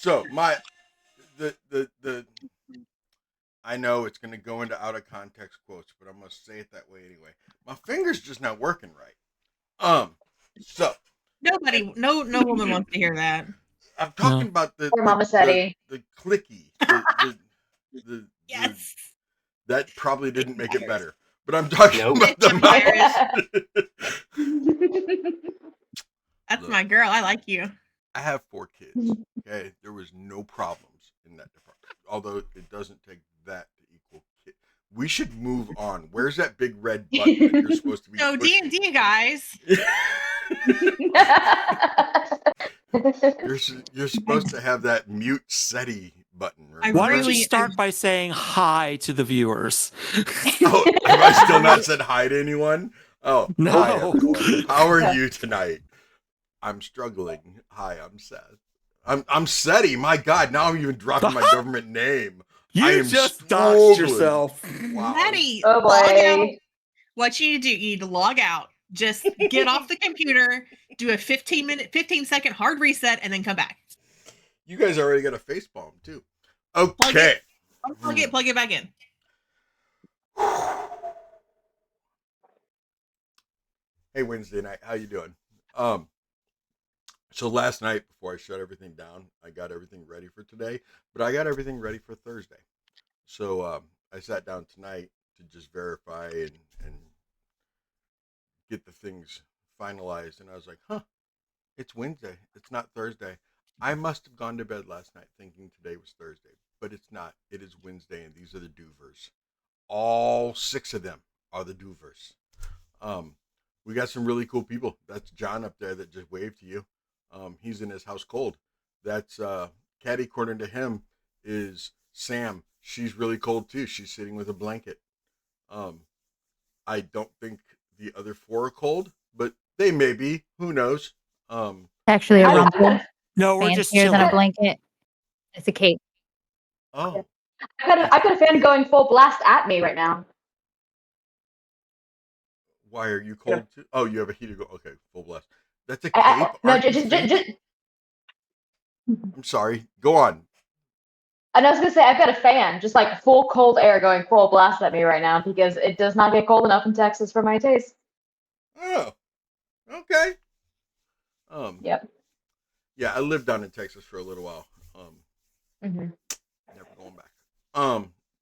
So the I know it's going to go into out of context quotes, but I'm going to say it that way anyway. My finger's just not working right. So No woman wants to hear that. I'm talking about the Or Mama Seti. the clicky. The Yes. that probably didn't make it better. But I'm talking Nope. about the That's Look. my girl. I like you. I have 4 kids. Okay, there was no problems in that department. Although it doesn't take that to equal kid. We should move on. Where's that big red button that you're supposed to be? So D&D guys. You're supposed to have that mute SETI button. Right? Why don't you start by saying hi to the viewers? Oh, have I still not said hi to anyone? Oh, no. Hi, everyone. How are you tonight? I'm struggling. Hi, I'm Seth. I'm SETI. My God, now I'm even dropping my government name. You just doxed yourself. Wow. SETI. Oh boy. What you need to do, you need to log out. Just get off the computer, do a 15-second hard reset, and then come back. You guys already got a face palm too. Okay. Plug it back in. Hey, Wednesday night, how you doing? So last night before I shut everything down, I got everything ready for today, but I got everything ready for Thursday. So I sat down tonight to just verify and get the things finalized, and I was like, it's Wednesday. It's not Thursday. I must have gone to bed last night thinking today was Thursday, but it's not. It is Wednesday, and these are the Doovers. All 6 of them are the Doovers. We got some really cool people. That's John up there that just waved to you. He's in his house cold. That's catty corner to him is Sam. She's really cold too. She's sitting with a blanket. I don't think the other 4 are cold, but they may be. Who knows? Actually, a rumble. No, we're fan just here than chilling. a blanket. It's a cape. Oh, I've got a fan going full blast at me right now. why are you cold too? Oh, you have a heater. Okay, full blast. That's a cape. No, Aren't you just. saying? I'm sorry. Go on. And I was gonna say I've got a fan, just like full cold air going full blast at me right now because it does not get cold enough in Texas for my taste. Oh, okay. Yep. Yeah, I lived down in Texas for a little while. Mm-hmm. Never going back.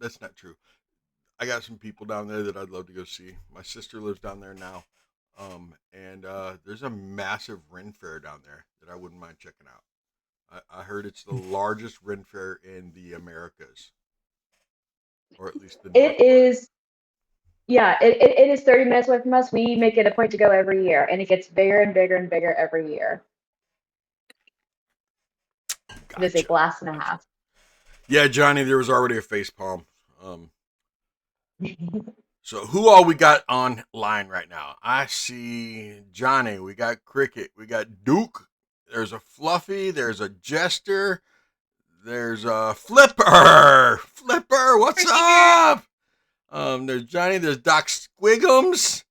That's not true. I got some people down there that I'd love to go see. My sister lives down there now. And there's a massive Ren Fair down there that I wouldn't mind checking out. I heard it's the largest Ren Fair in the Americas. Or at least the It is. Yeah, it is 30 minutes away from us. We make it a point to go every year, and it gets bigger and bigger and bigger every year. Gotcha. It is a blast and a half. Yeah, Johnny, there was already a face palm. So who all we got online right now? I see Johnny. We got Cricket. We got Duke. There's a Fluffy. There's a Jester. There's a Flipper. Flipper, what's up? There's Johnny. There's Doc Squigums.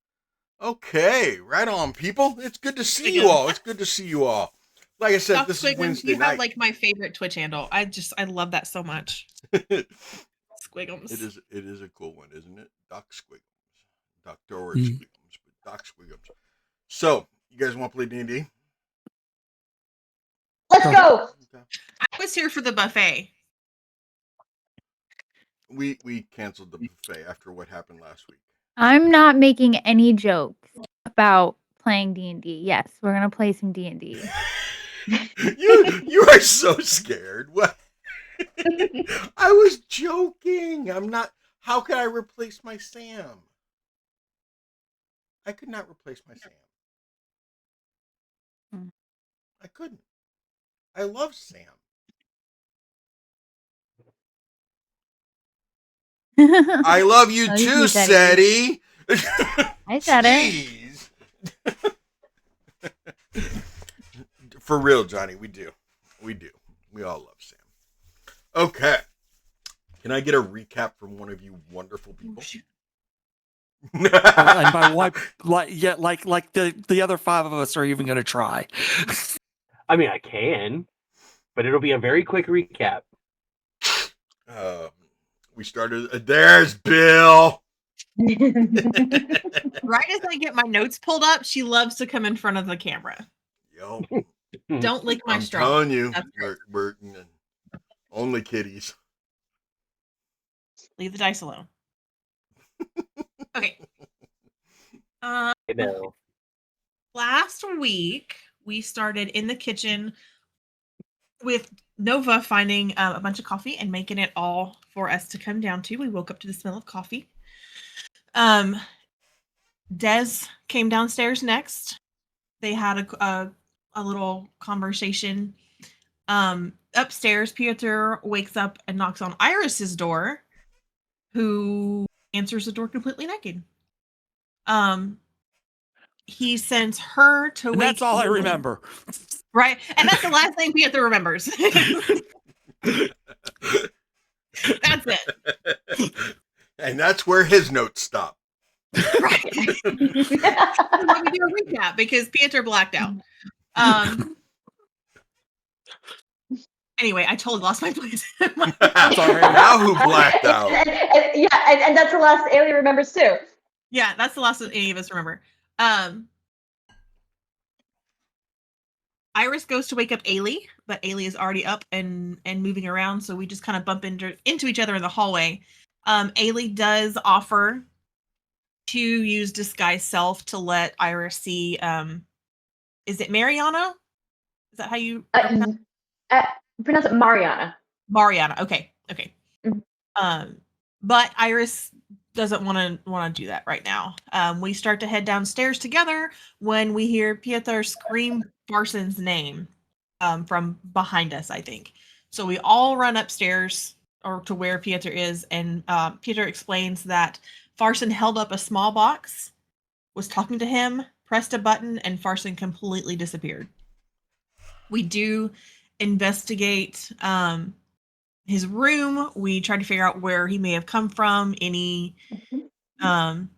Okay, right on, people. It's good to see you all. It's good to see you all. Like I said, Doc this Squigums, is Wednesday you night. have like my favorite Twitch handle. I love that so much. Squigums. It is a cool one, isn't it? Doc Squigums. Dr. Squigums, but Doc Squigums. So, you guys want to play D&D? Let's go! I was here for the buffet. We canceled the buffet after what happened last week. I'm not making any jokes about playing D&D. Yes, we're gonna play some D&D. You are so scared. What? I was joking. I'm not. How could I replace my Sam? I could not replace my Sam. I couldn't. I love Sam. I love you too, Seti. I said it. For real, Johnny, we do. We do. We all love Sam. Okay. Can I get a recap from one of you wonderful people? And by what, like the other 5 of us are even going to try. I mean, I can. but it'll be a very quick recap. We started. There's Bill. Right as I get my notes pulled up, she loves to come in front of the camera. Yo, Don't lick my I'm straw. telling you, That's right. we're only kitties. Leave the dice alone. Okay. You know. Last week we started in the kitchen with Nova finding a bunch of coffee and making it all for us to come down to. We woke up to the smell of coffee. Des came downstairs next. They had a little conversation. Upstairs, Piotr wakes up and knocks on Iris's door, who answers the door completely naked. He sends her to And wake. that's all I remember. Right, and that's the last thing Piotr remembers. That's it. And that's where his notes stop. Right. Let me do a recap because Piotr blacked out. Anyway, I totally lost my place. Sorry. Now who blacked out? And that's the last Ailey remembers too. Yeah, that's the last that any of us remember. Iris goes to wake up Ailey, but Ailey is already up and moving around, so we just kind of bump into each other in the hallway. Ailey does offer to use disguise self to let Iris see. Is it Mariana? Is that how you Pronounce it Mariana. Mariana? Okay. Mhm. But Iris doesn't want to do that right now. We start to head downstairs together when we hear Piotr scream Farson's name from behind us, I think. So we all run upstairs or to where Piotr is, and Piotr explains that Farson held up a small box, was talking to him, pressed a button, and Farson completely disappeared. We do investigate his room. We try to figure out where he may have come from, any John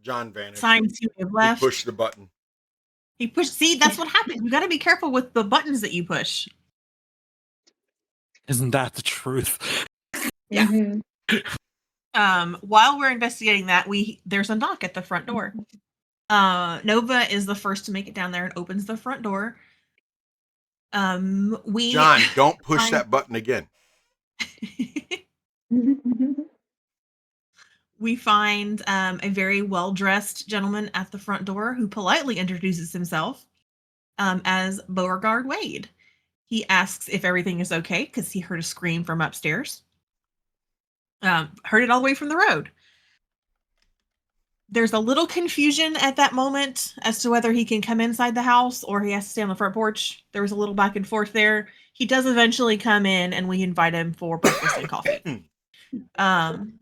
vanished. signs he may have He left. pushed the button. He pushed. See, that's what happens. You got to be careful with the buttons that you push. Isn't that the truth? Yeah. Mm-hmm. While we're investigating that, there's a knock at the front door. Nova is the first to make it down there and opens the front door. John, don't push that button again. We find a very well-dressed gentleman at the front door who politely introduces himself as Beauregard Wade. He asks if everything is okay because he heard a scream from upstairs. Heard it all the way from the road. There's a little confusion at that moment as to whether he can come inside the house or he has to stay on the front porch. There was a little back and forth there. He does eventually come in, and we invite him for breakfast and coffee. And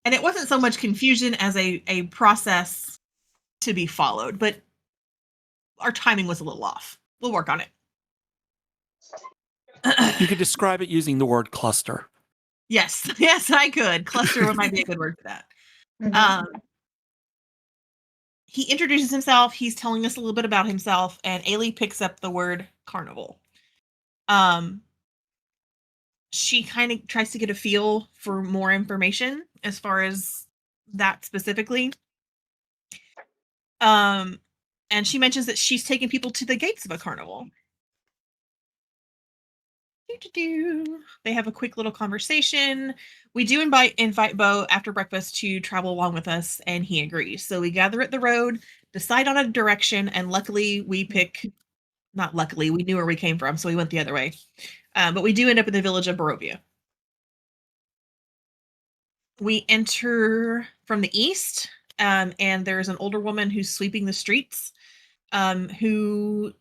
it wasn't so much confusion as a process to be followed, but our timing was a little off. We'll work on it. You could describe it using the word cluster. Yes, I could. Cluster might be a good word for that. Mm-hmm. He introduces himself. He's telling us a little bit about himself, and Ailey picks up the word carnival. She kind of tries to get a feel for more information as far as that specifically. And she mentions that she's taking people to the gates of a carnival. They have a quick little conversation. We do invite Bo after breakfast to travel along with us, and he agrees. So we gather at the road, decide on a direction, and luckily we not luckily, we knew where we came from, so we went the other way. But we do end up in the village of Barovia. We enter from the east, and there's an older woman who's sweeping the streets, who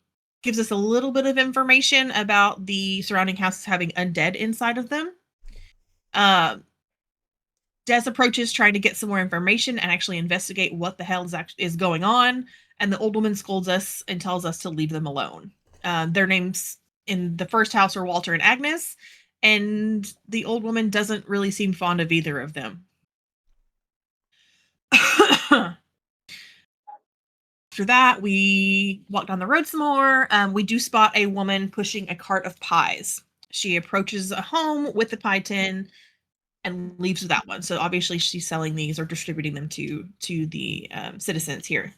gives us a little bit of information about the surrounding houses having undead inside of them. Des approaches trying to get some more information and actually investigate what the hell is going on, and the old woman scolds us and tells us to leave them alone. Their names in the first house are Walter and Agnes, and the old woman doesn't really seem fond of either of them. After that, we walk down the road some more. We do spot a woman pushing a cart of pies. She approaches a home with the pie tin and leaves with that one. So obviously she's selling these or distributing them to the citizens here.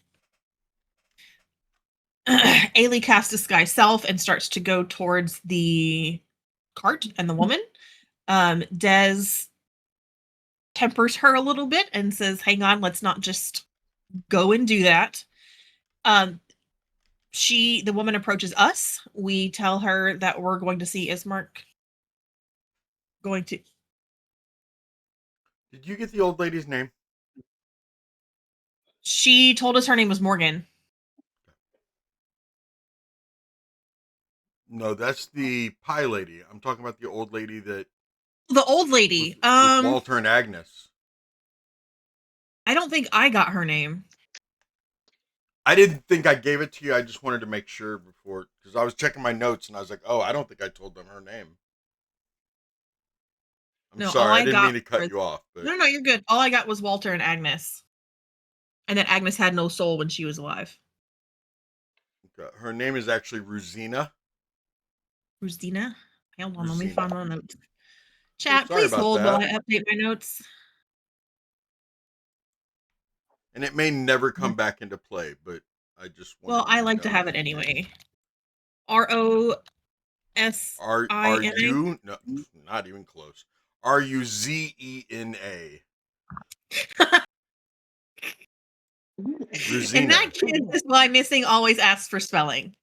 Ailey casts disguise self and starts to go towards the cart and the woman. Des tempers her a little bit and says, hang on, let's not just go and do that. The woman approaches us. We tell her that we're going to see Ismark. Did you get the old lady's name? She told us her name was Morgan. No, that's the pie lady. I'm talking about the old lady that. The old lady. With Walter and Agnes. I don't think I got her name. I didn't think I gave it to you. I just wanted to make sure before, because I was checking my notes and I was like, oh, I don't think I told them her name. I'm sorry. I didn't mean to cut you off. But... No, you're good. All I got was Walter and Agnes. And that Agnes had no soul when she was alive. Okay. Her name is actually Rosina. Rosina? Hold on, let me find my notes. Chat, please hold while I update my notes. And it may never come back into play, but I just want. Well, I like to have it anyway. ROSINA. Are you? No, not even close. RUZENA. Rosina. And that kid is why Missing always asks for spelling.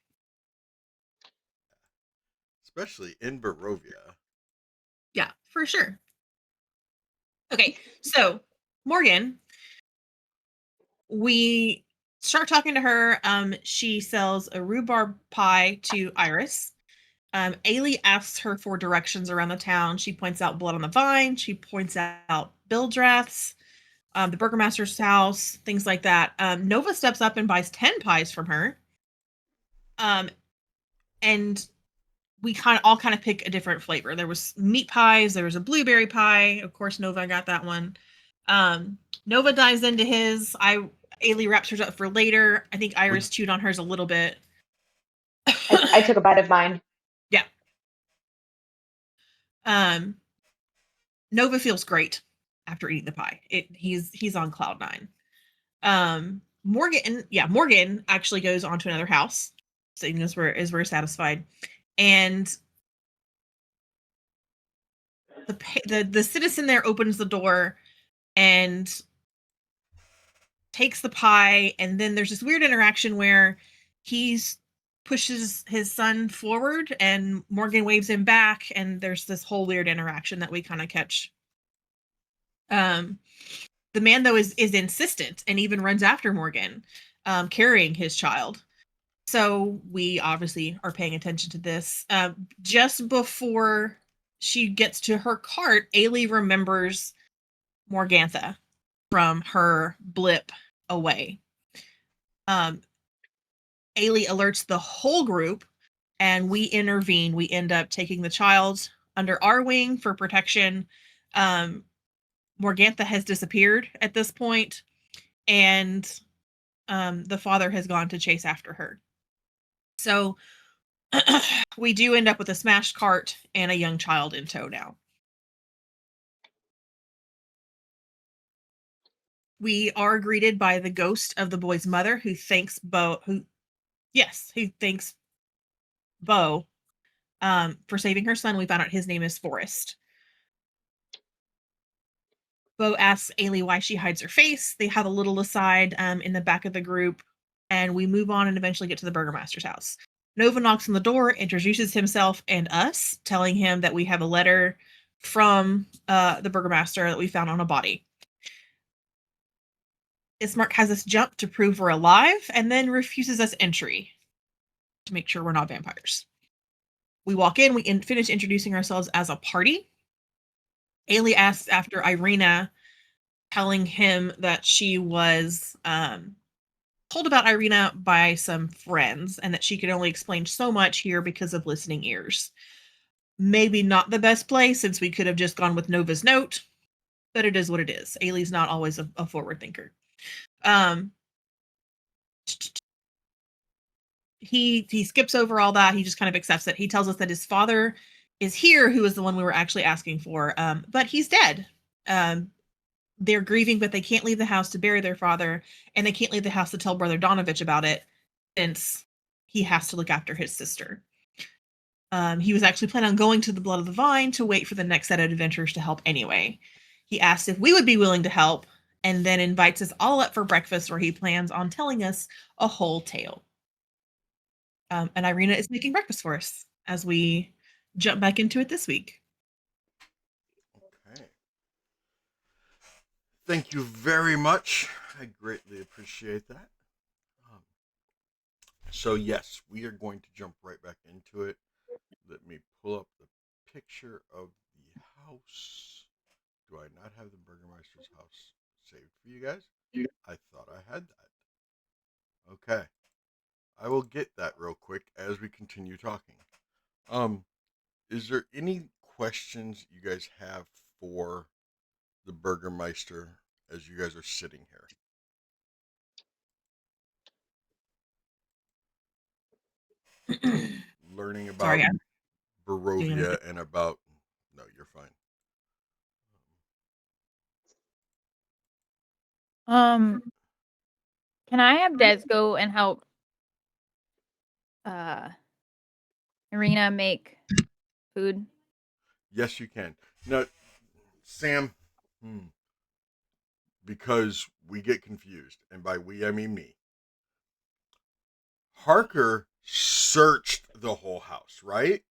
Especially in Barovia. Yeah, for sure. Okay, so Morgan, we start talking to her. She sells a rhubarb pie to Iris. Ailey asks her for directions around the town. She points out Blood on the Vine. She points out Bildrath's, the Burgomaster's house, things like that. Nova steps up and buys 10 pies from her. And we all kind of pick a different flavor. There was meat pies. There was a blueberry pie. Of course, Nova got that one. Nova dives into his. Ailey wraps hers up for later. I think Iris chewed on hers a little bit. I took a bite of mine. Yeah. Nova feels great after eating the pie. He's on cloud 9. Morgan actually goes on to another house. So we're satisfied. And the citizen there opens the door and takes the pie, and then there's this weird interaction where he's pushes his son forward and Morgan waves him back, and there's this whole weird interaction that we kind of catch. The man though is insistent and even runs after Morgan, carrying his child. So we obviously are paying attention to this. Just before she gets to her cart, Ailey remembers Morgantha from her blip away. Ailey alerts the whole group and we intervene. We end up taking the child under our wing for protection. Morgantha has disappeared at this point, and the father has gone to chase after her. So we do end up with a smashed cart and a young child in tow now. We are greeted by the ghost of the boy's mother, who thanks Bo, who thanks Bo for saving her son. We found out his name is Forrest. Bo asks Ailey why she hides her face. They have a little aside in the back of the group, and we move on and eventually get to the Burgomaster's house. Nova knocks on the door, introduces himself and us, telling him that we have a letter from the Burgomaster that we found on a body. Ismark has us jump to prove we're alive, and then refuses us entry to make sure we're not vampires. We walk in, we finish introducing ourselves as a party. Ailey asks after Irina, telling him that she was told about Irina by some friends and that she could only explain so much here because of listening ears. Maybe not the best play, since we could have just gone with Nova's note, but it is what it is. Ailey's not always a forward thinker. he skips over all that. He just kind of accepts it. He tells us that his father is here, who is the one we were actually asking for, but he's dead. They're grieving, but they can't leave the house to bury their father, and they can't leave the house to tell Brother Donovich about it, since he has to look after his sister. He was actually planning on going to the Blood of the Vine to wait for the next set of adventurers to help anyway. He asked if we would be willing to help, and then invites us all up for breakfast, where he plans on telling us a whole tale. And Irina is making breakfast for us as we jump back into it this week. Okay. Thank you very much. I greatly appreciate that. So yes, we are going to jump right back into it. Let me pull up the picture of the house. Do I not have the Burgermeister's house saved for you guys? I thought I had that. Okay. I will get that real quick as we continue talking. Is there any questions you guys have for the Burgermeister as you guys are sitting here? Learning about Sorry, Barovia and about... No, you're fine. Can I have Des go and help Irina make food? Yes, you can. Now, Sam, because we get confused, and by we I mean me. Harker searched the whole house, right?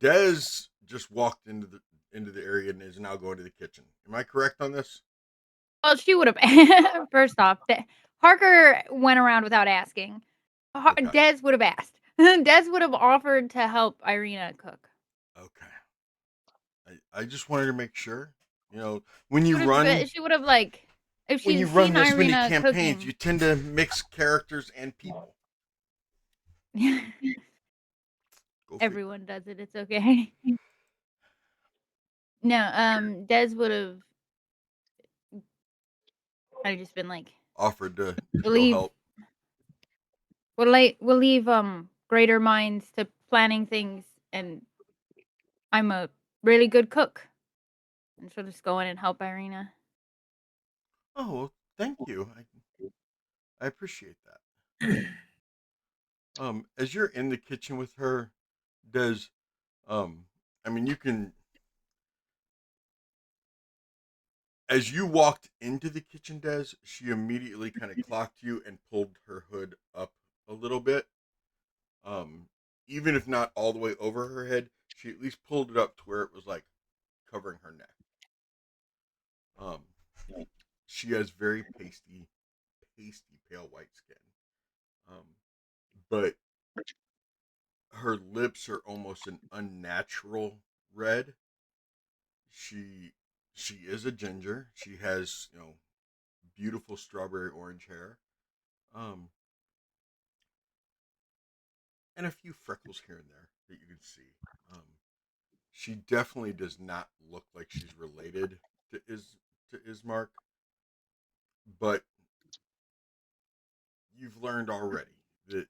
Dez just walked into the area and is now going to the kitchen. Am I correct on this? Well, she would have. First off, Harker went around without asking. Okay. Des would have asked. Des would have offered to help Irina cook. Okay. I just wanted to make sure. You know, when you run, she would have like, if when she'd you run seen this many Irina campaigns, cooking. you tend to mix characters and people. Everyone does it. It's okay. No, Des would have. I've just been like Offered to go leave. help. We'll leave greater minds to planning things, and I'm a really good cook, and she'll just go in and help Irina. Oh, well, thank you. I appreciate that. As you're in the kitchen with her, does I mean, you can... As you walked into the kitchen, Des, she immediately kind of clocked you and pulled her hood up a little bit. Even if not all the way over her head, she at least pulled it up to where it was like covering her neck. She has very pasty pale white skin. But her lips are almost an unnatural red. She is a ginger. She has, beautiful strawberry orange hair. And a few freckles here and there that you can see. She definitely does not look like she's related to Ismark, but you've learned already that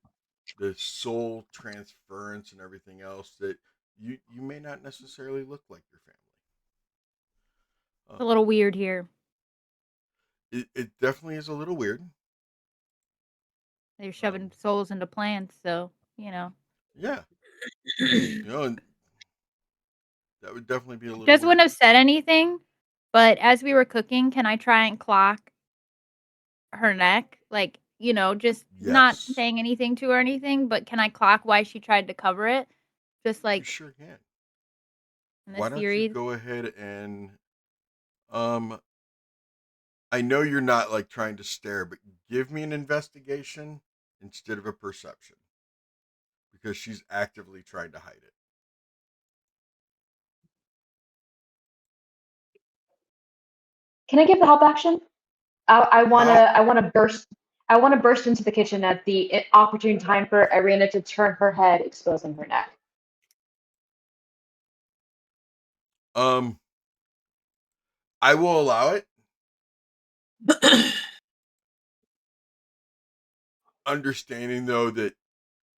the soul transference and everything else, that you may not necessarily look like your family. It's a little weird here. It definitely is a little weird. They're shoving souls into plants, so Yeah. And that would definitely be a little Just wouldn't weird. have said anything, but as we were cooking, can I try and clock her neck? Like, just not Yes. saying anything to her or anything, but can I clock why she tried to cover it? Just You like sure can. in the Why don't you series. go ahead and I know you're not like trying to stare, but give me an investigation instead of a perception, because she's actively trying to hide it. Can I give the help action? I wanna How? I wanna burst I wanna burst into the kitchen at the opportune time for Irina to turn her head, exposing her neck. I will allow it. Understanding though that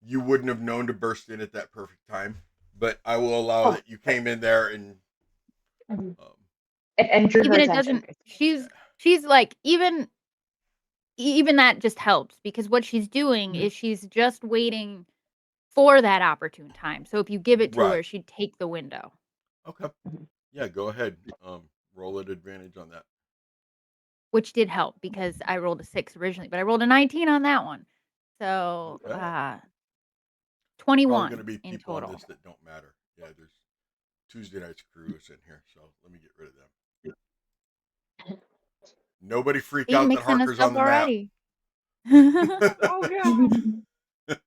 you wouldn't have known to burst in at that perfect time. But I will allow Oh, that you came in there and Mhm. um, And drew her Even it attention. doesn't. She's like even that just helps because what she's doing is she's just waiting for that opportune time. So if you give it to her, right. she'd take the window, Okay. Yeah, go ahead. Roll at advantage on that. which did help because I rolled a 6 originally, but I rolled a 19 on that one. So Okay. Probably going to 21 be in people on total. this that don't matter. Yeah, there's Tuesday night's crew is in here, so let me get rid of them. Nobody freak See, out that mixing us Harker's on up the map. already. Oh god.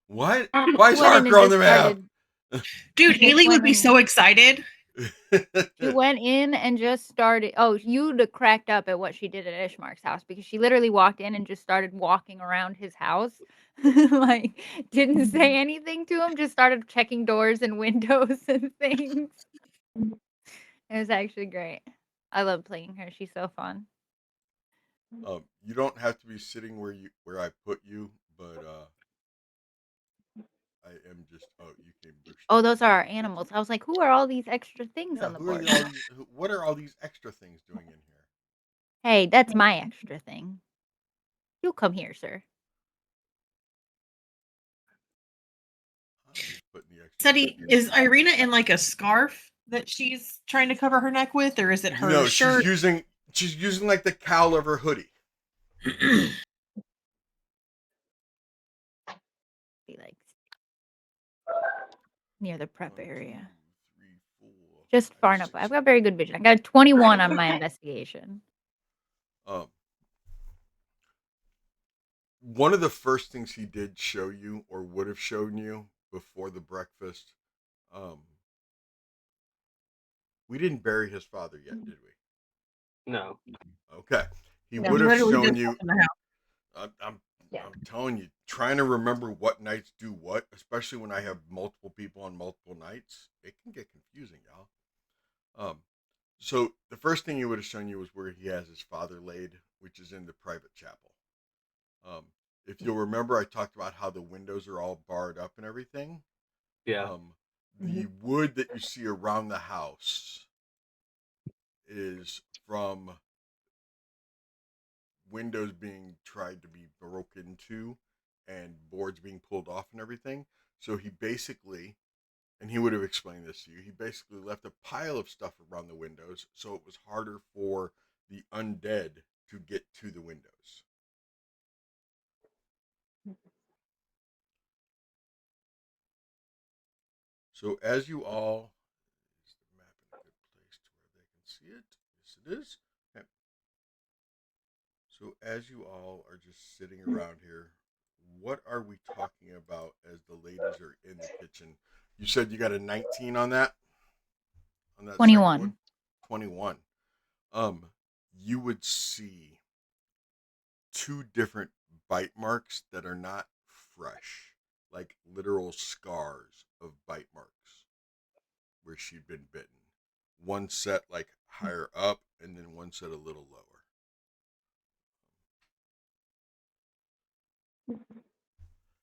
What? Ah, Why She is went in and Harker on the just map? started. Dude, Just Haley would went be in. so excited. She went in and just started. Oh, you'd have cracked up at what she did at Ishmark's house because she literally walked in and just started walking around his house. Like, didn't say anything to him, just started checking doors and windows and things. It was actually great. I love playing her. She's so fun. You don't have to be sitting where I put you, but I am just. Oh, you came bursting Oh, in those here. are our animals. I was like, who are all these extra things Yeah, on the who are board? all these? What are all these extra things doing in here? Hey, that's my extra thing. You come here, sir. I'm just putting the extra. Sadie, is Irina in like a scarf that she's trying to cover her neck with, or is it her No, shirt? she's using like the cowl of her hoodie. Be like near the prep 1, 2, 3, area. 4, Just 5, far enough. 6. I've got very good vision. I got a 21 on my investigation. One of the first things he did show you, or would have shown you before the breakfast, we didn't bury his father yet, did we? No. Okay, he No. would have Literally shown just you. up in the house. Yeah. I'm telling you, trying to remember what nights do what, especially when I have multiple people on multiple nights, it can get confusing, y'all. So the first thing he would have shown you was where he has his father laid, which is in the private chapel. Um, if you'll remember, I talked about how the windows are all barred up and everything. Yeah. The wood that you see around the house is from windows being tried to be broken into and boards being pulled off and everything. So he basically, and he would have explained this to you, he basically left a pile of stuff around the windows so it was harder for the undead to get to the windows. So as you all, is the map in a good place to where they can see it? Yes, it is. Okay. So as you all are just sitting around here, what are we talking about as the ladies are in the kitchen? You said you got a 19 on that? On that second one? 21. 21. You would see two different bite marks that are not fresh, like literal scars of bite marks where she'd been bitten. One set like higher up, and then one set a little lower.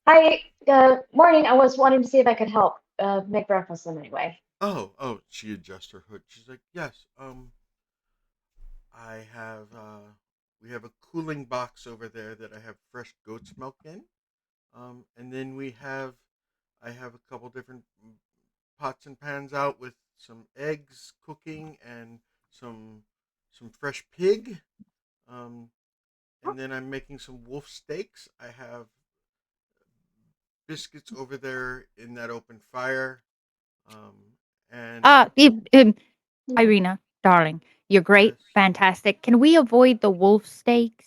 Hi, morning. I was wanting to see if I could help make breakfast in any way. Oh, she adjusts her hood. She's like, yes, I have, we have a cooling box over there that I have fresh goat's milk in. And then I have a couple different pots and pans out with some eggs cooking and some fresh pig. Um, and then I'm making some wolf steaks. I have biscuits over there in that open fire. And Irina, darling, you're great, yes, fantastic. Can we avoid the wolf steaks?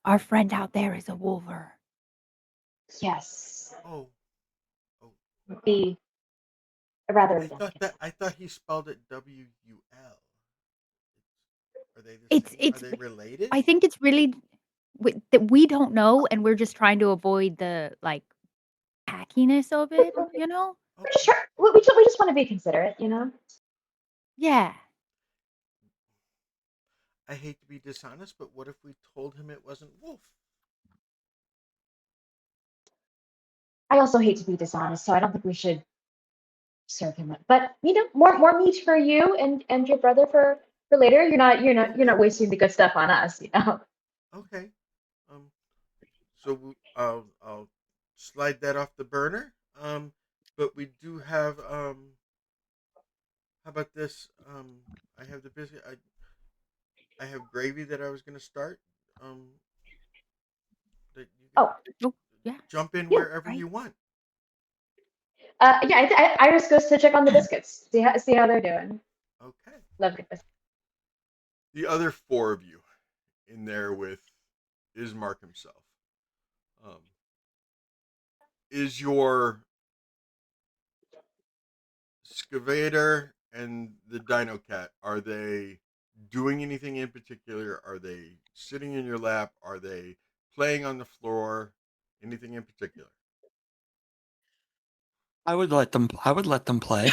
Our friend out there is a wolver. Yes, oh, oh, would be rather indelicate. I thought he spelled it WUL. Are they the It's same? Are it's. they related? I think it's really that we don't know, and we're just trying to avoid the like tackiness of it. You know? Okay. Sure, we just want to be considerate, you know. Yeah. I hate to be dishonest, but what if we told him it wasn't wolf? I also hate to be dishonest, so I don't think we should serve him. But more meat for you and your brother for later. You're not wasting the good stuff on us. Okay. So I'll slide that off the burner. But we do have how about this? I have the biscuit. I have gravy that I was gonna start. Um, that you guys Oh, Oh, yeah. jump in yeah. wherever Right. you want. Yeah. Iris goes to check on the biscuits. See how they're doing. Okay. Love good biscuits. The other four of you in there with Ismark himself. Um, is your Scavator and the Dino Cat, are they doing anything in particular? Are they sitting in your lap? Are they playing on the floor? Anything in particular? I would let them play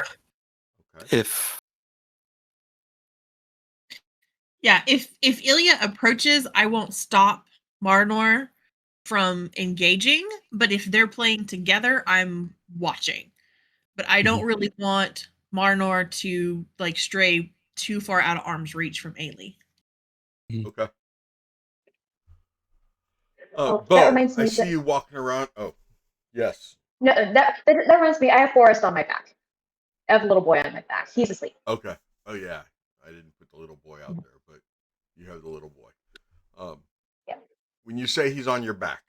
Okay. if Yeah, if Ilya approaches, I won't stop Marnor from engaging, but if they're playing together, I'm watching. But I don't really want Marnor to like stray too far out of arm's reach from Ailey. Okay. Oh, that Bo, reminds I me see that you walking around. Oh, yes. no, that reminds me. I have Forrest on my back. I have a little boy on my back. He's asleep. Okay. Oh yeah. I didn't put the little boy out there, but you have the little boy. Um, Yeah. when you say he's on your back,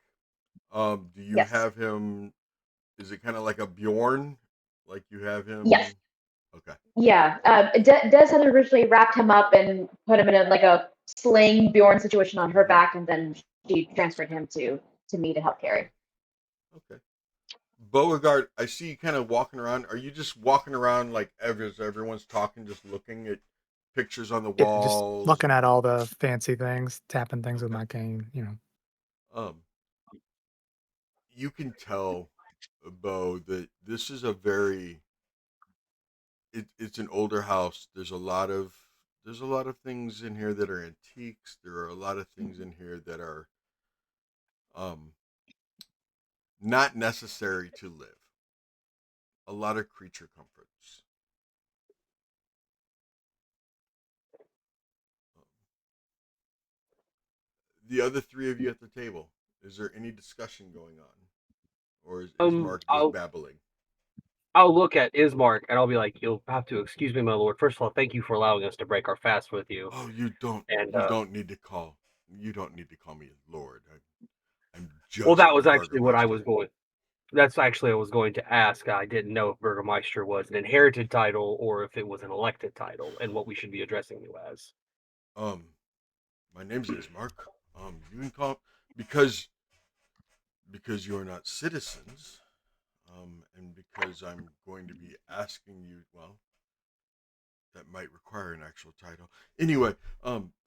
do you Yes. have him? Is it kind of like a Bjorn? Like you have Yes. him? Okay. Yeah. Des had originally wrapped him up and put him in a sling Bjorn situation on her Mhm. back, and then she transferred him to me to help carry. Okay. Beauregard, I see you kind of walking around. Are you just walking around like as everyone's talking, just looking at pictures on the Yeah, just walls? looking at all the fancy things, tapping things with Okay. my cane, Um, you can tell, Bo, that this is a very it's an older house. There's a lot of things in here that are antiques. There are a lot of things in here that are um not necessary to live. A lot of creature comforts. The other three of you at the table, is there any discussion going on? Or is Mark just I'll babbling? I'll look at Ismark and I'll be like, "You'll have to excuse me, my lord. First of all, thank you for allowing us to break our fast with you." Oh, you don't And you don't need to call you don't need to call me Lord. I'm well, just that the was actually what I was Burgermeister. going. That's actually I was going to ask. I didn't know if Burgermeister was an inherited title or if it was an elected title, and what we should be addressing you as. Um, my name's Ismark. You can call because you're not citizens. And because I'm going to be asking you, well, that might require an actual title. Anyway,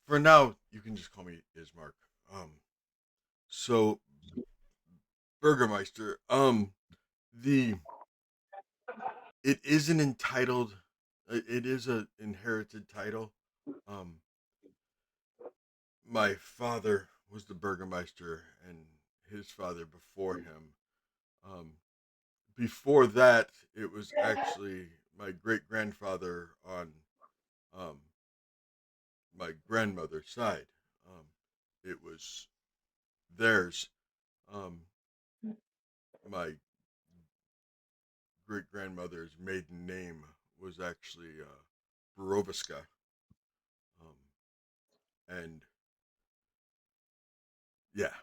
for now, you can just call me Ismark. So Burgermeister, the it is an entitled, it is an inherited title. Um, my father was the Burgermeister, and his father before him. Um, before that, it was actually my great grandfather on um, my grandmother's side. Um, it was theirs. Um, my great grandmother's maiden name was actually Boroviska. And yeah,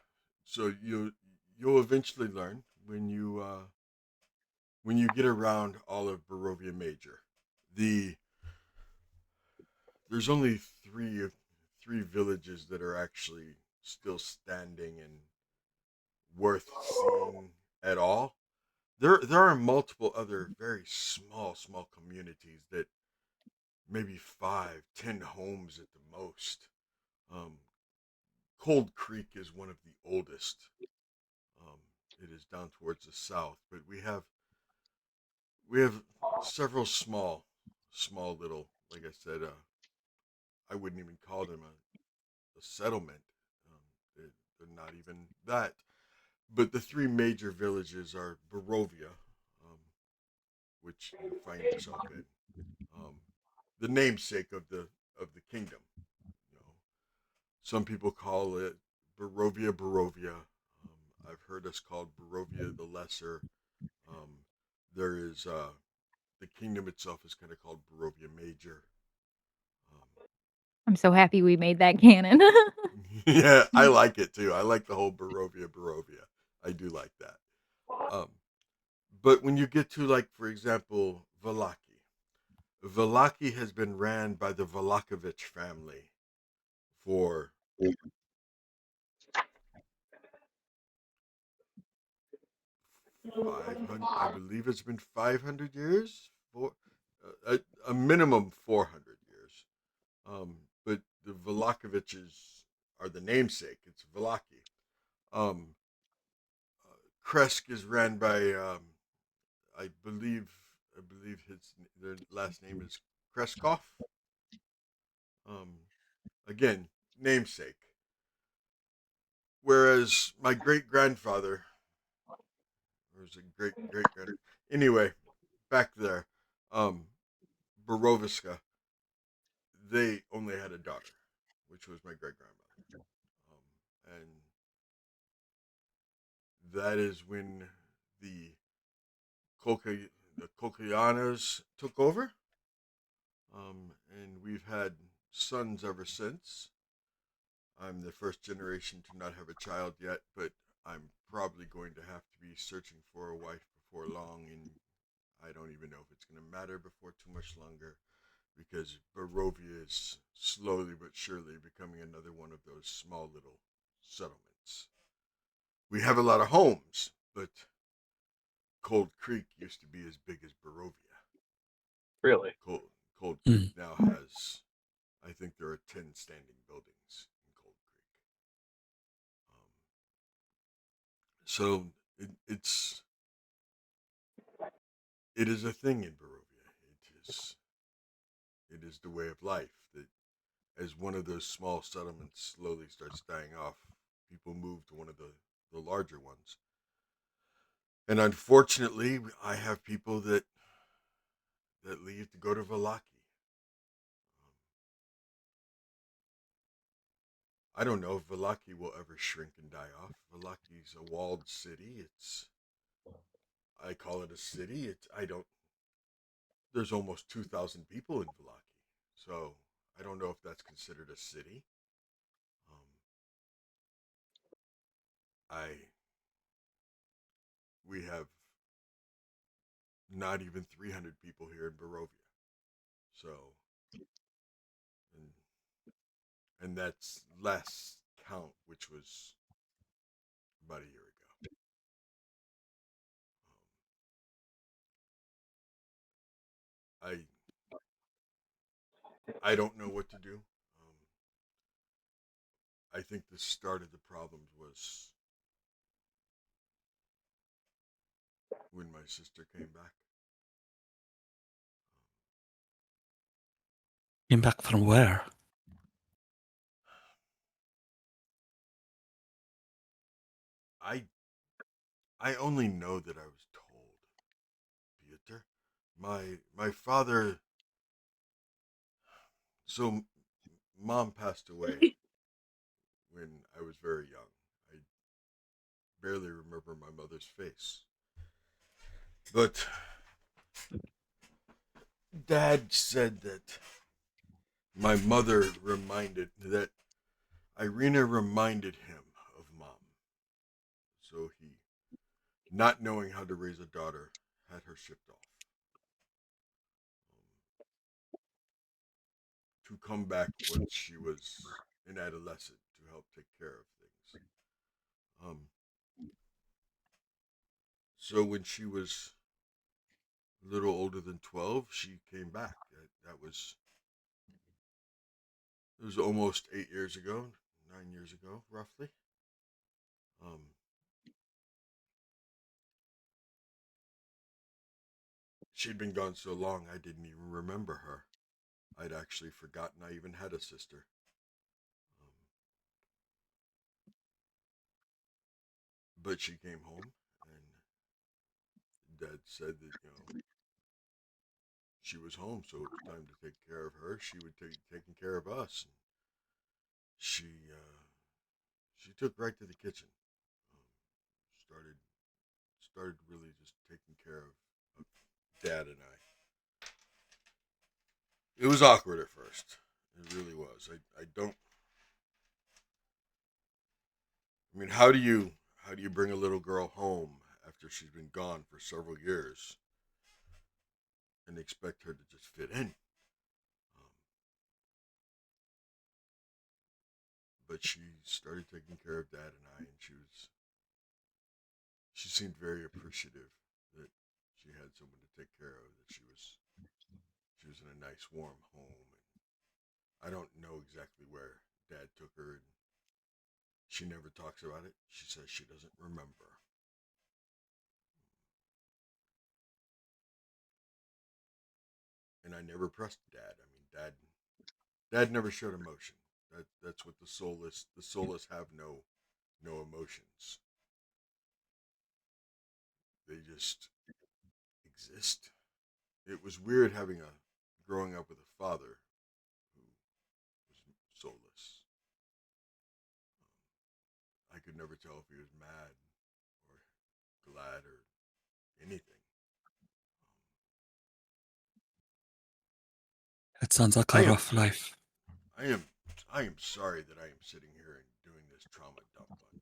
so you'll eventually learn when you get around all of Barovia Major. The There's only three villages that are actually still standing and worth seeing at all. There are multiple other very small communities that maybe 5, 10 homes at the most. Um, Cold Creek is one of the oldest. Um, it is down towards the south, but we have several small little, like I said, I wouldn't even call them a settlement. They're not even that. but the three major villages are Barovia, which you find yourself in, the namesake of the kingdom. You know, some people call it Barovia, Barovia. I've heard us called Barovia the Lesser. Um, there is the kingdom itself is kind of called Barovia Major. Um, I'm so happy we made that canon. yeah, I like it too. I like the whole Barovia, Barovia. I do like that. Um, but when you get to, like, for example, Valaki has been ran by the Valakovich family for 500. I believe it's been 500 years, for a minimum 400 years. But the Valakoviches are the namesake. It's Valaki. Um, Kresk is ran by I believe their last name is Kreskov. Um, again, namesake. Whereas my great grandfather, or was it great grand? Anyway, back there, um, Boroviska, they only had a daughter, which was my great grandmother, and that is when the Kolka, the Kolkayanas took over, and we've had sons ever since. I'm the first generation to not have a child yet, but I'm probably going to have to be searching for a wife before long, and I don't even know if it's going to matter before too much longer, because Barovia is slowly but surely becoming another one of those small little settlements. We have a lot of homes, but Cold Creek used to be as big as Barovia. Really? Cold Creek now has, I think there are 10 standing buildings in Cold Creek. So it's it is a thing in Barovia. It is the way of life that as one of those small settlements slowly starts dying off, people move to one of the larger ones. And unfortunately, I have people that leave to go to Valaki. I don't know if Valaki will ever shrink and die off. Valaki's a walled city. I call it a city. I don't. There's almost 2,000 people in Valaki, so I don't know if that's considered a city. Um, I we have not even 300 people here in Barovia, so and and that's less count, which was about a year ago. I don't know what to do. I think the start of the problems was when my sister came back. Came back from where? I I only know that I was told, Peter. My father. So, mom passed away when I was very young. I barely remember my mother's face, but Dad said that my mother reminded that Irina reminded him of Mom. So he, not knowing how to raise a daughter, had her shipped off to come back once she was an adolescent to help take care of things. Um, so when she was a little older than 12, she came back. That was It was almost 8 years ago, 9 years ago, roughly. Um, she'd been gone so long I didn't even remember her. I'd actually forgotten I even had a sister. Um, But she came home, and Dad said that she was home, so it was time to take care of her. She would take taking care of us. And she took right to the kitchen. Um, started started really just taking care of Dad and I. It was awkward at first. It really was. I don't. I mean, how do you bring a little girl home after she's been gone for several years and expect her to just fit in? But she started taking care of Dad and I, and she seemed very appreciative that she had someone to take care of. That she was in a nice warm home, and I don't know exactly where Dad took her, and she never talks about it. She says she doesn't remember. And I never pressed Dad. I mean, Dad never showed emotion. That's what the soulless have no emotions. They just exist. It was weird growing up with a father who was soulless. I could never tell if he was mad or glad or anything. It sounds like I a am rough life. I am I am sorry that I am sitting here and doing this trauma dump on you.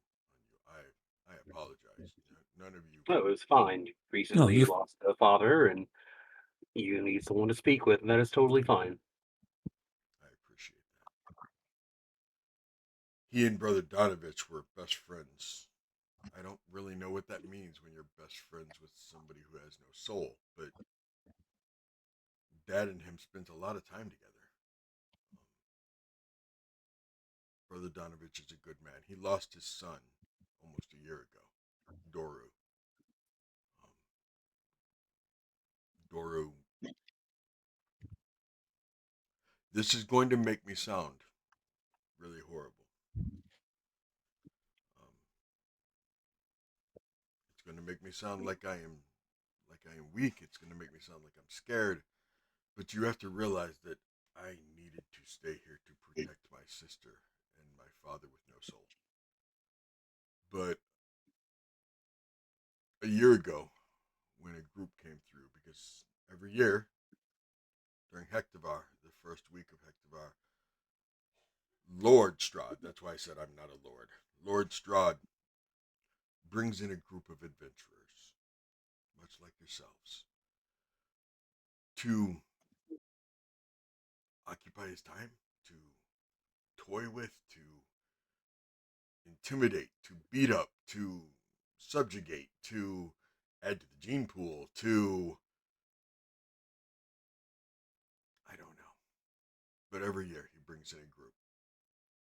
I apologize. None of you. No, it was fine. You No, recently you. lost a father, and you need someone to speak with, and that is totally fine. I appreciate that. He and Brother Donovich were best friends. I don't really know what that means when you're best friends with somebody who has no soul, but Dad and him spent a lot of time together. Brother Donovich is a good man. He lost his son almost a year ago, Doru. Um, Doru. This is going to make me sound really horrible. Um, it's going to make me sound like I am weak. It's going to make me sound like I'm scared. But you have to realize that I needed to stay here to protect my sister and my father with no soul. But a year ago, when a group came through, because every year during Hektivar, the first week of Hektivar, Lord Strahd, that's why I said I'm not a lord, Lord Strahd brings in a group of adventurers, much like yourselves, to occupy his time, to toy with, to intimidate, to beat up, to subjugate, to add to the gene pool, to I don't know. But every year he brings in a group.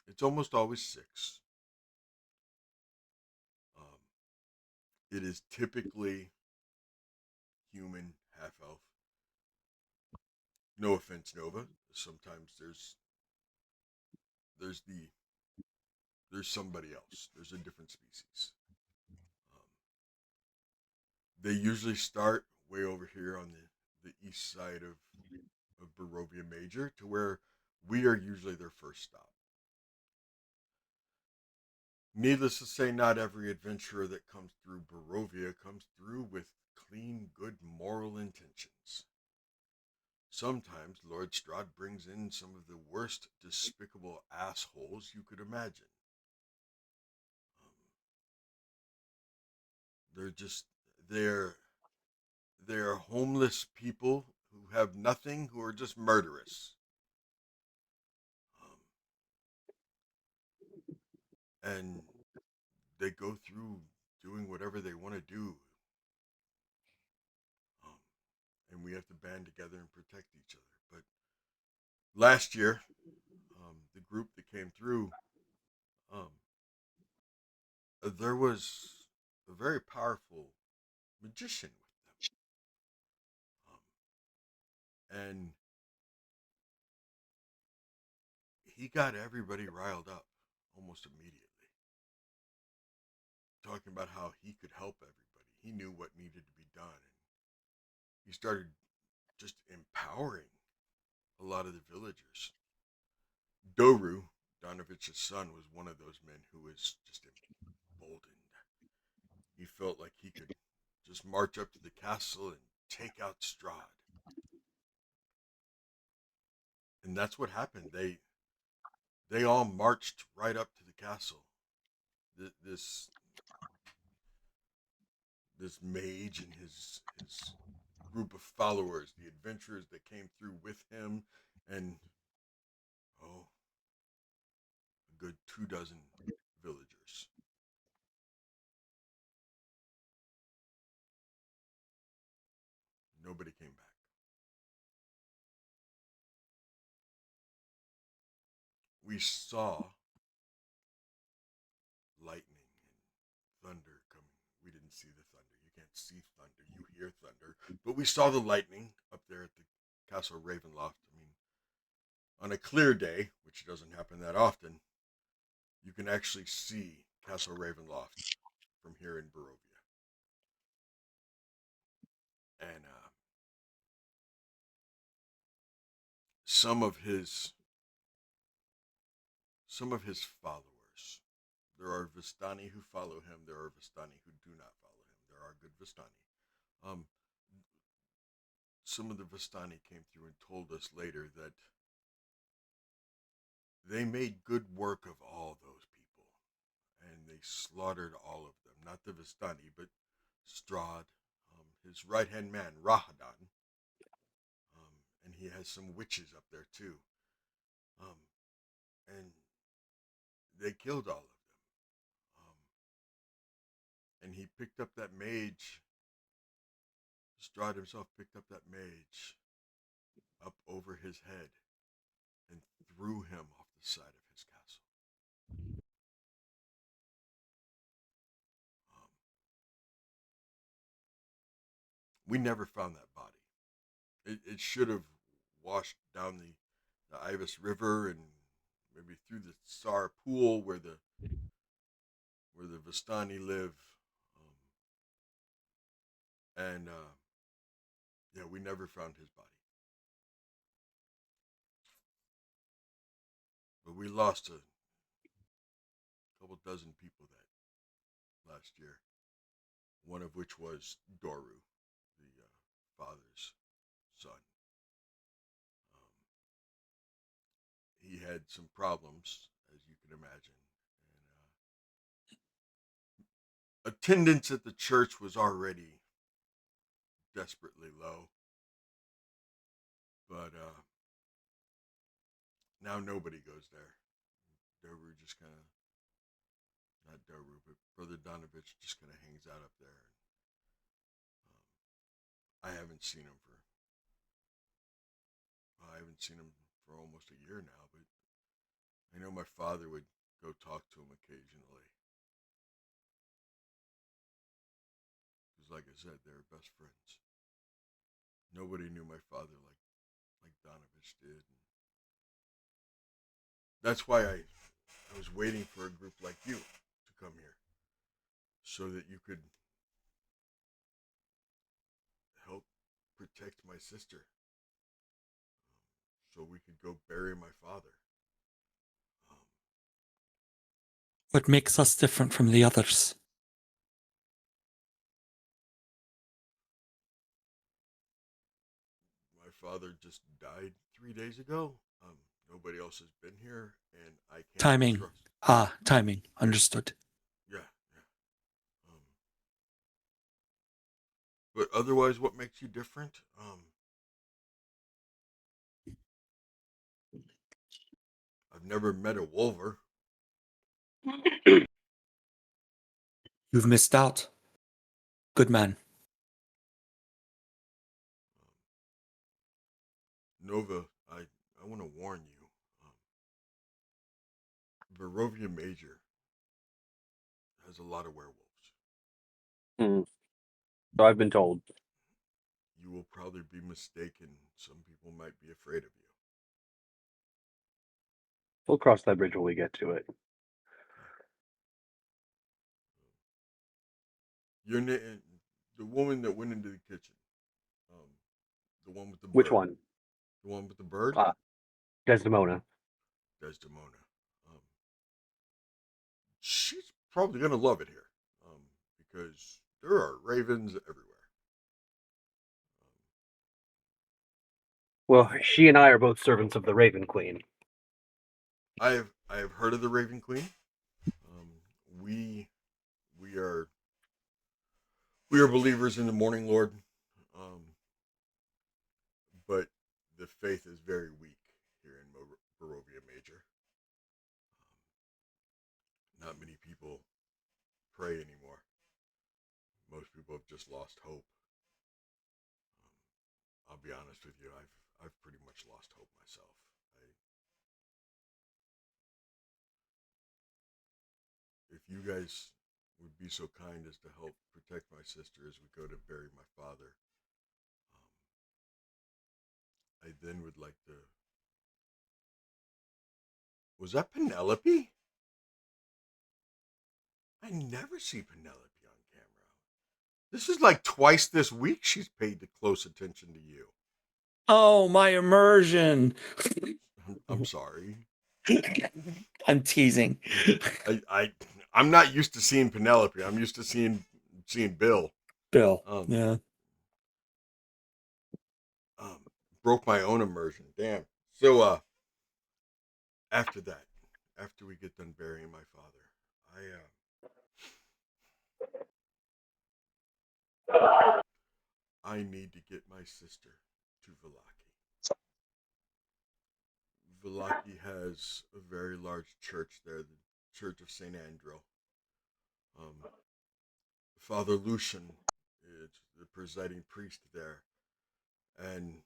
It's almost always six. Um, it is typically human, half elf. No offense, Nova. Sometimes there's the there's somebody else. There's a different species. Um, they usually start way over here on the east side of Barovia Major, to where we are usually their first stop. Needless to say, not every adventurer that comes through Barovia comes through with clean, good moral intentions. Sometimes Lord Strahd brings in some of the worst despicable assholes you could imagine. Um, they're just they're they're homeless people who have nothing, who are just murderous. And they go through doing whatever they want to do. Um, and we have to band together and protect each other. But last year, the group that came through, um, there was a very powerful magician with them. And he got everybody riled up almost immediately. talking about how he could help everybody. He knew what needed to be done, and he started just empowering a lot of the villagers. Doru, Donovich's son, was one of those men who was just emboldened. He felt like he could just march up to the castle and take out Strahd. And that's what happened. They all marched right up to the castle. This mage and his group of followers, the adventurers that came through with him, and oh, a good 2 dozen villagers. Nobody came back. We saw lightning and thunder coming. We didn't see the thunder. You can't see thunder. You hear thunder. But we saw the lightning up there at the Castle Ravenloft. I mean, on a clear day, which doesn't happen that often, you can actually see Castle Ravenloft from here in Barovia. And some of his followers. There are Vistani who follow him. There are Vistani who do not follow him. There are good Vistani. Some of the Vistani came through and told us later that they made good work of all those people, and they slaughtered all of them. Not the Vistani, but Strahd, his right-hand man, Rahadan, and he has some witches up there too. And they killed all of them. And he picked up that mage. Strahd himself picked up that mage up over his head and threw him off the side of his castle. We never found that body. It should have washed down the Ibis River and maybe through the Sar Pool where the Vistani live. And yeah, we never found his body. But we lost a couple dozen people that last year. One of which was Doru, the father's son. He had some problems, as you can imagine. And attendance at the church was already desperately low. But now nobody goes there. Doru just kind of, not Doru, but Brother Donovich just kind of hangs out up there. I haven't seen him for almost a year now, but I know my father would go talk to him occasionally. Because like I said, they were best friends. Nobody knew my father like Donovich did. That's why I was waiting for a group like you to come here, so that you could help protect my sister, so we could go bury my father. What makes us different from the others? My father just died 3 days ago. Nobody else has been here, and I can't Timing. trust. Timing. Understood. Yeah. But otherwise, what makes you different? I've never met a Wolver. You've missed out. Good man. Nova, I want to warn you. Barovia Major has a lot of werewolves. So I've been told. You will probably be mistaken. Some people might be afraid of you. We'll cross that bridge when we get to it. Your name, the woman that went into the kitchen. Um, the one with the bird. Which one? The one with the bird. Desdemona. Desdemona. She's probably gonna love it here, because there are ravens everywhere. Well, she and I are both servants of the Raven Queen. I have heard of the Raven Queen. We we are believers in the Morning Lord, but the faith is very weak here in Barovia Major. Not many people pray anymore. Most people have just lost hope. I'll be honest with you, I've pretty much lost hope myself. If you guys would be so kind as to help protect my sister as we go to bury my father, I then would like to. Was that Penelope? I never see Penelope on camera. This is like twice this week she's paid close attention to you. Oh, my immersion. I'm sorry. I'm teasing. I'm not used to seeing Penelope. I'm used to seeing Bill. Bill. Yeah. Broke my own immersion. Damn. So after that, after we get done burying my father, I need to get my sister to Vallaki. Vallaki has a very large church there, the Church of St. Andrew. Father Lucian is the presiding priest there, and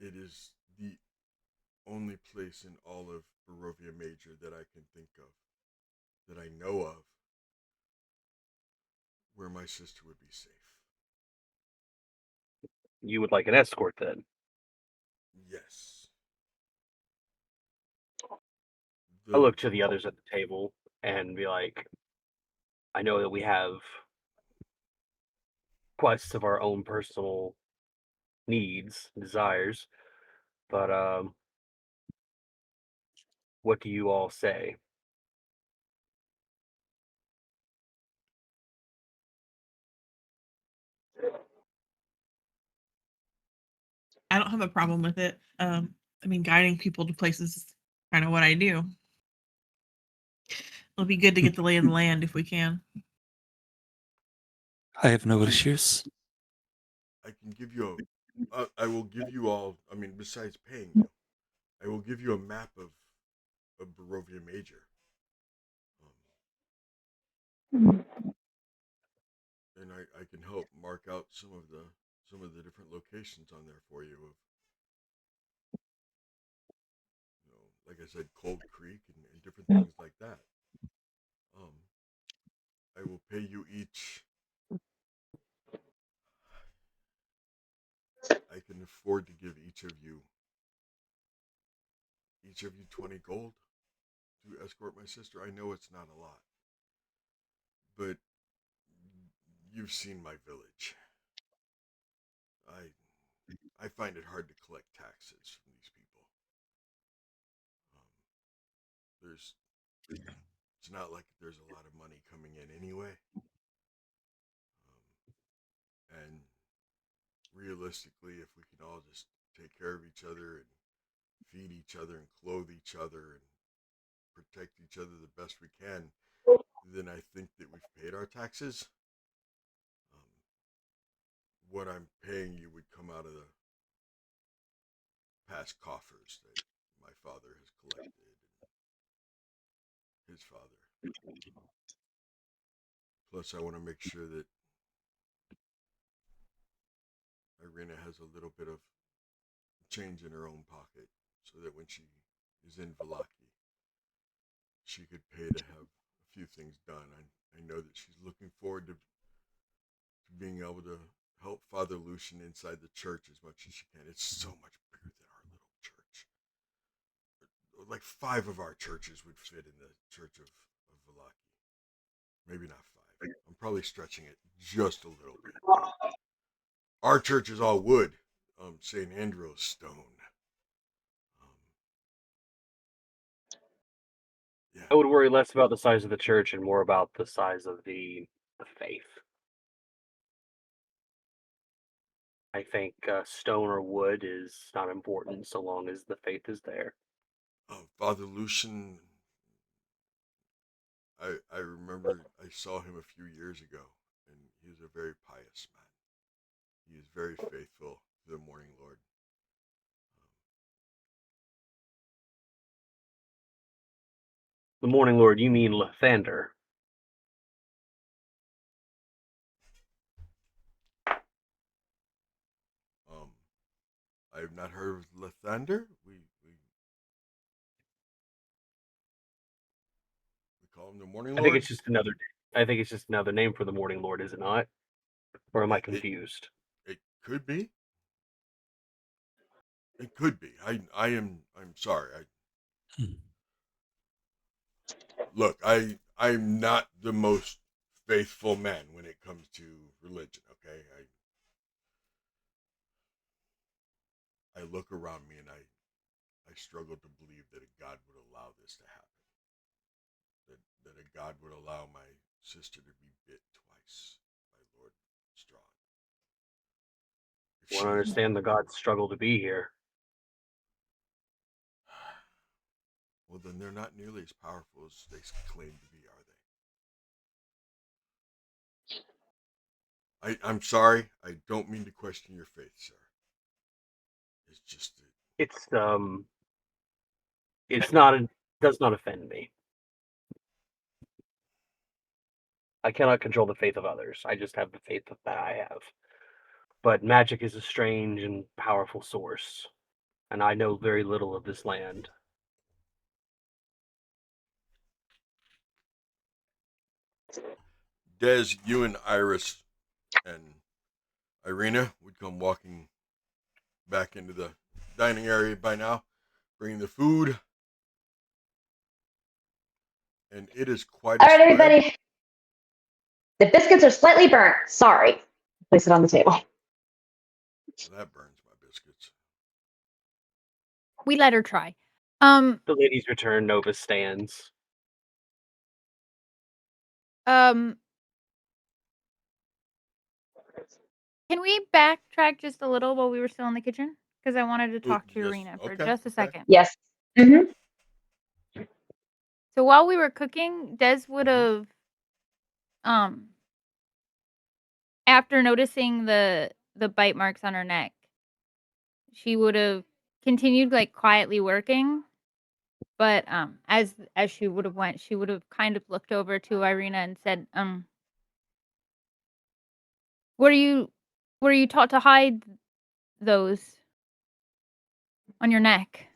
it is the only place in all of Barovia Major that I can think of, that I know of, where my sister would be safe. You would like an escort then? Yes. I look to the others at the table and be like, I know that we have quests of our own personal needs, desires, but what do you all say? I don't have a problem with it. I mean, guiding people to places is kind of what I do. It'll be good to get the lay of the land if we can. I have no issues. I can give you I will give you all, I mean, besides paying you, I will give you a map of Barovia Major. And I can help mark out some of the different locations on there for you of, like I said, Cold Creek and different things like that. I will pay you each. I can afford to give each of you 20 gold to escort my sister. I know it's not a lot, but you've seen my village. I find it hard to collect taxes from these people. There's It's not like there's a lot of money coming in anyway. And realistically, if we can all just take care of each other and feed each other and clothe each other and protect each other the best we can, then I think that we've paid our taxes. What I'm paying you would come out of the past coffers that my father has collected, and his father. Plus, I want to make sure that Irina has a little bit of change in her own pocket, so that when she is in Vallaki, she could pay to have a few things done. I know that she's looking forward to being able to help Father Lucian inside the church as much as she can. It's so much bigger than our little church. Like 5 of our churches would fit in the church of Vallaki. Maybe not 5. probably stretching it just a little bit. Our church is all wood. St. Andrew's stone. Yeah. I would worry less about the size of the church and more about the size of the faith. I think stone or wood is not important so long as the faith is there. Father Lucian, I remember I saw him a few years ago, and he was a very pious man. He is very faithful to the Morning Lord. The Morning Lord, you mean Lathander? I have not heard of Lathander. We call him the Morning I Lord. think it's just another. I think it's just another name for the Morning Lord, is it not? Or am I confused? It could be. It could be. I'm sorry. Look, I'm not the most faithful man when it comes to religion, okay? I look around me and I struggle to believe that a God would allow this to happen. That a God would allow my sister to be bit twice by Lord Strahd. I want to understand the gods struggle to be here. Well, then they're not nearly as powerful as they claim to be, are they? I'm sorry. I don't mean to question your faith, sir. It's just that it's not. Does not offend me. I cannot control the faith of others. I just have the faith that I have. But magic is a strange and powerful source, and I know very little of this land. Des, you and Iris and Irina would come walking back into the dining area by now, bringing the food. And it is quite a All right, spread. everybody. The biscuits are slightly burnt. Sorry. Place it on the table. That burns my biscuits. We let her try. The ladies return. Nova stands. Can we backtrack just a little while we were still in the kitchen? Because I wanted to talk to Yes, Irina for okay, just a okay. second. Yes. Mm-hmm. So while we were cooking, Des would have, after noticing the bite marks on her neck, she would have continued like quietly working. But as she would have went, she would have kind of looked over to Irina and said, were you taught to hide those on your neck?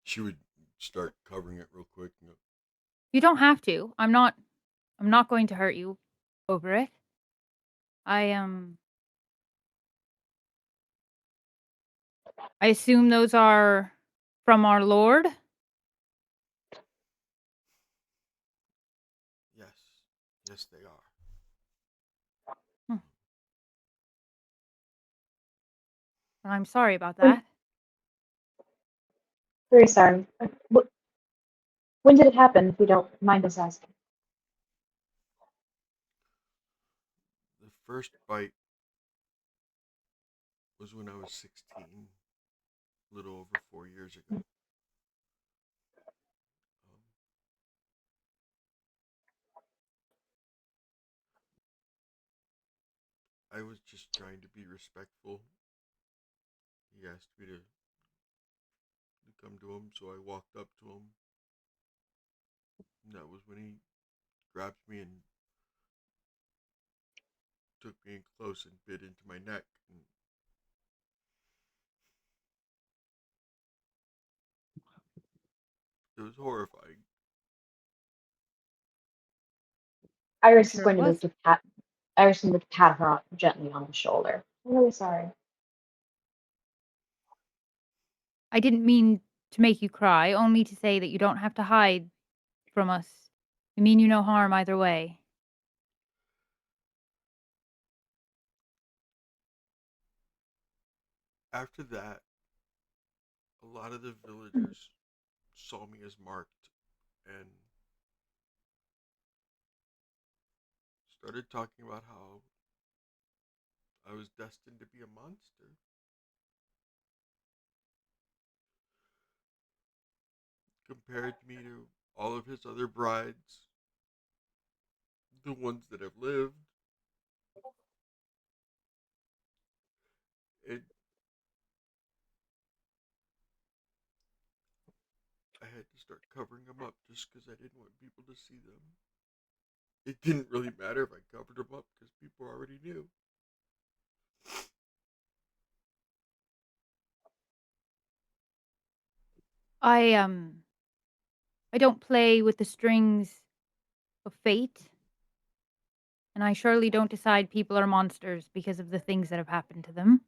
She would start covering it real quick. You don't have to. I'm not going to hurt you over it. I assume those are from our Lord? Yes. Yes, they are. I'm sorry about that. Very sorry. When did it happen, if you don't mind us asking? The first bite was when I was 16, a little over 4 years ago. I was just trying to be respectful. He asked me to come to him, so I walked up to him. And that was when he grabbed me and took me in close and bit into my neck. And it was horrifying. Iris is Sure going to move to pat. Iris is going to pat her gently on the shoulder. I'm really sorry. I didn't mean to make you cry, only to say that you don't have to hide from us I mean you no harm either way. After that, a lot of the villagers saw me as marked and started talking about how I was destined to be a monster. Compared me to all of his other brides, the ones that have lived. It, I had to start covering them up just because I didn't want people to see them. It didn't really matter if I covered them up because people already knew. I don't play with the strings of fate, and I surely don't decide people are monsters because of the things that have happened to them.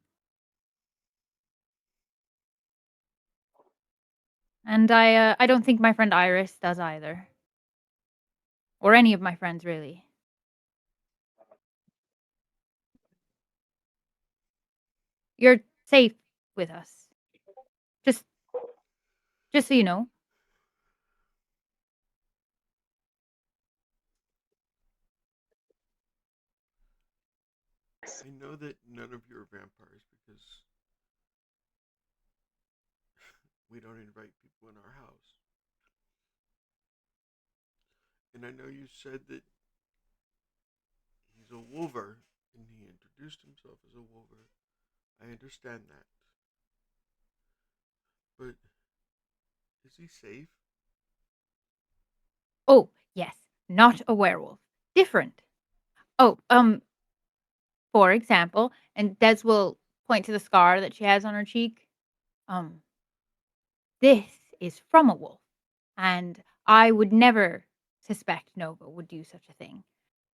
And I don't think my friend Iris does either. Or any of my friends, really. You're safe with us. Just so you know. I know that none of you are vampires because we don't invite people in our house. And I know you said that he's a wolver and he introduced himself as a wolver. I understand that. But is he safe? Oh, yes. Not a werewolf. Different. Oh, for example, and Des will point to the scar that she has on her cheek. This is from a wolf, and I would never suspect Nova would do such a thing.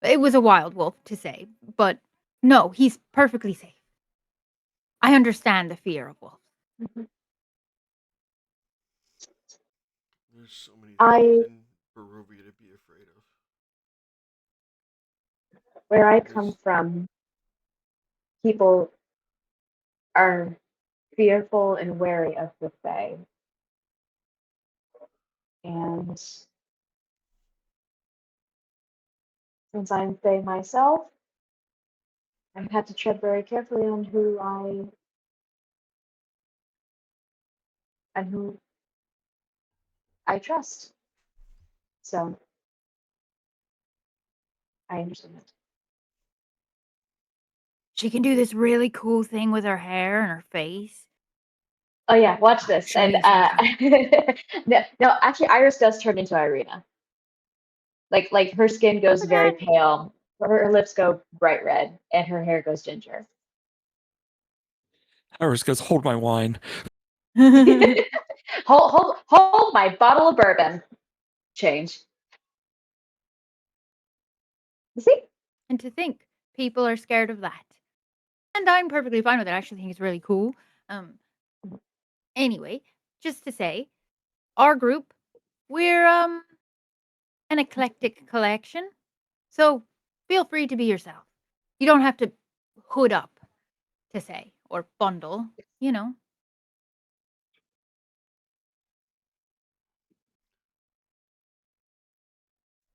It was a wild wolf to say, but no, he's perfectly safe. I understand the fear of wolves. Mhm. There's so many I things in Barovia to be afraid of. Where I come There's from, people are fearful and wary of the Fae. And since I'm Fae myself, I've had to tread very carefully on who I trust. So I understand it. She can do this really cool thing with her hair and her face. Oh yeah, watch this. Show And you sometime. no, actually Iris does turn into Irina. Like her skin goes very Okay. pale, her lips go bright red, and her hair goes ginger. Iris goes, hold my wine. Hold my bottle of bourbon. Change. See? And to think people are scared of that. And I'm perfectly fine with it. I actually think it's really cool. Um, anyway, just to say, our group, we're an eclectic collection. So feel free to be yourself. You don't have to hood up to say or bundle, you know.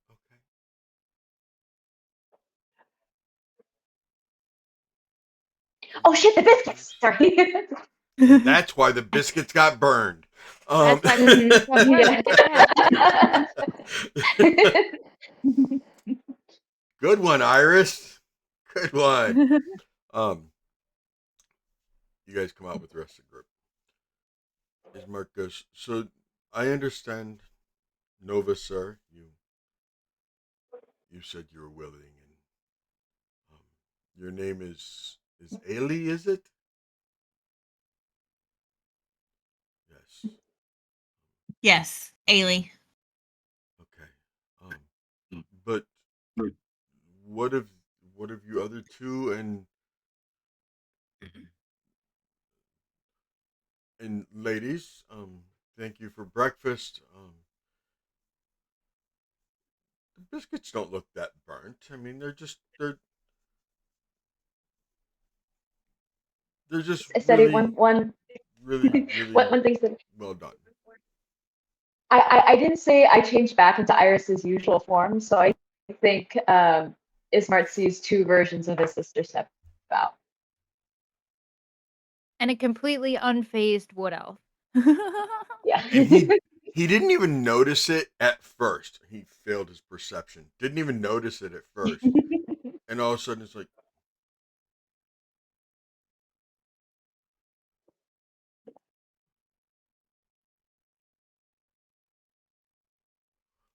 okay. Oh shit, the biscuits. Sometimes, Sorry. and that's why the biscuits got burned. That's why the Mhm. biscuits got burned. Yeah. Good one, Iris. Good one. Um, you guys come out with the rest of the group. As Mark goes, so I understand, Nova, sir. You said you were willing, and your name is Ailey, is it? Yes. Yes, Ailey. Okay. But what of you other two and ladies? Thank you for breakfast. biscuits don't look that burnt. I mean, they're just I said it really, really one thing that well done. I didn't say I changed back into Iris's usual form, so I think Ismart sees two versions of his sister step out. And a completely unfazed wood elf. Yeah. And he didn't even notice it at first. He failed his perception. Didn't even notice it at first. And all of a sudden it's like,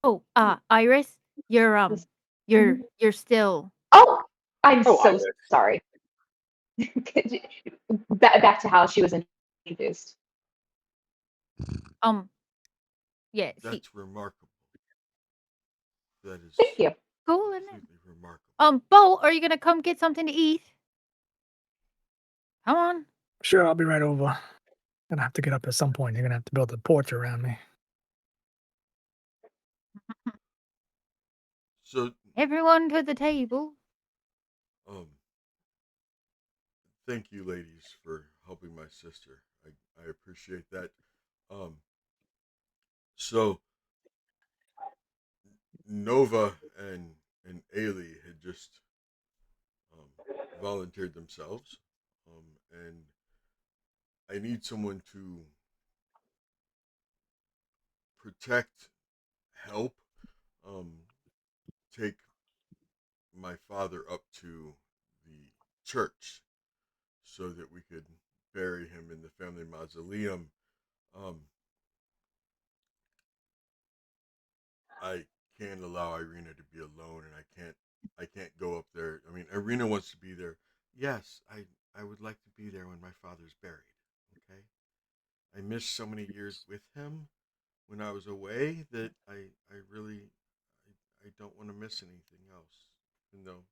Oh, Iris, you're you're still Oh, I'm Oh, so Iris. sorry. Back to how she was introduced. yeah, see, that's remarkable. That is Thank you. cool, isn't it? completely remarkable. Bo, are you gonna come get something to eat? Come on. Sure, I'll be right over. Gonna have to get up at some point. You're gonna have to build a porch around me. So, Everyone to the table. um, thank you, ladies, for helping my sister. I appreciate that. Um, so Nova and Ailey had just volunteered themselves, and I need someone to protect, help, um, take my father up to the church so that we could bury him in the family mausoleum. Um, I can't allow Irina to be alone, and I can't go up there. I mean, Irina wants to be there. Yes, I would like to be there when my father's buried. Okay, I missed so many years with him when I was away that I really I don't want to miss anything else. Even though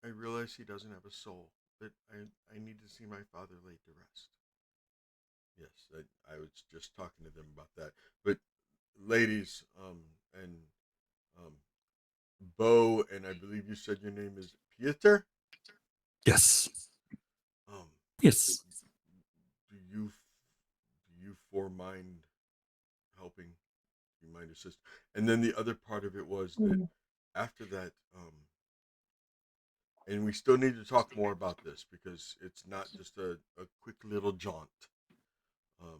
I realize he doesn't have a soul, but I need to see my father laid to rest. Yes, I was just talking to them about that. But ladies, and um, Bo, and I believe you said your name is Pieter. Yes. Um, Yes. do you four mind helping? Do you mind assist? And then the other part of it was that after that, and we still need to talk more about this because it's not just a quick little jaunt. Um,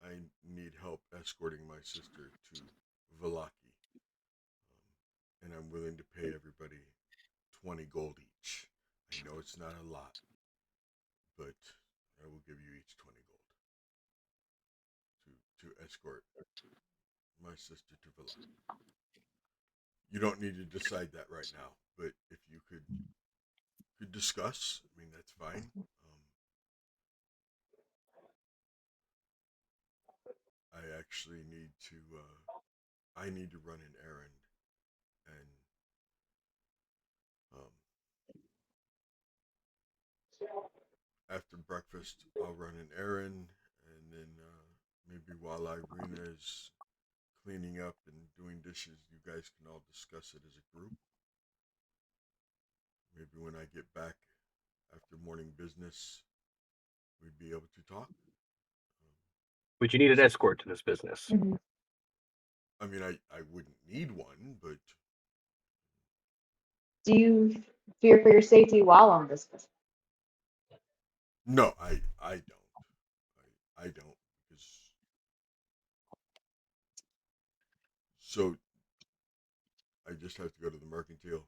I need help escorting my sister to Valaki, and I'm willing to pay everybody 20 gold each. I know it's not a lot, but I will give you each 20 gold to escort my sister to Valaki. You don't need to decide that right now, but if you could discuss, I mean that's fine. I actually need to. I need to run an errand, and um, after breakfast, I'll run an errand, and then maybe while Irina is cleaning up and doing dishes, you guys can all discuss it as a group. Maybe when I get back after morning business, we'd be able to talk. Would you need an escort to this business? I mean, I wouldn't need one, but Do you fear for your safety while on this visit? no, I don't. I don't because so I just have to go to the mercantile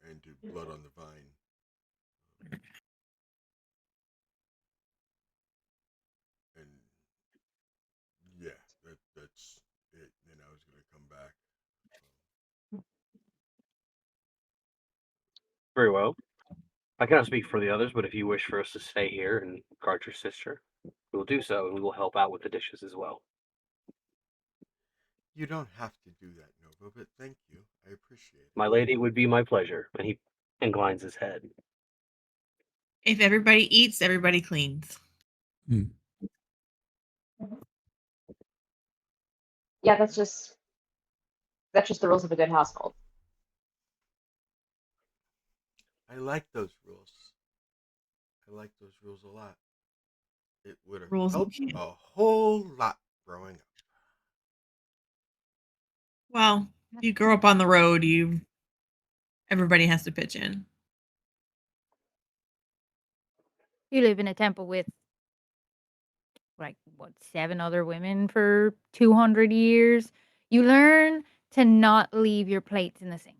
and do blood on the vine. And yeah, that's it. And I was gonna come back. Very well. I cannot speak for the others, but if you wish for us to stay here and guard your sister, we will do so, and we will help out with the dishes as well. You don't have to do that, Nova, but thank you. I appreciate it. My lady, it would be my pleasure. And he inclines his head. If everybody eats, everybody cleans. Yeah, that's just the rules of a good household. I like those rules. I like those rules a lot. It would have Rules of helped the game. a whole lot growing up. Well, you grow up on the road, everybody has to pitch in. You live in a temple with like what 7 other women for 200 years. You learn to not leave your plates in the sink.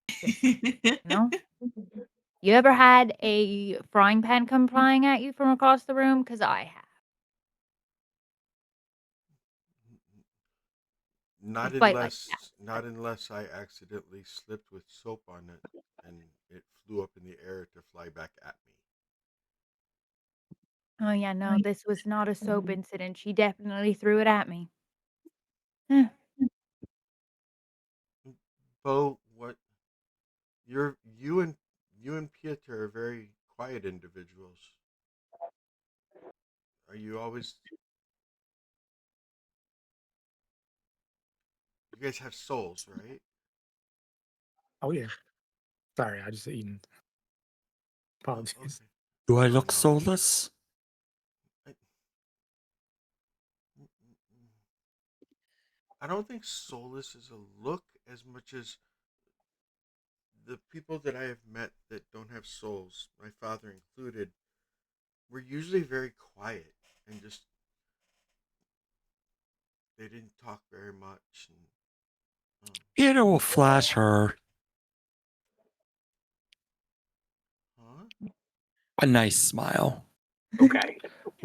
Just, you know? You ever had a frying pan come flying at you from across the room? Because I have. Not Fight like that. unless I accidentally slipped with soap on it and it flew up in the air to fly back at me. Oh yeah, no, this was not a soap incident. She definitely threw it at me. Eh. Bo, what you and Pieter are very quiet individuals. Are you always you guys have souls, right? Oh yeah. Sorry, I just eaten. Oh, Apologies. okay. Do I Oh, look no. soulless? I don't think soulless is a look as much as the people that I have met that don't have souls, my father included, were usually very quiet and just they didn't talk very much. And Peter will flash her huh? a nice smile. Okay.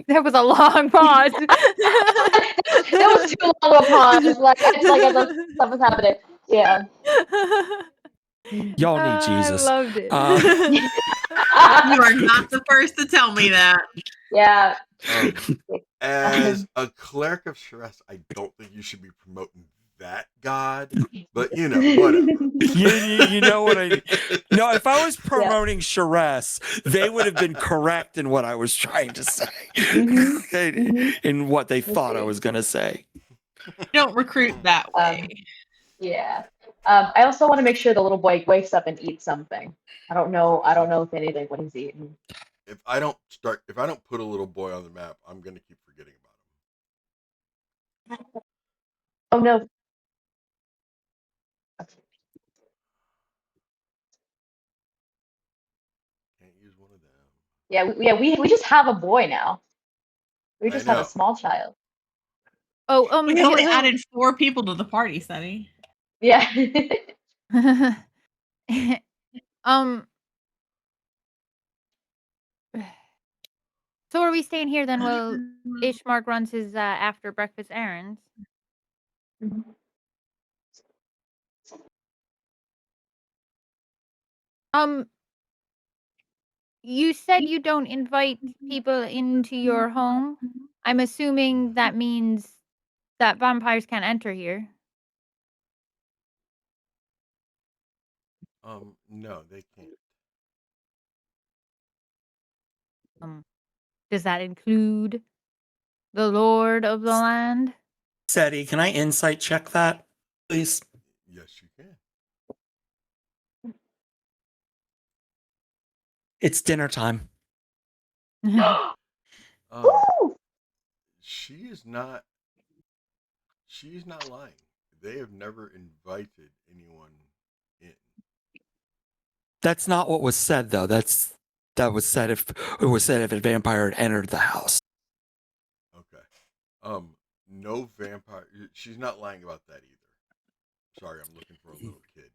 That was a long pause. That was too long of a pause. Like I thought something was happening. Yeah. Y'all need I Jesus. loved it. You are not the first to tell me that. Yeah. As a cleric of Shress, I don't think you should be promoting that god, but whatever. You know what I mean? No, if I was Yeah. promoting Sheress, they would have been correct in what I was trying to say, in what they thought I was going to say. Don't recruit that way. Yeah. I also want to make sure the little boy wakes up and eats something. I don't know if anything what he's eating. If I don't put a little boy on the map, I'm gonna keep forgetting about him. Oh no. Can't use one of them. Yeah, we just have a boy now. We I just have a know. small child. Oh, We only added 4 people to the party, Sunny. Yeah. um. So are we staying here then while Ishmark runs his after breakfast errands? You said you don't invite people into your home. I'm assuming that means that vampires can't enter here. No, they can't. Does that include the Lord of the land? Seti, can I insight check that, please? Yes, you can. It's dinner time. She's not lying. They have never invited anyone in. That's not what was said, though. That was said if a vampire had entered the house. Okay. No vampire. She's not lying about that either. Sorry, I'm looking for a little kid.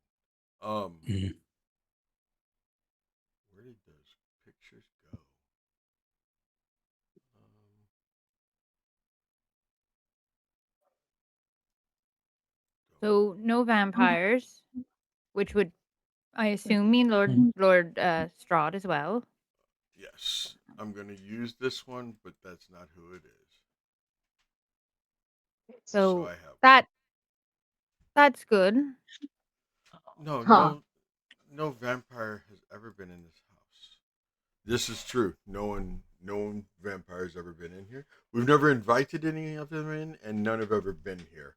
Where did those pictures go? So no vampires, which would, I assume, mean Lord Strahd as well. Yes, I'm gonna use this one, but that's not who it is. So I have that's good. no vampire has ever been in this house. This is true. No vampire has ever been in here. We've never invited any of them in, and none have ever been here.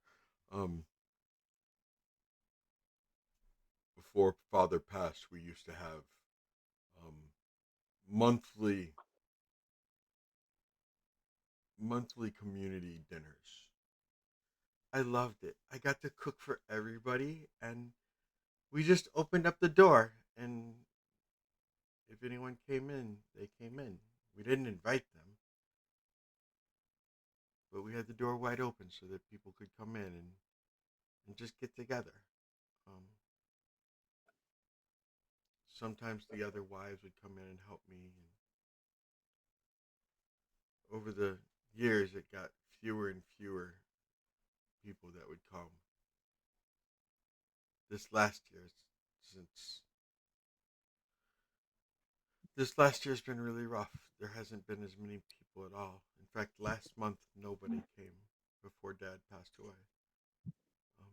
Before Father passed, we used to have monthly community dinners. I loved it. I got to cook for everybody, and we just opened up the door, and if anyone came in, they came in. We didn't invite them, but we had the door wide open so that people could come in and just get together. Um, Sometimes the other wives would come in and help me. And over the years, it got fewer and fewer people that would come. This last year, since this last year's been really rough. There hasn't been as many people at all. In fact, last month nobody came before Dad passed away. Um,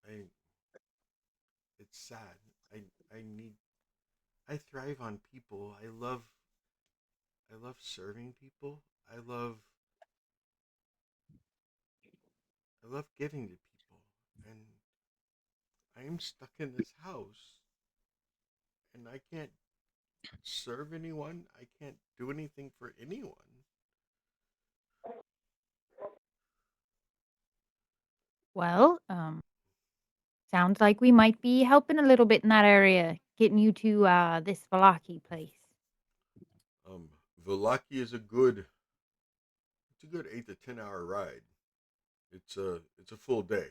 I it's sad. I need I thrive on people. I love serving people. I love giving to people. And I am stuck in this house and I can't serve anyone. I can't do anything for anyone. Well, sounds like we might be helping a little bit in that area, getting you to this Valaki place. Velaki is it's a good 8 to 10 hour ride. It's a full day.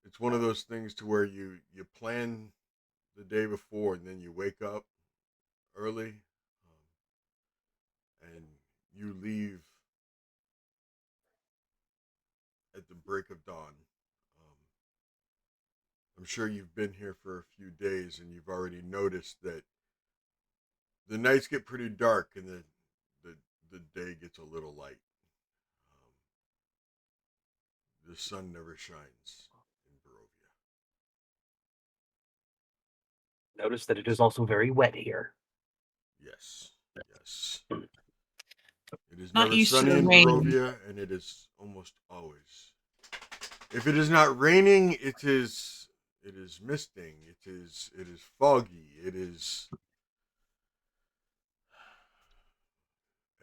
It's one of those things to where you plan the day before and then you wake up early, and you leave at the break of dawn. I'm sure you've been here for a few days and you've already noticed that the nights get pretty dark and the, the day gets a little light. The sun never shines in Barovia. Notice that it is also very wet here. Yes, yes. It is Not never used to sunny the in rain. Barovia, and it is almost always. If it is not raining, it is misting. It is foggy. It is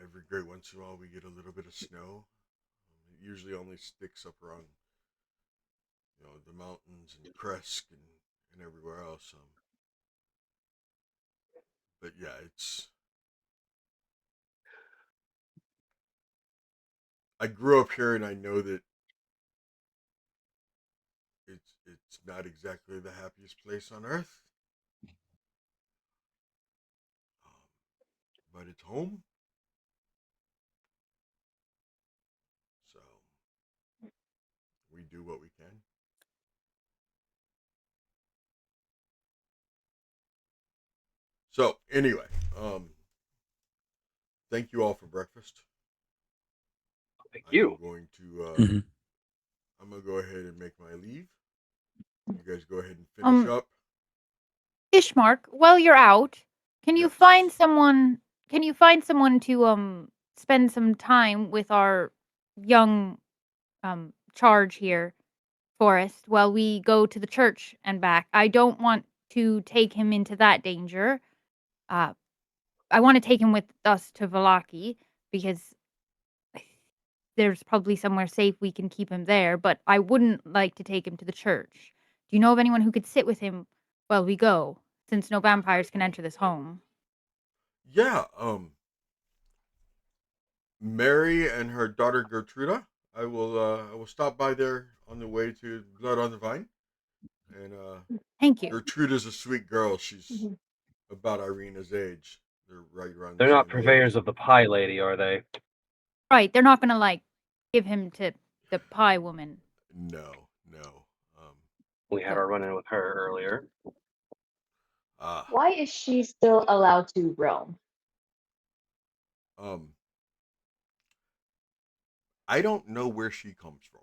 every great once in a while we get a little bit of snow. It usually only sticks up around the mountains and Kresk and everywhere else. But yeah, I grew up here and I know that it's not exactly the happiest place on earth, but it's home. So we do what we can. So anyway, thank you all for breakfast. Thank I you. am going to Mhm. I'm gonna go ahead and make my leave. You guys go ahead and finish up. Ishmark, while you're out, can you Yes. find someone? Can you find someone to spend some time with our young charge here, Forest, while we go to the church and back? I don't want to take him into that danger. Uh, I want to take him with us to Valaki because there's probably somewhere safe we can keep him there, but I wouldn't like to take him to the church. Do you know of anyone who could sit with him while we go, since no vampires can enter this home? Yeah, Mary and her daughter Gertruda. I will stop by there on the way to Blood on the Vine. And Thank you. Gertruda's a sweet girl. She's Mhm. about Irina's age. They're right around the They're not same age. purveyors of the pie lady, are they? Right, they're not gonna like give him to the pie woman. No, no. We had So our run-in with her earlier. Ah, Why is she still allowed to roam? um, I don't know where she comes from.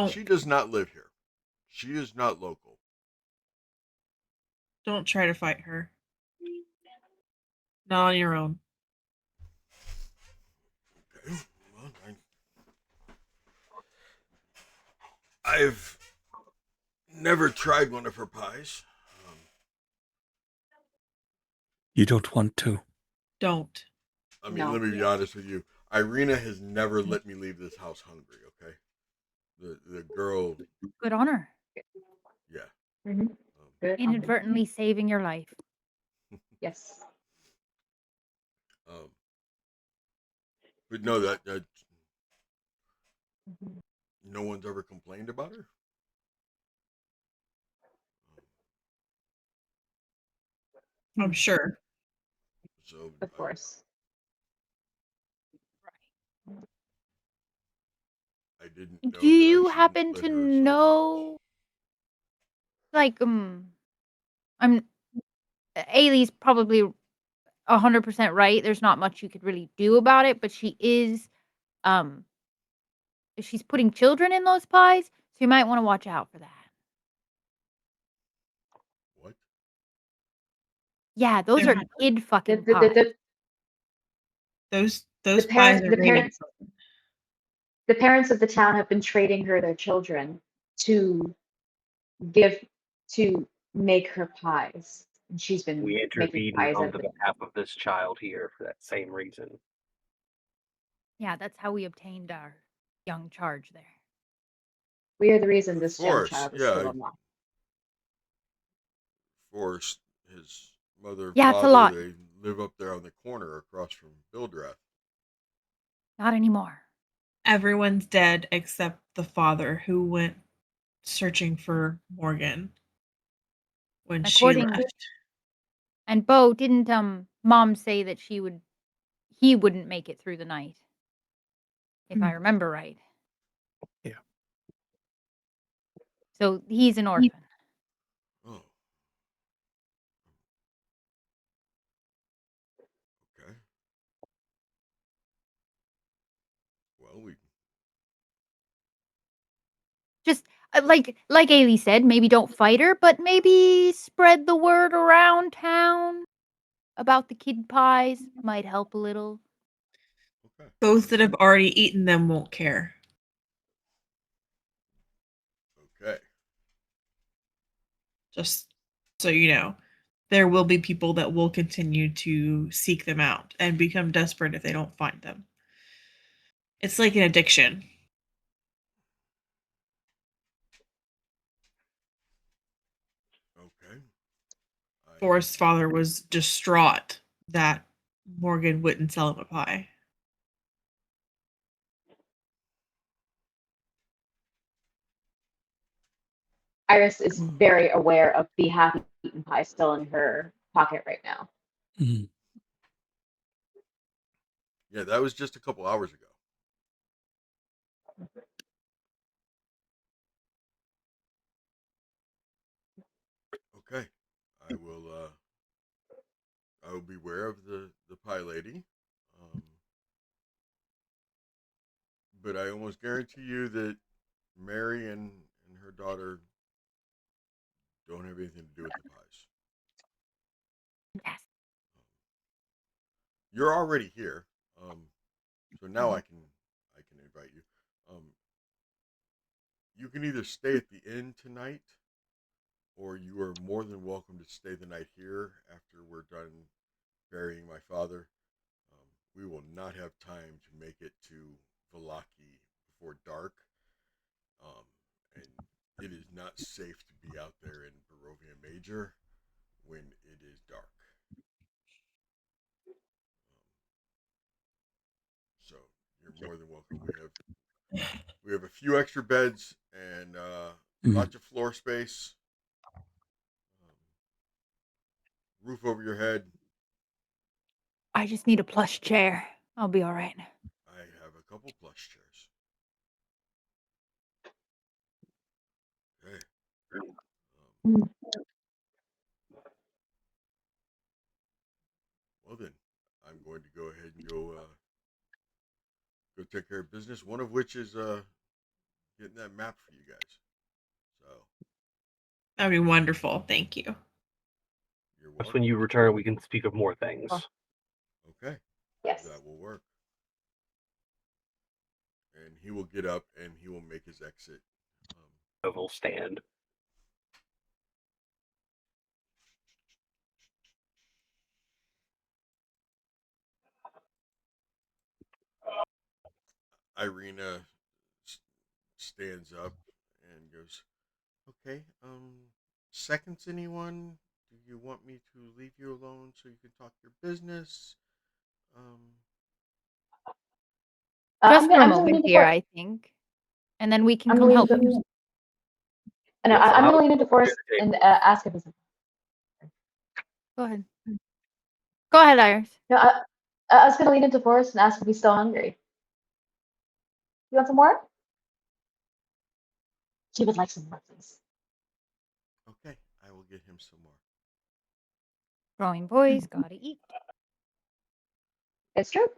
She Don't does not live here. She is not local. don't try to fight her. Not on your own. Okay. Well, I've never tried one of her pies. You don't want to. Don't. I mean, No. let me be honest with you. Irina has never let me leave this house hungry. Okay, the girl, Good on her. yeah. Mhm. Good. Inadvertently saving your life. Yes. But no, that Mhm. no one's ever complained about her. I'm sure. So Of course. I didn't Do know that I you shouldn't happen let to her assault know, like, I'm Ailey's probably 100% right. There's not much you could really do about it, but um, she's putting children in those pies, so you might want to watch out for that. What? Yeah, those They're are not- kid The, fucking the, the, pies. the, Those the pies parent are the rated. parents the parents of the town have been trading her their children to give to make her pies. And she's been We making intervened pies on out the of them. behalf of this child here for that same reason. Yeah, that's how we obtained our young charge there. We are the reason Of this young course, child is yeah. still alive. Forced his mother and Yeah, it's a father. lot. They live up there on the corner across from Bildrath. Not anymore. Everyone's dead except the father who went searching for Morgan when she According left. and Bo, didn't Mom say that he wouldn't make it through the night? If I remember right. Yeah. So he's an orphan. Oh, okay. Well, we Just like Ailey said, maybe don't fight her, but maybe spread the word around town about the kid pies might help a little. okay. Those that have already eaten them won't care. Okay. Just so you know, there will be people that will continue to seek them out and become desperate if they don't find them. It's like an addiction. Okay. Forrest's father was distraught that Morgan wouldn't sell him a pie. Iris is very aware of the half-eaten pie still in her pocket right now. Mhm. Yeah, that was just a couple hours ago. Okay. I will. I will beware of the pie lady. Um, but I almost guarantee you that Mary and her daughter don't have anything to do with the pies. Yes. You're already here, so now Mhm. I can invite you. You can either stay at the inn tonight, or you are more than welcome to stay the night here after we're done burying my father. We will not have time to make it to Valaki before dark, and it is not safe to be out there in Barovia Major when it is dark. So you're more than welcome. We have a few extra beds and Mhm. lots of floor space, roof over your head. I just need a plush chair. I'll be all right. I have a couple plush chairs. Okay. Mm. Well then, I'm going to go ahead and go take care of business. One of which is getting that map for you guys. So That would be wonderful. Thank you. you're Just when welcome. you return, we can speak of more things. Oh. Okay, Yes. that will work. And he will get up and he will make his exit. Oval stand. Irina stands up and goes, "Okay, seconds anyone? Do you want me to leave you alone so you can talk your business?" Um, Just for a I'm gonna lean moment into here, Forrest. I think, and then we can I'm come gonna help lean you. into, Yeah, so I'm how gonna lean into Forrest the and table? ask if he's. Go ahead. Go ahead, Iris. No, I was gonna lean into Forrest and ask if he's still hungry. You want some more? She would like some more, please. okay, I will get him some more. Growing boys gotta eat. It's true.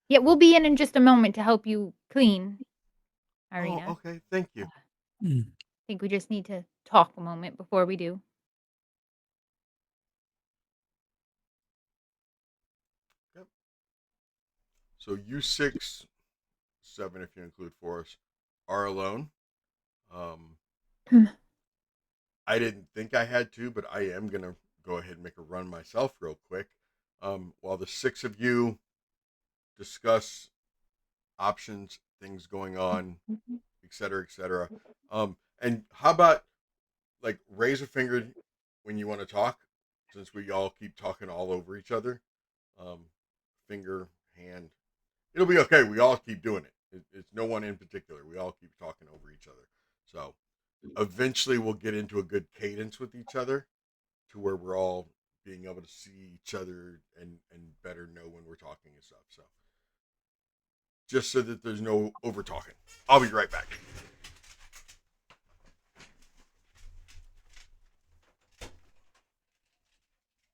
Yeah, we'll be in just a moment to help you clean, Irina. Oh, okay, thank you. Mm. I think we just need to talk a moment before we do. Yep. So you 6, 7, if you include Forrest, are alone. Hmm. I didn't think I had to, but I am gonna go ahead and make a run myself real quick. While the 6 of you discuss options, things going on, et cetera, et cetera. And how about like raise a finger when you want to talk, since we all keep talking all over each other. Um, Finger, hand. It'll be okay. We all keep doing it. It's no one in particular. We all keep talking over each other. So eventually we'll get into a good cadence with each other to where we're all being able to see each other and better know when we're talking and stuff. So just so that there's no over talking. I'll be right back.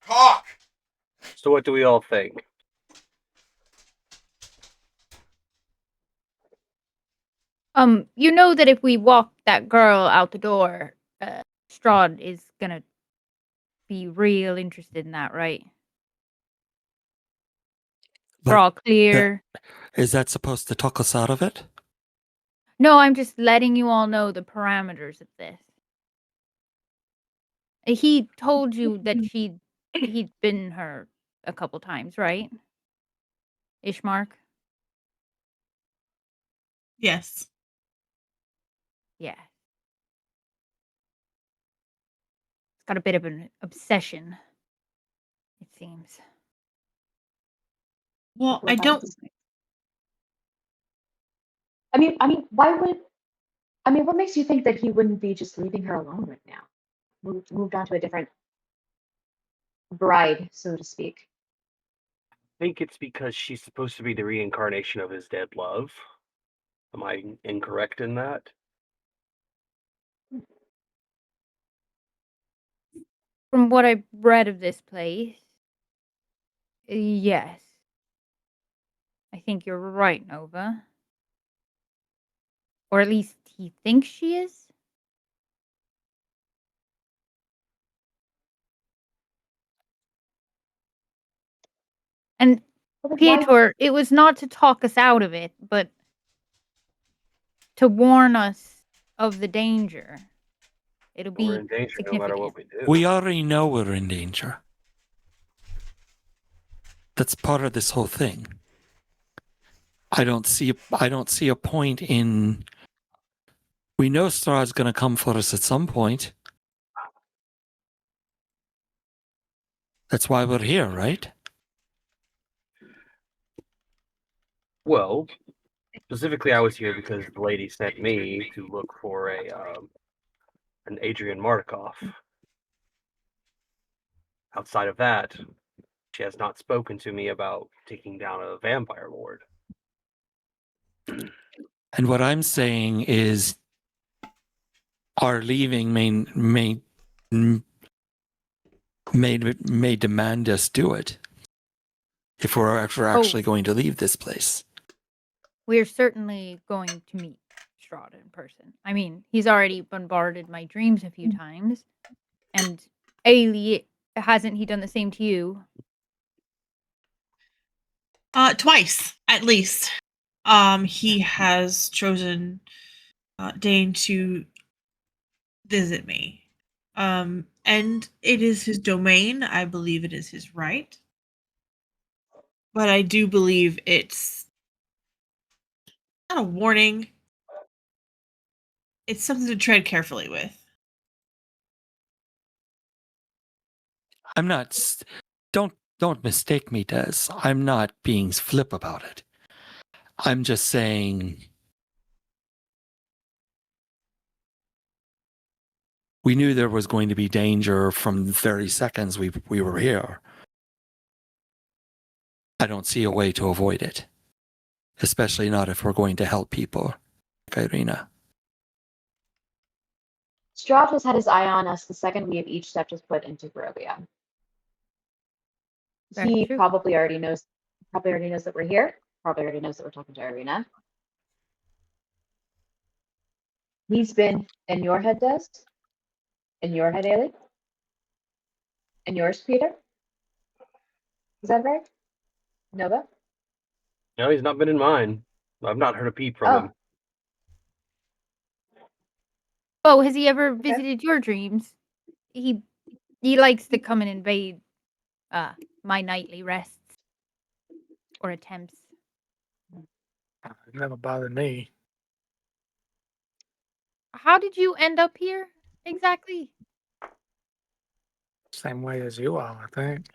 Talk. So what do we all think? You know that if we walk that girl out the door, Strahd is gonna be real interested in that, right? We're But all clear. is that supposed to talk us out of it? No, I'm just letting you all know the parameters of this. He told you that he'd been her a couple times, right? Ishmark? Yes. Yeah. He's got a bit of an obsession, it seems. Well, I don't. Why would? What makes you think that he wouldn't be just leaving her alone right now? Moved on to a different bride, so to speak. I think it's because she's supposed to be the reincarnation of his dead love. Am I incorrect in that? From what I've read of this place, yes. I think you're right, Nova. Or at least he thinks she is. And But Piotr, it was not to talk us out of it, but to warn us of the danger. It'll We're be in danger no matter significant. what we do. We already know we're in danger. That's part of this whole thing. I don't see a point in. We know Strahd's going to come for us at some point. That's why we're here, right? Well, specifically, I was here because the lady sent me to look for an Adrian Markov. Outside of that, she has not spoken to me about taking down a vampire lord. And what I'm saying is, our leaving may demand us do it if we're actually going to leave this place. We're certainly going to meet Strahd in person. I mean, he's already bombarded my dreams a few times, and hasn't he done the same to you? Twice at least. He has chosen Dane to visit me. And it is his domain. I believe it is his right. But I do believe it's not a warning. It's something to tread carefully with. I'm not. Don't mistake me, Des. I'm not being flip about it. I'm just saying we knew there was going to be danger from the very seconds we were here. I don't see a way to avoid it, especially not if we're going to help people like Irina. Strahd has had his eye on us the second we have each stepped his foot into Barovia. Very He true. probably already knows that we're here. Probably already knows that we're talking to Irina. He's been in your head, Des. In your head, Ailey. In yours, Peter. Is that right? Nova? No, he's not been in mine. I've not heard a peep from him. Oh, has he ever visited your dreams? He likes to come and invade my nightly rests or attempts. It never bothered me. How did you end up here exactly? Same way as you are, I think.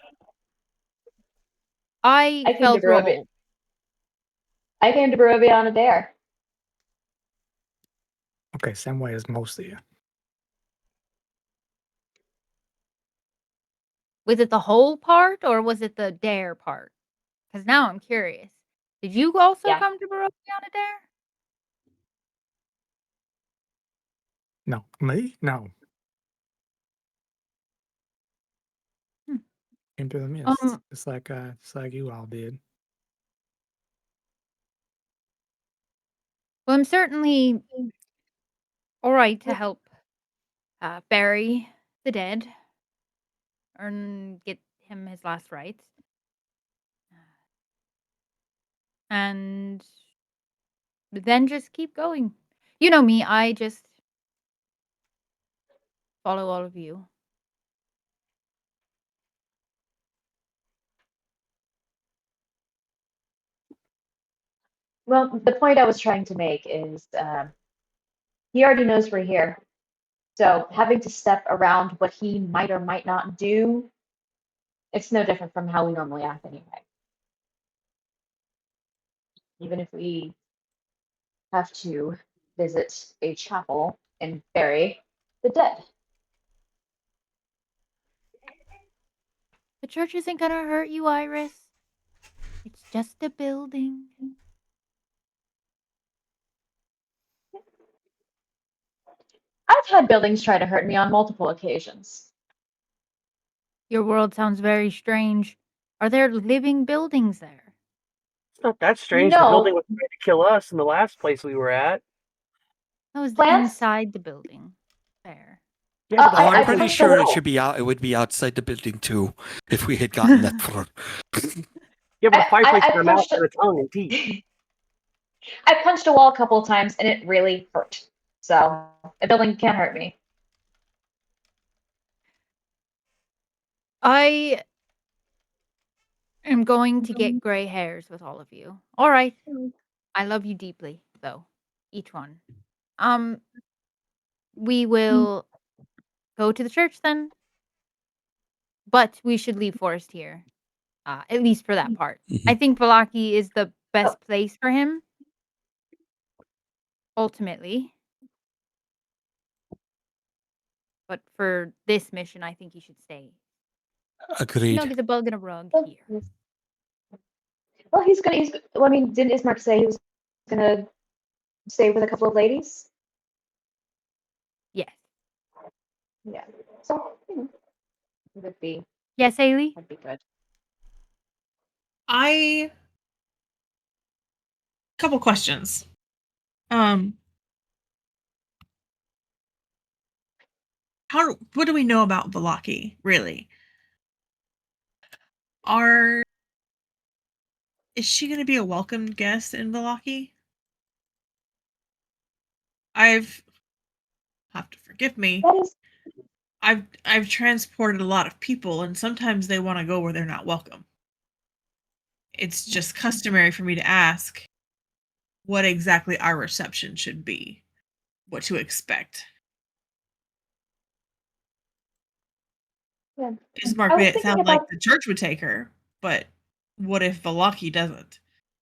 I I came fell to through a Barovia. hole. I came to Barovia on a dare. Okay, same way as most of you. Was it the whole part or was it the dare part? Because now I'm curious. Did you also Yeah. come to Barovia on a dare? No, me? No. Hmm. Came through the mist, Um, just like you all did. Well, I'm certainly all right to help bury the dead and get him his last rites. And then just keep going. You know me, I just follow all of you. Well, the point I was trying to make is he already knows we're here. So having to step around what he might or might not do, it's no different from how we normally act anyway. Even if we have to visit a chapel and bury the dead. The church isn't gonna hurt you, Iris. It's just a building. I've had buildings try to hurt me on multiple occasions. Your world sounds very strange. Are there living buildings there? It's not that strange. The No. building was trying to kill us in the last place we were at. That was Plants? inside the building. There. Yeah, but the I I'm fireplace pretty punched was sure a it wall. should be out. It would be outside the building too, if we had gotten that far. Yeah, but the fireplace I had a mouth punched and a tongue and teeth. I punched a wall a couple of times and it really hurt. So a building can't hurt me. I am going to get gray hairs with all of you. All right. I love you deeply, though. Each one. We will go to the church then. But we should leave Forest here. At least for that part. I think Valaki is the best place for him. Ultimately. But for this mission, I think he should stay. Agreed. Snug as a bug in a rug here. Well, well, I mean, didn't Ismark say he was gonna stay with a couple of ladies? Yes. Yeah. So, it would be Yes, Ailey? that'd be good. Couple questions. What do we know about Valaki, really? Is she going to be a welcome guest in Valaki? Have to forgive me. That is I've transported a lot of people, and sometimes they want to go where they're not welcome. It's just customary for me to ask what exactly our reception should be, what to expect. yeah. Ismark I was made it thinking sound like about the church would take her, but what if Valaki doesn't?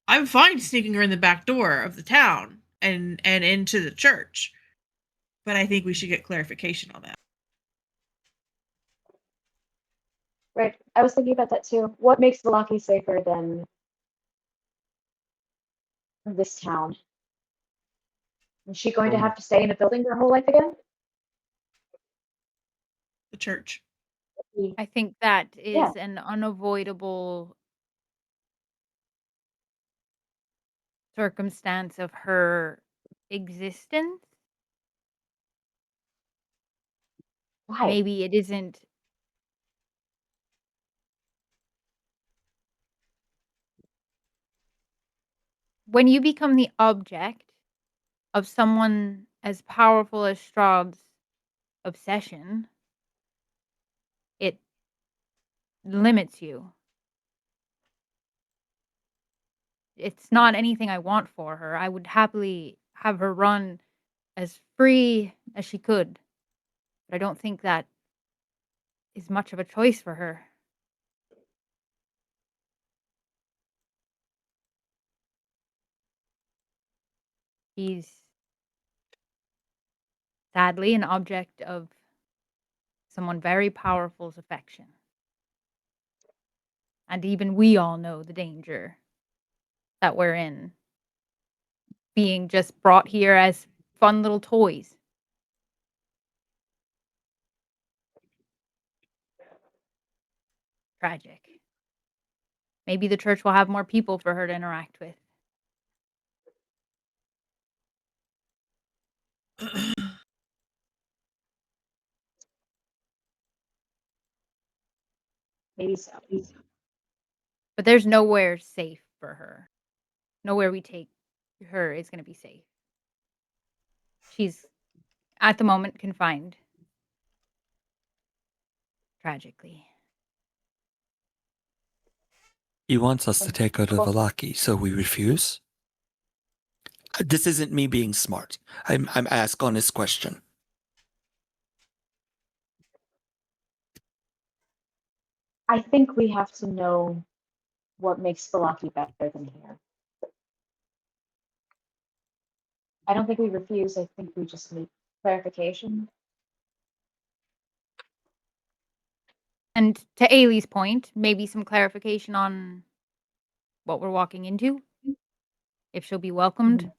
I'm fine sneaking her in the back door of the town and into the church, but I think we should get clarification on that. right. I was thinking about that too. What makes Valaki safer than this town? Is she going to have to stay in a building her whole life again? The church. I think that Yeah. is an unavoidable circumstance of her existence. Why? Maybe it isn't. When you become the object of someone as powerful as Strahd's obsession, it limits you. It's not anything I want for her. I would happily have her run as free as she could. But I don't think that is much of a choice for her. He's sadly an object of someone very powerful's affection. And even we all know the danger that we're in, being just brought here as fun little toys. Tragic. Maybe the church will have more people for her to interact with. Maybe so. But there's nowhere safe for her. Nowhere we take her is going to be safe. She's at the moment confined. Tragically. He wants us to take her to Valaki, so we refuse? This isn't me being smart. I'm ask honest question. I think we have to know what makes Valaki better than here. I don't think we refuse. I think we just need clarification. And to Ailey's point, maybe some clarification on what we're walking into. If she'll be welcomed.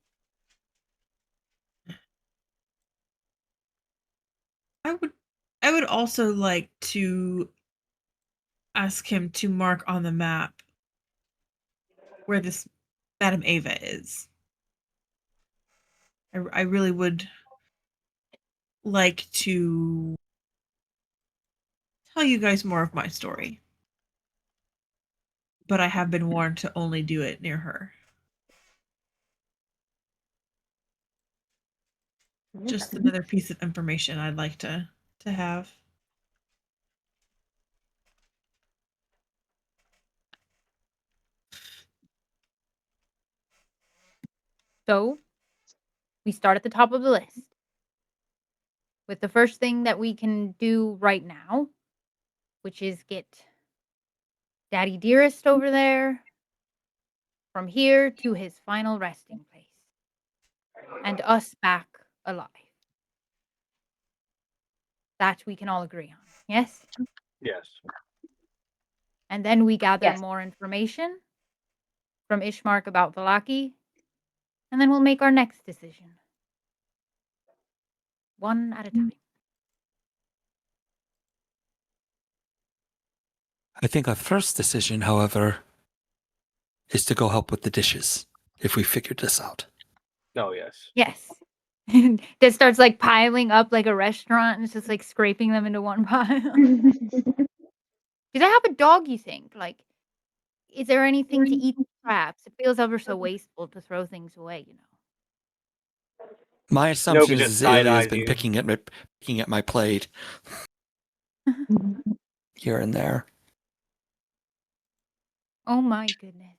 I would also like to ask him to mark on the map where this Madame Ava is. I really would like to tell you guys more of my story. But I have been warned to only do it near her. Just another piece of information I'd like to have. So we start at the top of the list with the first thing that we can do right now, which is get Daddy Dearest over there from here to his final resting place and us back alive. That we can all agree on. Yes? Yes. And then we gather Yes. more information from Ishmark about Valaki, and then we'll make our next decision. One at a time. I think our first decision, however, is to go help with the dishes, if we figured this out. Oh, yes. Yes. That starts like piling up like a restaurant and it's just like scraping them into one pile. Do they have a dog, you think? Like is there anything to eat the traps? It feels ever so wasteful to throw things away, you know. My assumption just is side Ailey has eyes been you. picking at my plate here and there. Oh my goodness.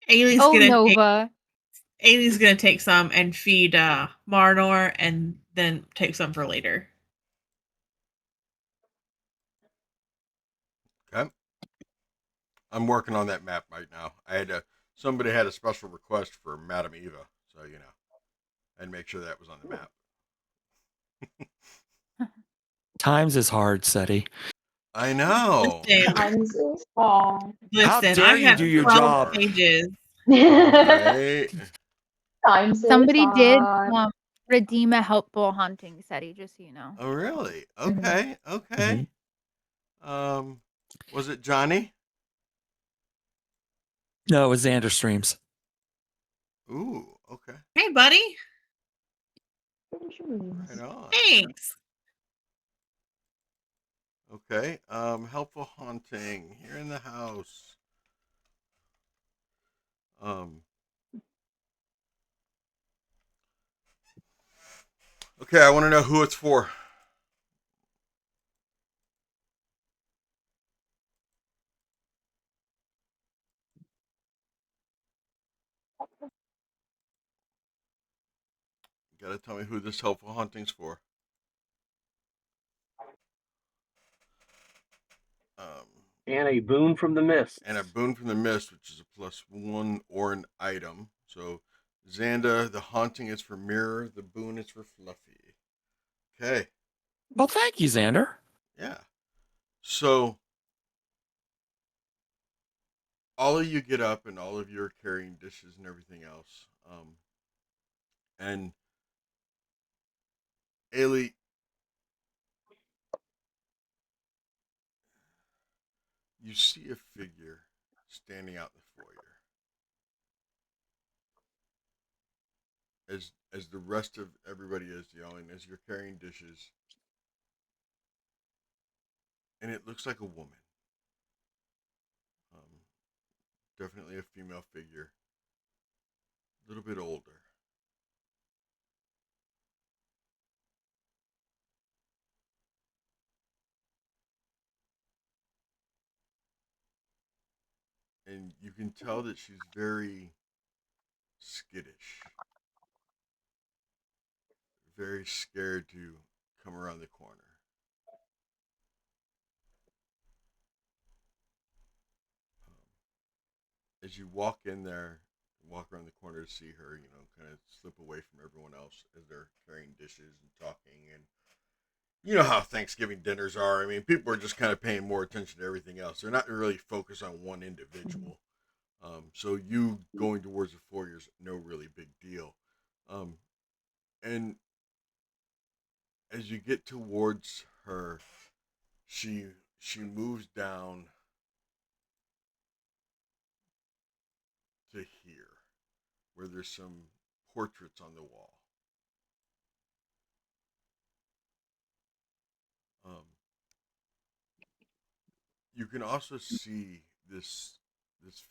Ailey's Oh, gonna take Nova. Ailey's gonna take some and feed Marnor, and then take some for later. Okay. I'm working on that map right now. Somebody had a special request for Madame Eva, so I'd make sure that was on the map. Times is hard, Seti. I know. Listen, Times is hard. How listen, dare I you have do your 12 job? pages. Right? Times Somebody is did hard. redeem a helpful haunting, Seti, just so you know. Oh, really? Okay. Okay. Was it Johnny? No, it was Xander Streams. Ooh. Okay. Hey, buddy. Right on. Thanks. Okay. Helpful haunting here in the house. Okay, I want to know who it's for. You gotta tell me who this helpful haunting's for. And a boon from the mist. And a boon from the mist, which is a +1 or an item. So, Xanda, the haunting is for Mirror. The boon is for Fluffy. Okay. Well, thank you, Xander. Yeah. So, all of you get up, and all of you are carrying dishes and everything else. And Ailey, you see a figure standing out in the foyer. As the rest of everybody is yelling, as you're carrying dishes, and it looks like a woman. Definitely a female figure, a little bit older. And you can tell that she's very skittish, very scared to come around the corner. As you walk in there, walk around the corner to see her, kind of slip away from everyone else as they're carrying dishes and talking. And you know how Thanksgiving dinners are. I mean, people are just kind of paying more attention to everything else. They're not really focused on one individual. So you going towards the foyer is no really big deal. And as you get towards her, she moves down to here, where there's some portraits on the wall. You can also see this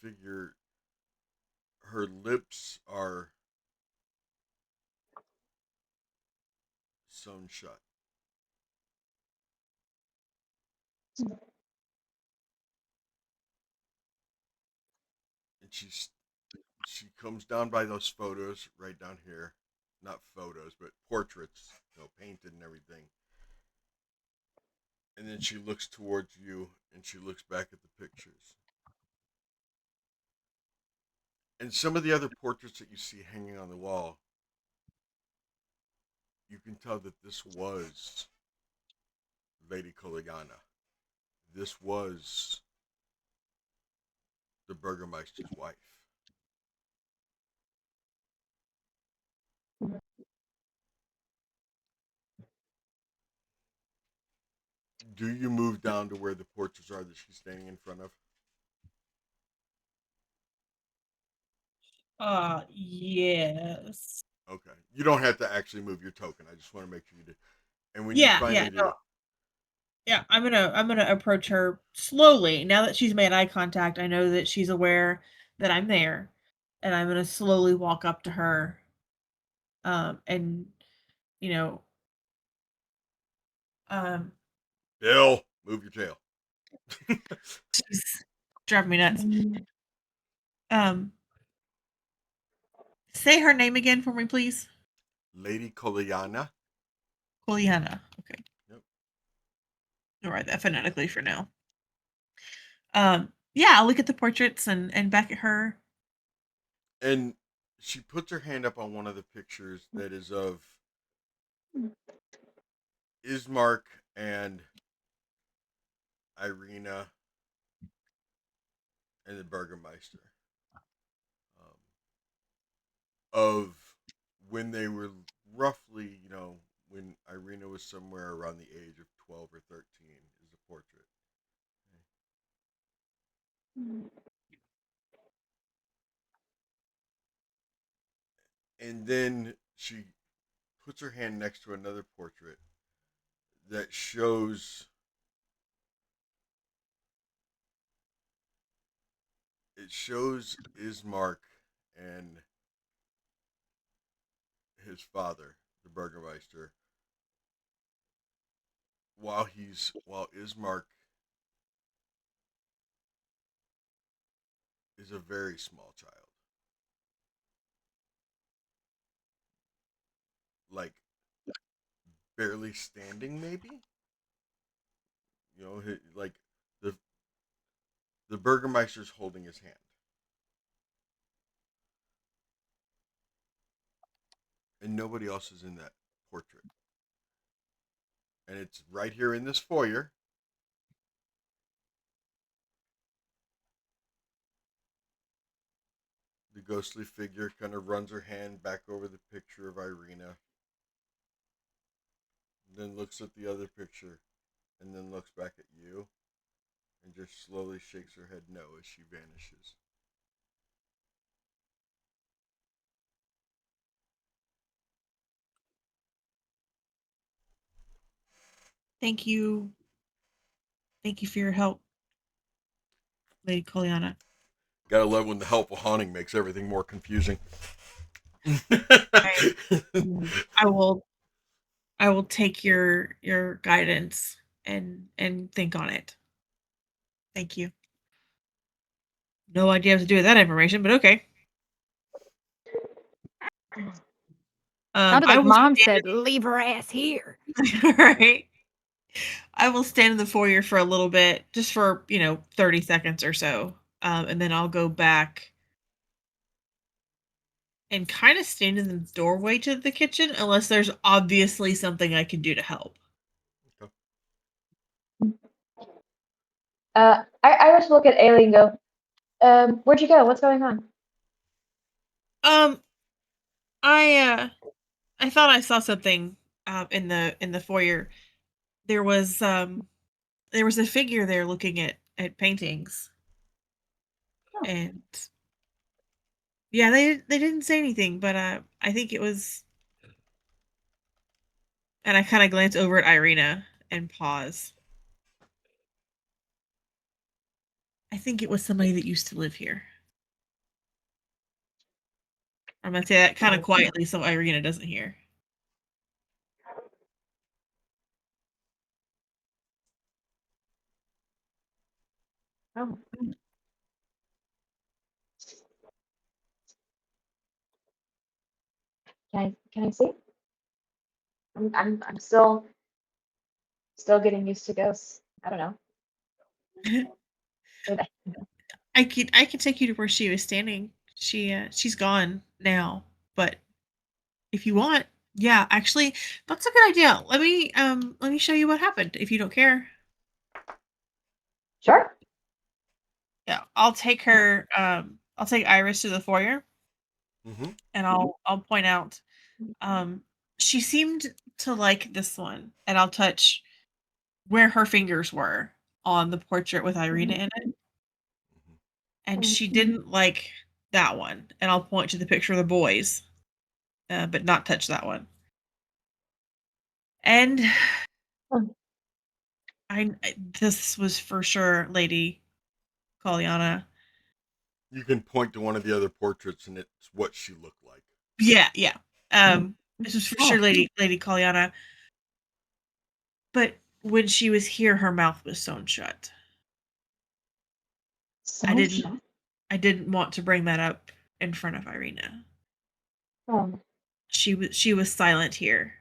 figure. Her lips are sewn shut, and she comes down by those photos right down here, not photos, but portraits, painted and everything. And then she looks towards you, and she looks back at the pictures. And some of the other portraits that you see hanging on the wall, you can tell that this was Lady Koligana. This was the Burgermeister's wife. Do you move down to where the portraits are that she's standing in front of? Yes. Okay. You don't have to actually move your token. I just want to make sure you do. And when you finally do, Yeah, I'm gonna approach her slowly. Now that she's made eye contact, I know that she's aware that I'm there, and I'm gonna slowly walk up to her, and you know, um, Bill, move your tail. she's driving me nuts. Um, say her name again for me, please. Lady Koliana. Juliana. Okay, Yep. I'll write that phonetically for now. Yeah, I'll look at the portraits and back at her. And she puts her hand up on one of the pictures that is of Ismark and Irina and the Burgermeister. Of when they were roughly, when Irina was somewhere around the age of 12 or 13 is the portrait. And then she puts her hand next to another portrait that shows Ismark and his father, the Burgermeister, while Ismark is a very small child. Like barely standing maybe? Like the the Burgermeister's holding his hand. And nobody else is in that portrait. And it's right here in this foyer. The ghostly figure kind of runs her hand back over the picture of Irina, then looks at the other picture, and then looks back at you, and just slowly shakes her head no as she vanishes. Thank you. Thank you for your help, Lady Coliana. Gotta love when the helpful haunting makes everything more confusing. I will take your guidance and think on it. Thank you. No idea what to do with that information, but okay. Sounded I like will mom stand said, "Leave her ass here." right. I will stand in the foyer for a little bit, just for 30 seconds or so, and then I'll go back and kind of stand in the doorway to the kitchen, unless there's obviously something I can do to help. I just look at Ailey and go, where'd you go? What's going on? Um, I thought I saw something in the foyer. There was a figure there looking at paintings, Oh. and yeah, they didn't say anything, but I think it was, and I kind of glance over at Irina and pause. I think it was somebody that used to live here. I'm gonna say that kind of quietly so Irina doesn't hear. Oh. Can I see? I'm still getting used to ghosts. I don't know. I could take you to where she was standing. She's gone now, but if you want, yeah, actually, that's a good idea. Let me show you what happened if you don't care. Sure. Yeah, I'll take her. I'll take Iris to the foyer, Mm-hmm. and I'll point out. She seemed to like this one, and I'll touch where her fingers were on the portrait with Irina in it, and she didn't like that one. And I'll point to the picture of the boys, but not touch that one. And This was for sure Lady Kalyana. You can point to one of the other portraits, and it's what she looked like. Yeah. This was for sure Lady Kalyana. But when she was here, her mouth was sewn shut. I didn't want to bring that up in front of Irina. Oh. She was silent here.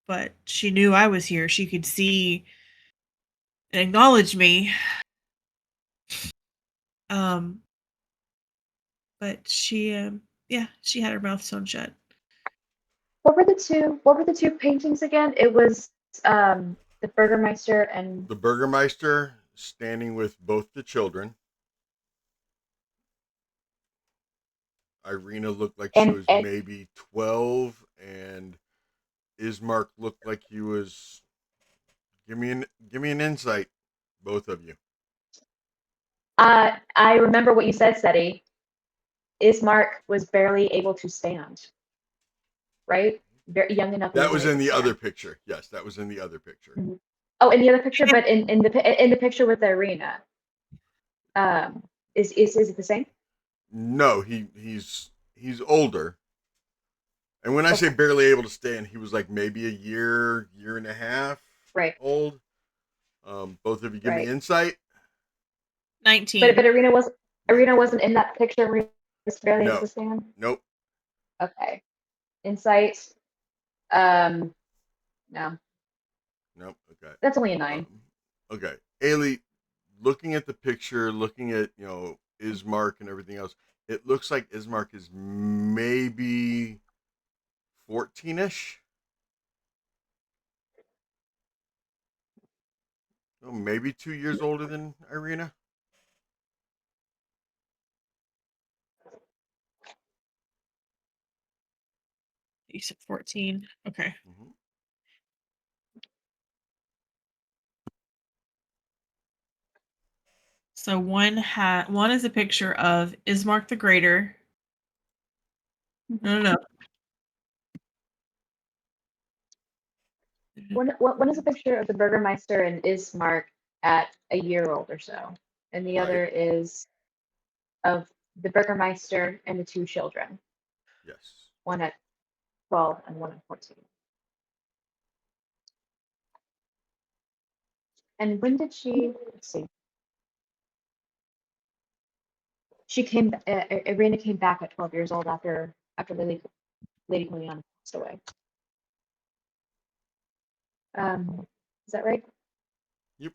But she knew I was here. She could see and acknowledge me. But she had her mouth sewn shut. What were the two paintings again? It was the Burgermeister and The Burgermeister standing with both the children. Irina looked like she was maybe 12, and Ismark looked like he was. Give me an insight, both of you. I remember what you said, Seti. Ismark was barely able to stand. Right? Very young enough. That was in the other picture. Yes, that was in the other picture. Mm-hmm. Oh, in the other picture, but in the picture with Irina. Is it the same? No, he's older. And when I say barely able to stand, he was like maybe a year and a half old. Both of you give me insight. 19. But Irina wasn't in that picture. Irina was barely able to stand. Nope. Okay. Insight. No. Nope. Okay. That's only a 9. Okay. Ailey, looking at the picture, looking at Ismark and everything else, it looks like Ismark is maybe 14-ish. Oh, maybe 2 years older than Irina. You said 14. Okay. Mm-hmm. So one is a picture of Ismark the Greater. No. One is a picture of the Burgermeister and Ismark at a year old or so, and the other is of the Burgermeister and the 2 children. Yes. One at 12 and one at 14. And when did she? Let's see. She came. Irina came back at 12 years old after Lady Juliana passed away. Is that right? Yep.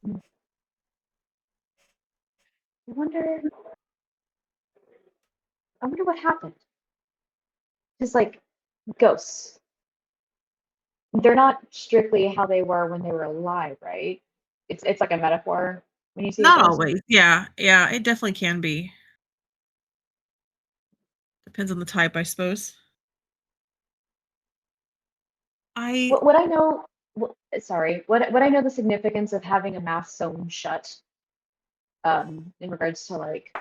I wonder what happened. Just like ghosts, they're not strictly how they were when they were alive, right? It's like a metaphor when you see Not a ghost. always. Yeah, it definitely can be. Depends on the type, I suppose. What I know. What I know the significance of having a mouth sewn shut. In regards to like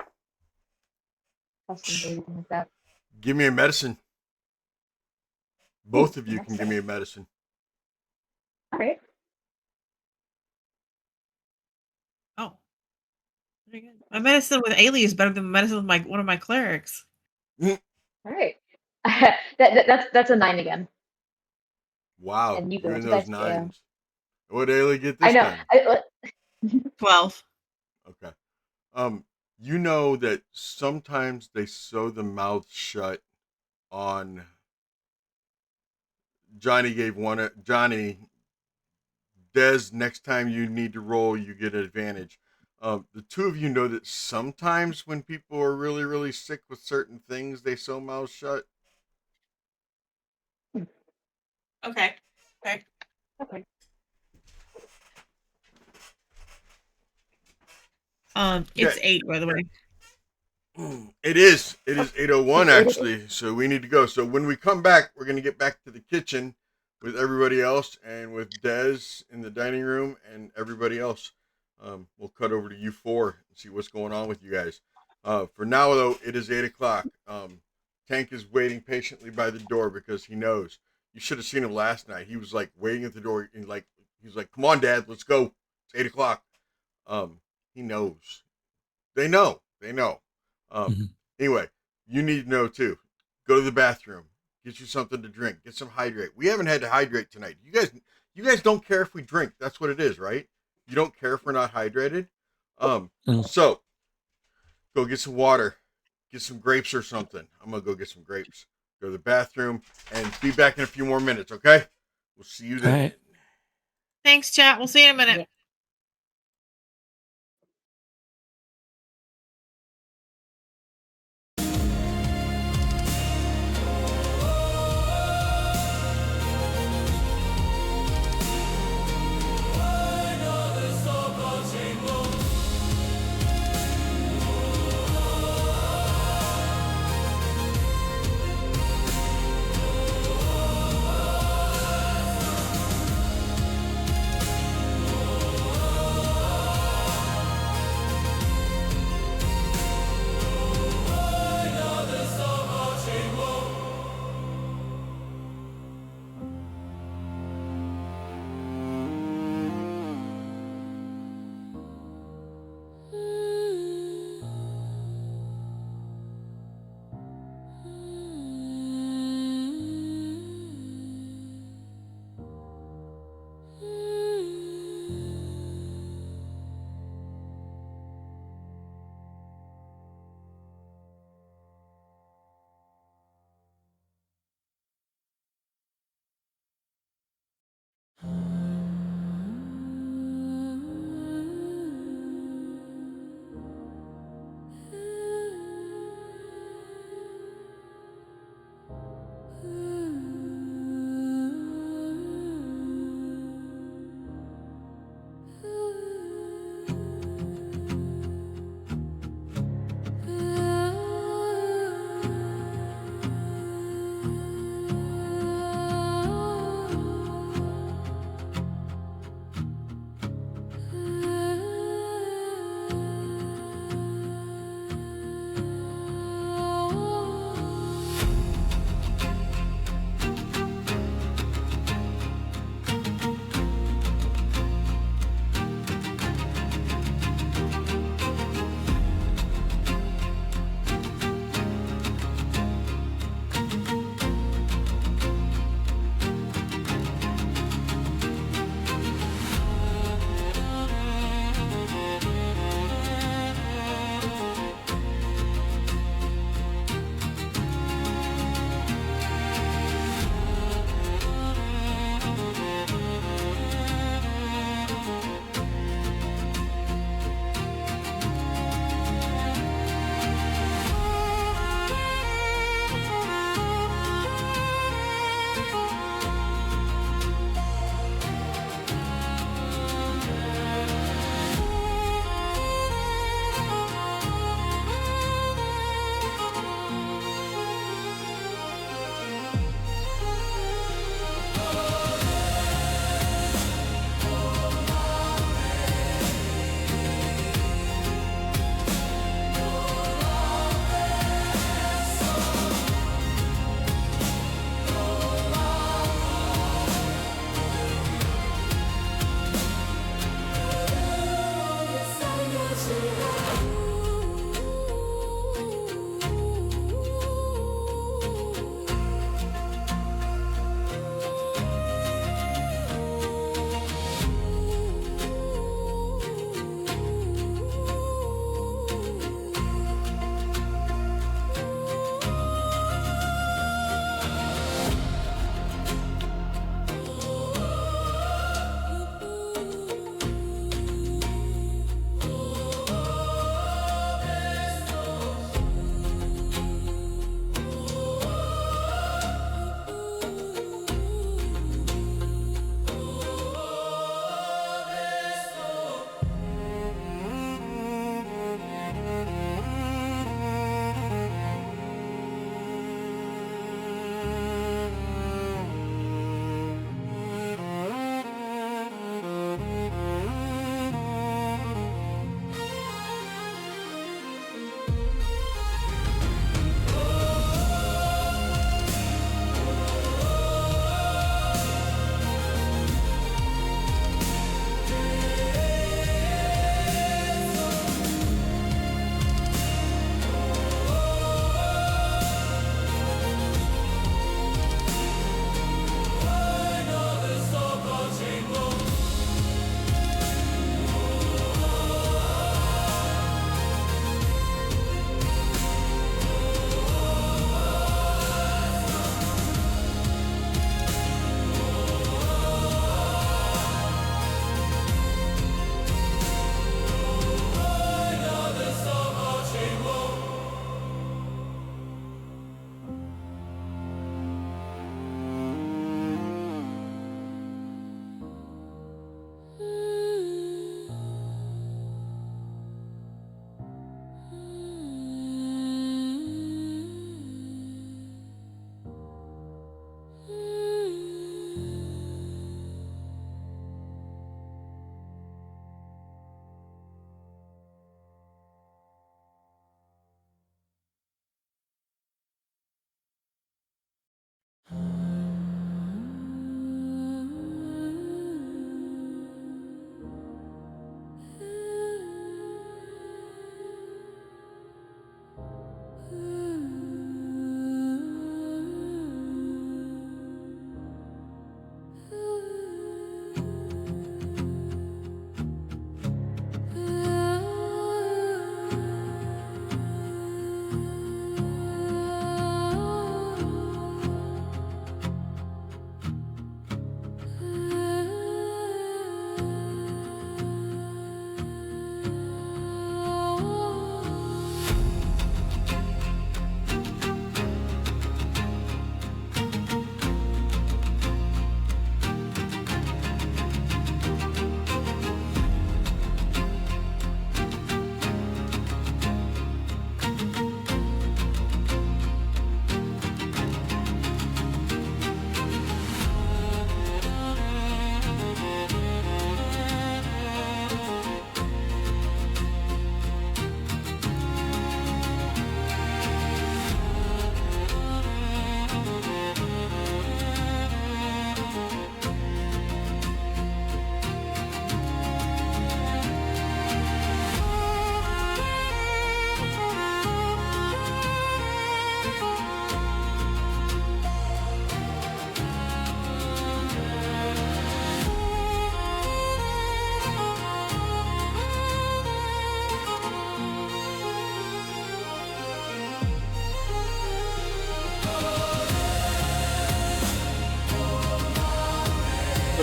customs or anything like that. Give me a medicine. Both of you can give me a medicine. All right. Oh. My medicine with Ailey is better than medicine with one of my clerics. All right. That's a 9 again. Wow. And you go go in to those that 9s. What Ailey get this I know. time? 12. Okay. You know that sometimes they sew the mouth shut on. Johnny Des, next time you need to roll, you get an advantage. The 2 of you know that sometimes when people are really, really sick with certain things, they sew mouths shut. Okay. It's 8, by the way. It is 8:01 actually, so we need to go. So when we come back, we're going to get back to the kitchen with everybody else and with Des in the dining room and everybody else. We'll cut over to you 4 and see what's going on with you guys. For now, though, it is 8 o'clock. Tank is waiting patiently by the door because he knows You should have seen him last night. He was like waiting at the door and like he's like, "Come on, Dad, let's go. It's 8:00." He knows. They know. They know. Mhm. Anyway, you need to know too. Go to the bathroom. Get you something to drink. Get some hydrate. We haven't had to hydrate tonight. You guys don't care if we drink. That's what it is, right? You don't care if we're not hydrated. No. So go get some water. Get some grapes or something. I'm gonna go get some grapes. Go to the bathroom and be back in a few more minutes, okay? We'll see you then. All right. Thanks, chat. We'll see you in a minute. Yeah.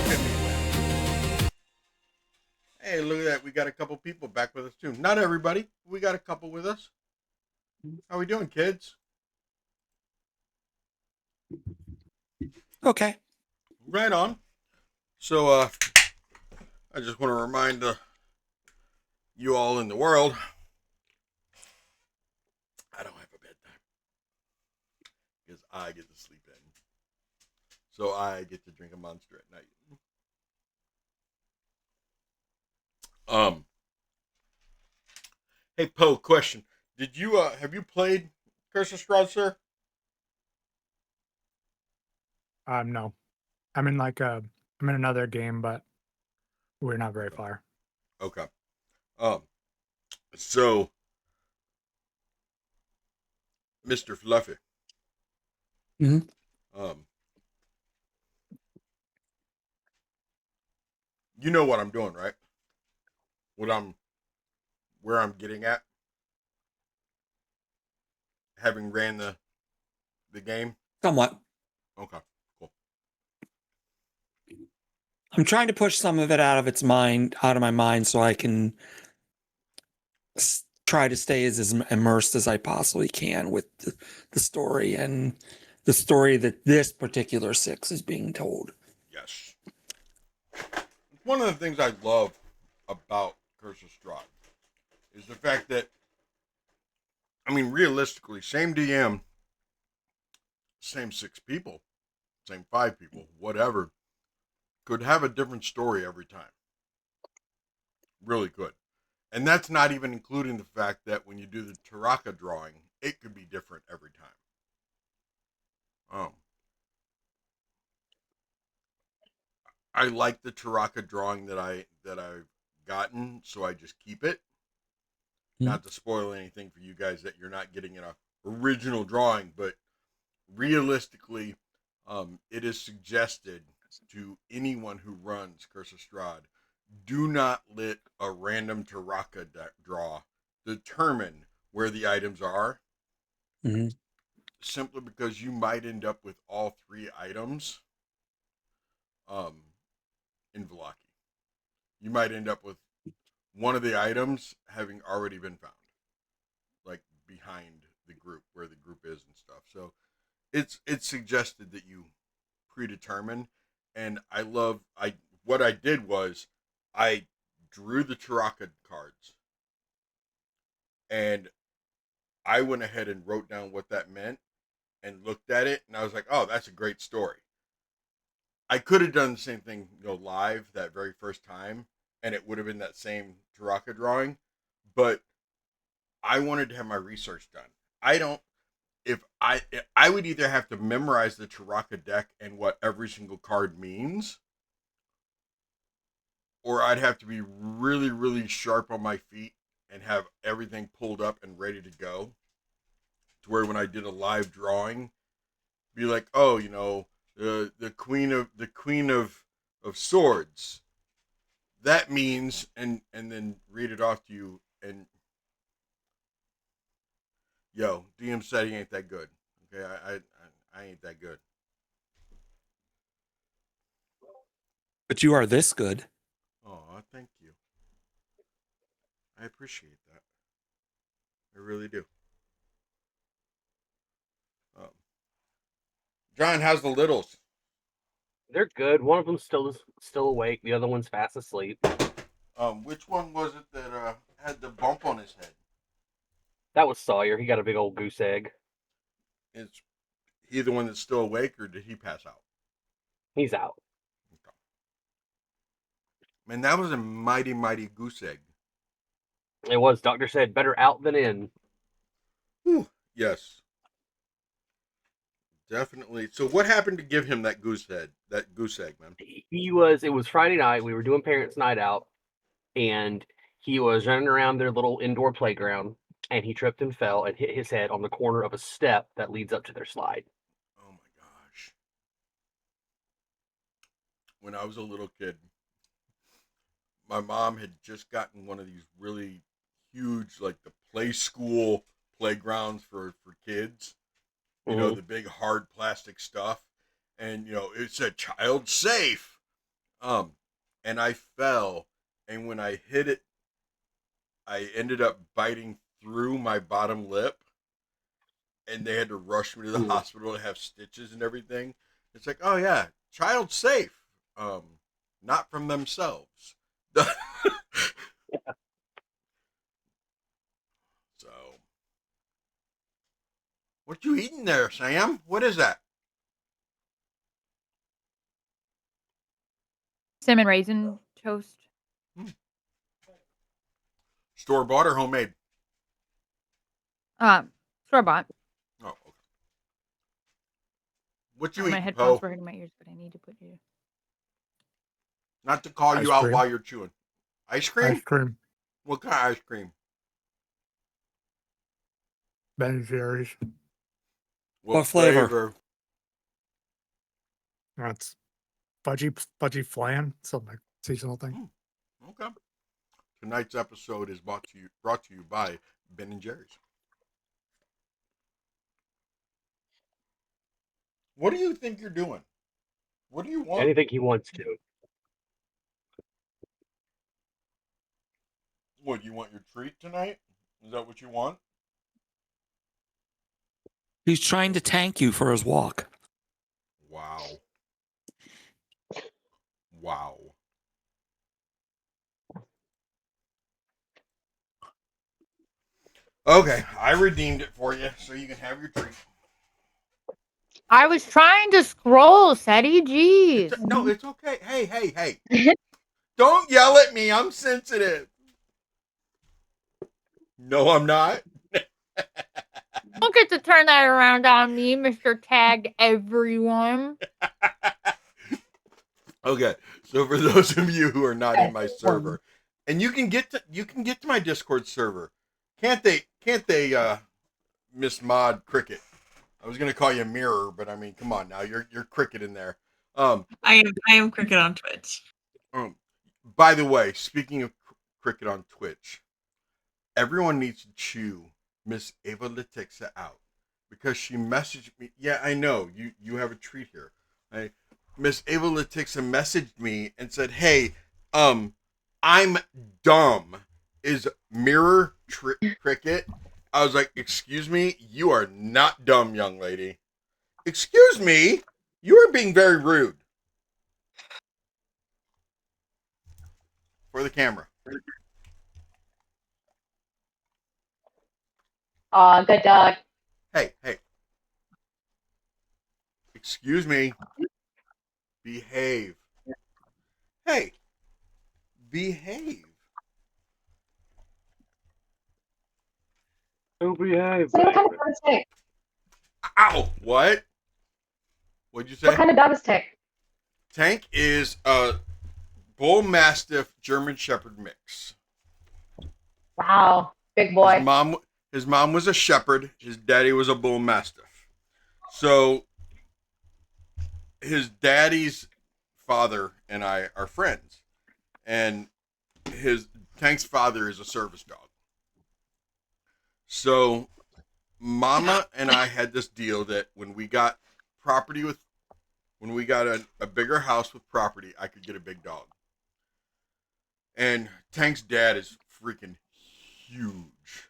Look at me. Hey, look at that. We got a couple people back with us too. Not everybody. We got a couple with us. How we doing, kids? Okay. Right on. So, I just want to remind you all in the world, I don't have a bedtime because I get to sleep in. So I get to drink a Monster at night. Hey Poe, question: did you have you played Curse of Strahd, sir? No. I'm in I'm in another game, but we're not very far. Okay. Um. So, Mr. Fluffy. Mhm. Um. You know what I'm doing, right? What I'm, where I'm getting at, having ran the game. Somewhat. Okay. Cool. I'm trying to push some of it out of my mind, so I can try to stay as immersed as I possibly can with the story and the story that this particular six is being told. Yes. One of the things I love about Curse of Strahd is the fact that, I mean, realistically, same DM, same 6 people, same 5 people, whatever, could have a different story every time. Really could. And that's not even including the fact that when you do the Taraka drawing, it could be different every time. I like the Taraka drawing that I've gotten, so I just keep it. Not to spoil anything for you guys that you're not getting an original drawing, but realistically, it is suggested to anyone who runs Curse of Strahd, do not let a random Taraka draw determine where the items are. Mm-hmm. Simply because you might end up with all 3 items in Velaki. You might end up with one of the items having already been found, like behind the group where the group is and stuff. So it's suggested that you predetermine. And what I did was I drew the Taraka cards and I went ahead and wrote down what that meant and looked at it and I was like, oh, that's a great story. I could have done the same thing, live that very first time, and it would have been that same Taraka drawing, but I wanted to have my research done. I don't. If I would either have to memorize the Taraka deck and what every single card means, or I'd have to be really, really sharp on my feet and have everything pulled up and ready to go. To where when I did a live drawing, be like, oh, the queen of swords. That means, and then read it off to you. And yo, DM said he ain't that good. Okay, I ain't that good. But you are this good. Oh, thank you. I appreciate that. I really do. Um, John, how's the littles? They're good. One of them's still awake. The other one's fast asleep. Which one was it that had the bump on his head? That was Sawyer. He got a big old goose egg. Is he the one that's still awake, or did he pass out? He's out. Okay. Man, that was a mighty, mighty goose egg. It was. Doctor said better out than in. Whew. Yes. Definitely. So what happened to give him that goose egg, man? It was Friday night. We were doing parents' night out, and he was running around their little indoor playground, and he tripped and fell and hit his head on the corner of a step that leads up to their slide. Oh my gosh. When I was a little kid, my mom had just gotten one of these really huge, like the play school playgrounds for kids. Mhm. The big hard plastic stuff. And, it said child safe. and I fell, and when I hit it, I ended up biting through my bottom lip, and they had to rush me to the hospital to have stitches and everything. It's like, oh yeah, child safe, not from themselves. So, what you eating there, Sam? What is that? Cinnamon raisin toast. Store bought or homemade? Store bought. Oh, okay. What you My eating, headphones Poe? were hurting my ears, but I need to put you. Not to call Ice you out cream. while you're chewing. Ice cream? Ice cream. What kind of ice cream? Ben and Jerry's. What flavor? That's fudgy flan. Something like seasonal thing. Okay. Tonight's episode is brought to you by Ben and Jerry's. What do you think you're doing? What do you want? Anything he wants to. What, you want your treat tonight? Is that what you want? He's trying to tank you for his walk. Wow. Wow. Okay, I redeemed it for you, so you can have your treat. I was trying to scroll, Seti. Jeez. No, it's okay. Hey. Don't yell at me. I'm sensitive. No, I'm not. Don't get to turn that around on me, Mr. Tagged Everyone. Okay, so for those of you who are not in my server, and you can get to my Discord server, can't they? Miss Mod Cricket. I was gonna call you Mirror, but I mean, come on now, you're Cricket in there. I am Cricket on Twitch. By the way, speaking of Cricket on Twitch, everyone needs to chew Miss Ava Letixa out because she messaged me. Yeah, I know you have a treat here. Miss Ava Letixa messaged me and said, "Hey, I'm dumb. Is Mirror Cricket?" I was like, "Excuse me, you are not dumb, young lady. Excuse me, you are being very rude." For the camera. Aw, good dog. Hey. Excuse me. Behave. Hey. Behave. Don't behave. So what kind of dog is Tick? Ow! What? What'd you say? What kind of dog is Tick? Tank is a Bull Mastiff German Shepherd mix. Wow, big boy. His mom was a shepherd. His daddy was a Bull Mastiff. So his daddy's father and I are friends, and his Tank's father is a service dog. So Mama and I had this deal that when we got a bigger house with property, I could get a big dog. And Tank's dad is freaking huge.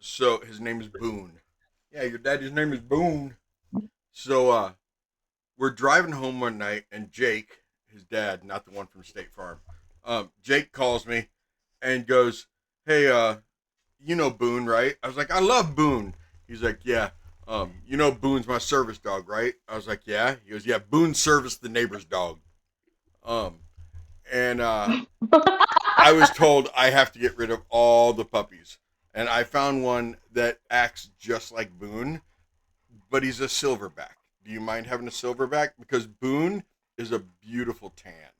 So his name is Boone. Yeah, your daddy's name is Boone. So we're driving home one night, and Jake, his dad, not the one from State Farm, Jake calls me and goes, "Hey, you know Boone, right?" I was like, "I love Boone." He's like, "Yeah, you know Boone's my service dog, right?" I was like, "Yeah." He goes, "Yeah, Boone serviced the neighbor's dog." And I was told I have to get rid of all the puppies. And I found one that acts just like Boone, but he's a silverback. Do you mind having a silverback? Because Boone is a beautiful tan.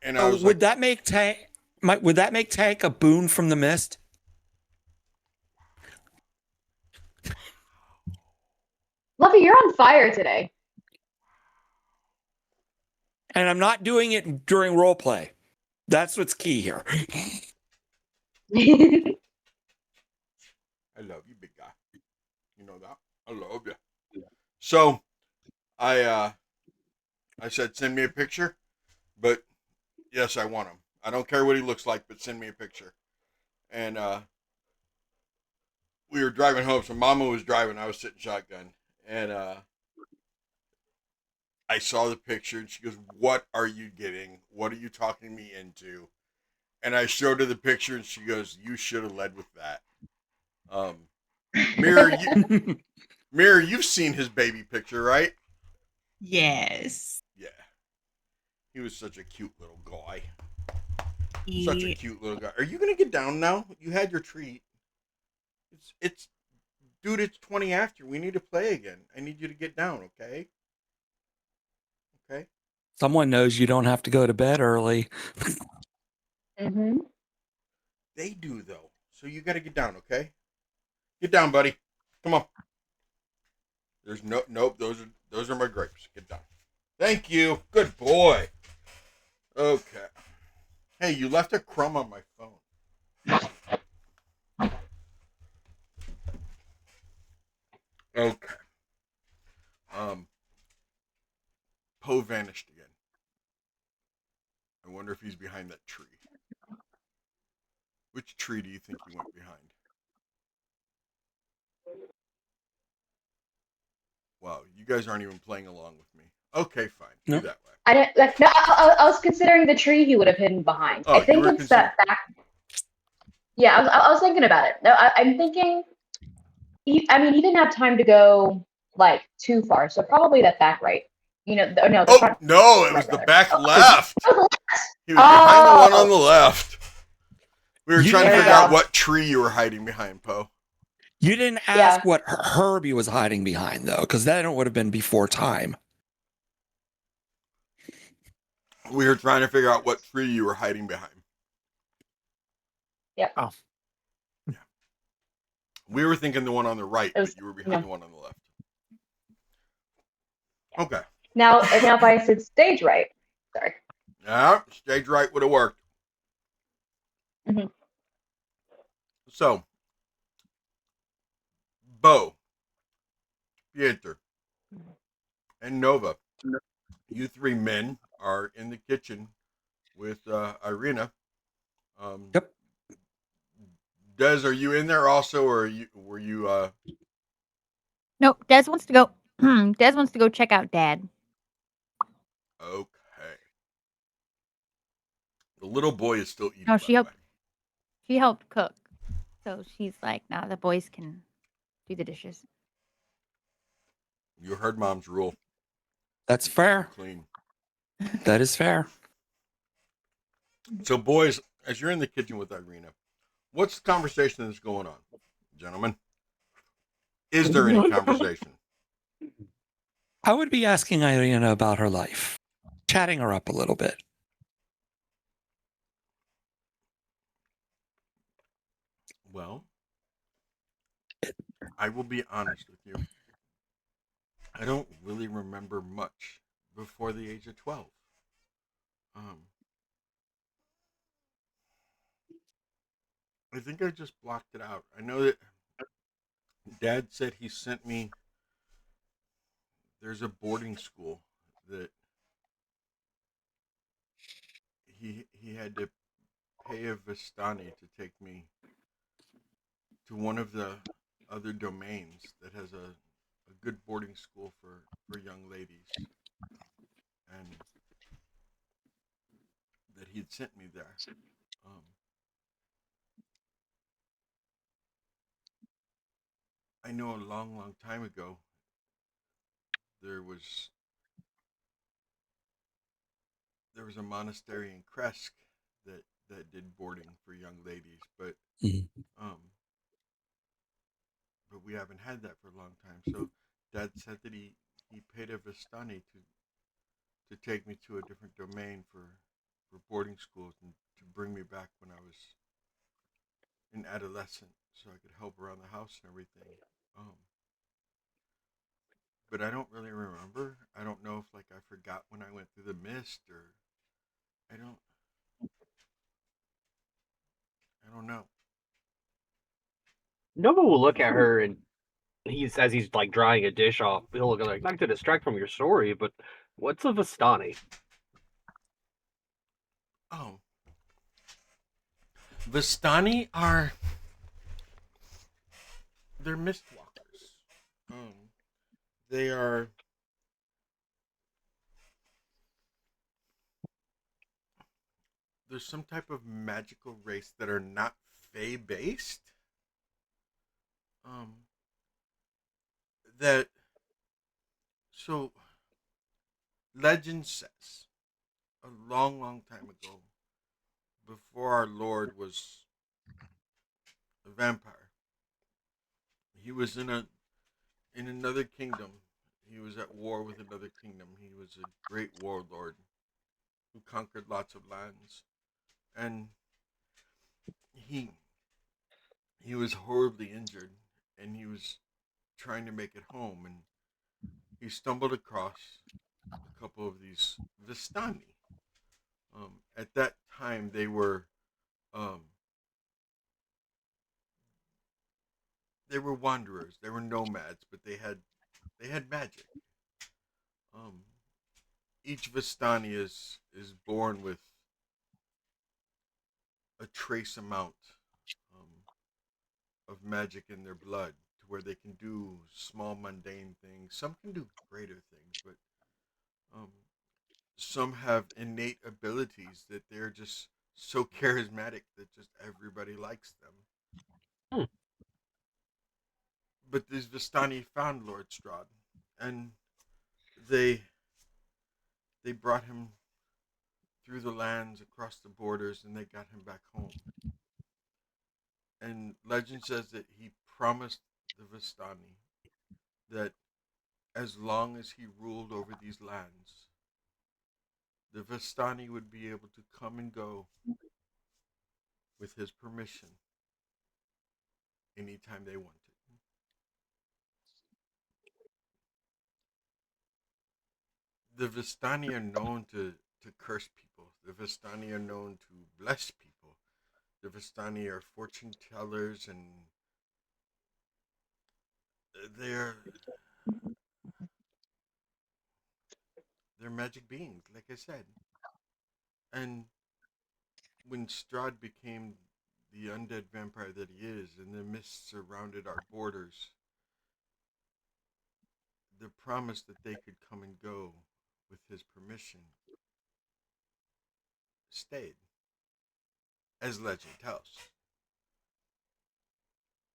And I was would like, that make Tank a Boone from the Mist? Luffy, you're on fire today. And I'm not doing it during roleplay. That's what's key here. I love you, big guy. You know that? I love you. So I I said, send me a picture, but yes, I want him. I don't care what he looks like, but send me a picture. And we were driving home, so Mama was driving, I was sitting shotgun, and I saw the picture, and she goes, "What are you getting? What are you talking me into?" And I showed her the picture, and she goes, "You should have led with that." Mirror, Mirror, you've seen his baby picture, right? Yes. Yeah. He was such a cute little guy. Such a cute little guy. Are you gonna get down now? You had your treat. It's dude, it's 20 after. We need to play again. I need you to get down, okay? Okay? Someone knows you don't have to go to bed early. Mm-hmm. They do though. So you gotta get down, okay? Get down, buddy. Come on. There's nope, those are my grapes. Get down. Thank you. Good boy. Okay. Hey, you left a crumb on my phone. Okay. Poe vanished again. I wonder if he's behind that tree. Which tree do you think he went behind? Wow, you guys aren't even playing along with me. Okay, fine. No. Do that way. I don't like. No, I was considering the tree he would have hidden behind. Oh, I think it's that back. Yeah, I was thinking about it. No, I'm thinking. I mean, he didn't have time to go like too far, so probably that back right. You know, no, the Oh, front. no, it was right, the rather. back Oh, left. oh, the left. He was behind the one on Oh. the left. We were You trying to didn't figure out ask- what tree you were hiding behind, Poe. You didn't ask what Herbie was hiding behind, though, because that would have been before time. We were trying to figure out what tree you were hiding behind. Yep. Oh. Yeah. We were thinking the one on the right, It was- but you were behind the one on the left. Okay. Now if I said stage right. Sorry. Yeah, stage right would have worked. Mhm. So, Bo, Pieter, and Nova, you three men are in the kitchen with Irina. Yep. Des, are you in there also, or were you? Nope. Des wants to go. Des wants to go check out Dad. Okay. The little boy is still eating. No, by she the helped. way. She helped cook, so she's like, "Nah, the boys can do the dishes." You heard Mom's rule. That's fair. Clean. That is fair. So, boys, as you're in the kitchen with Irina, what's the conversation that's going on, gentlemen? Is there any conversation? I would be asking Irina about her life, chatting her up a little bit. Well, I will be honest with you. I don't really remember much before the age of 12. I think I just blocked it out. I know that Dad said he sent me. There's a boarding school that he had to pay a Vistani to take me to one of the other domains that has a good boarding school for young ladies, and that he'd sent me there. I know a long time ago there was a monastery in Kresk that did boarding for young ladies, but but we haven't had that for a long time. So Dad said that he paid a Vistani to take me to a different domain for boarding schools and to bring me back when I was an adolescent, so I could help around the house and everything. But I don't really remember. I don't know if like I forgot when I went through the mist, or I don't know. Nova will look at her and as he's like drying a dish off, he'll look like, not to distract from your story, but What's a Vistani? Oh, Vistani are they're mistwalkers. They are there's some type of magical race that are not Fey based. Um, that so legend says a long, long time ago, before our Lord was a vampire, he was in another kingdom. He was at war with another kingdom. He was a great warlord who conquered lots of lands, and he he was horribly injured, and he was trying to make it home, and he stumbled across a couple of these Vistani. At that time, um, they were wanderers. They were nomads, but they had magic. Um, each Vistani is born with a trace amount um, of magic in their blood, to where they can do small mundane things. Some can do greater things, but um, some have innate abilities that they're just so charismatic that just everybody likes them. Hmm. But these Vistani found Lord Strahd, and they they brought him through the lands, across the borders, and they got him back home. And legend says that he promised the Vistani that as long as he ruled over these lands, the Vistani would be able to come and go with his permission anytime they wanted. The Vistani are known to curse people. The Vistani are known to bless people. The Vistani are fortune tellers, and they're they're magic beings, like I said. And when Strahd became the undead vampire that he is, and the mist surrounded our borders, the promise that they could come and go with his permission stayed, as legend tells.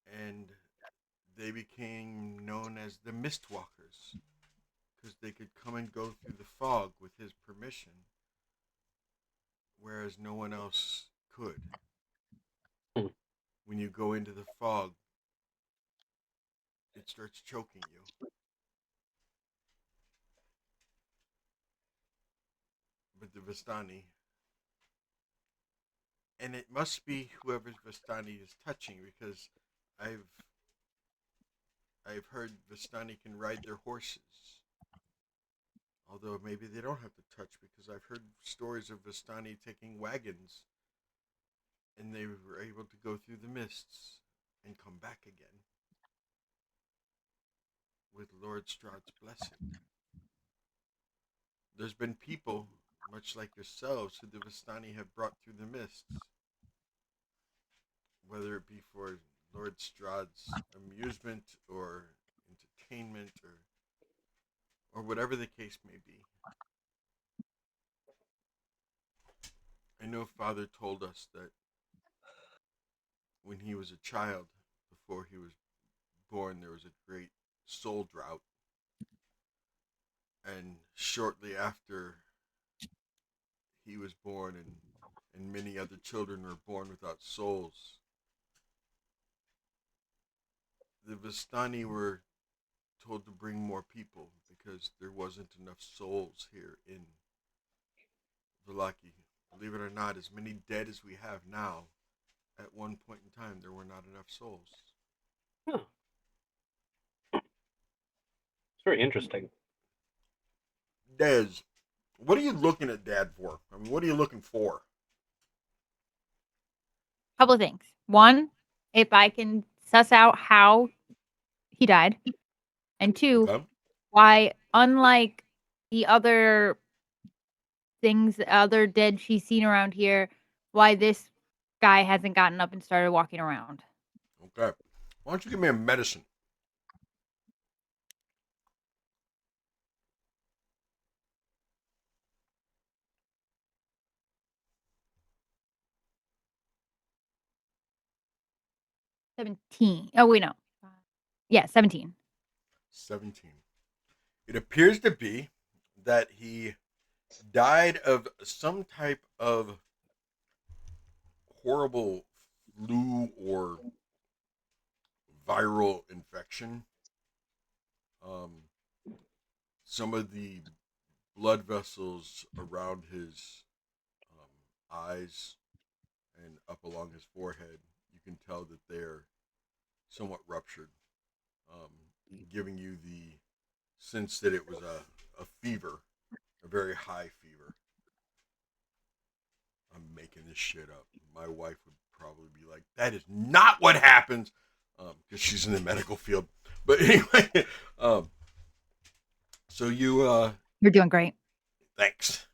And they became known as the Mistwalkers, because they could come and go through the fog with his permission, whereas no one else could. Hmm. When you go into the fog, it starts choking you. But the Vistani, and it must be whoever's Vistani is touching, because I've I've heard Vistani can ride their horses. Although maybe they don't have to touch, because I've heard stories of Vistani taking wagons, and they were able to go through the mists and come back again with Lord Strahd's blessing. There's been people, much like yourselves, who the Vistani have brought through the mists, whether it be for Lord Strahd's amusement or entertainment, or whatever the case may be. I know Father told us that when he was a child, before he was born, there was a great soul drought. And shortly after he was born, and many other children were born without souls, the Vistani were told to bring more people because there wasn't enough souls here in Vallaki. Believe it or not, as many dead as we have now, at one point in time, there were not enough souls. Huh. It's very interesting. Dez, what are you looking at Dad for? I mean, what are you looking for? Couple of things. One, if I can suss out how he died, and two, Okay. why, unlike the other things, other dead she's seen around here, why this guy hasn't gotten up and started walking around. Okay. Why don't you give me a medicine? Oh wait, no. Yeah, 17. 17. It appears to be that he died of some type of horrible flu or viral infection. Um, some of the blood vessels around his eyes and up along his forehead, you can tell that they're somewhat ruptured, um, giving you the sense that it was a fever, a very high fever. I'm making this shit up. My wife would probably be like, "That is not what happens," because she's in the medical field. But anyway, um, so You're doing great. thanks.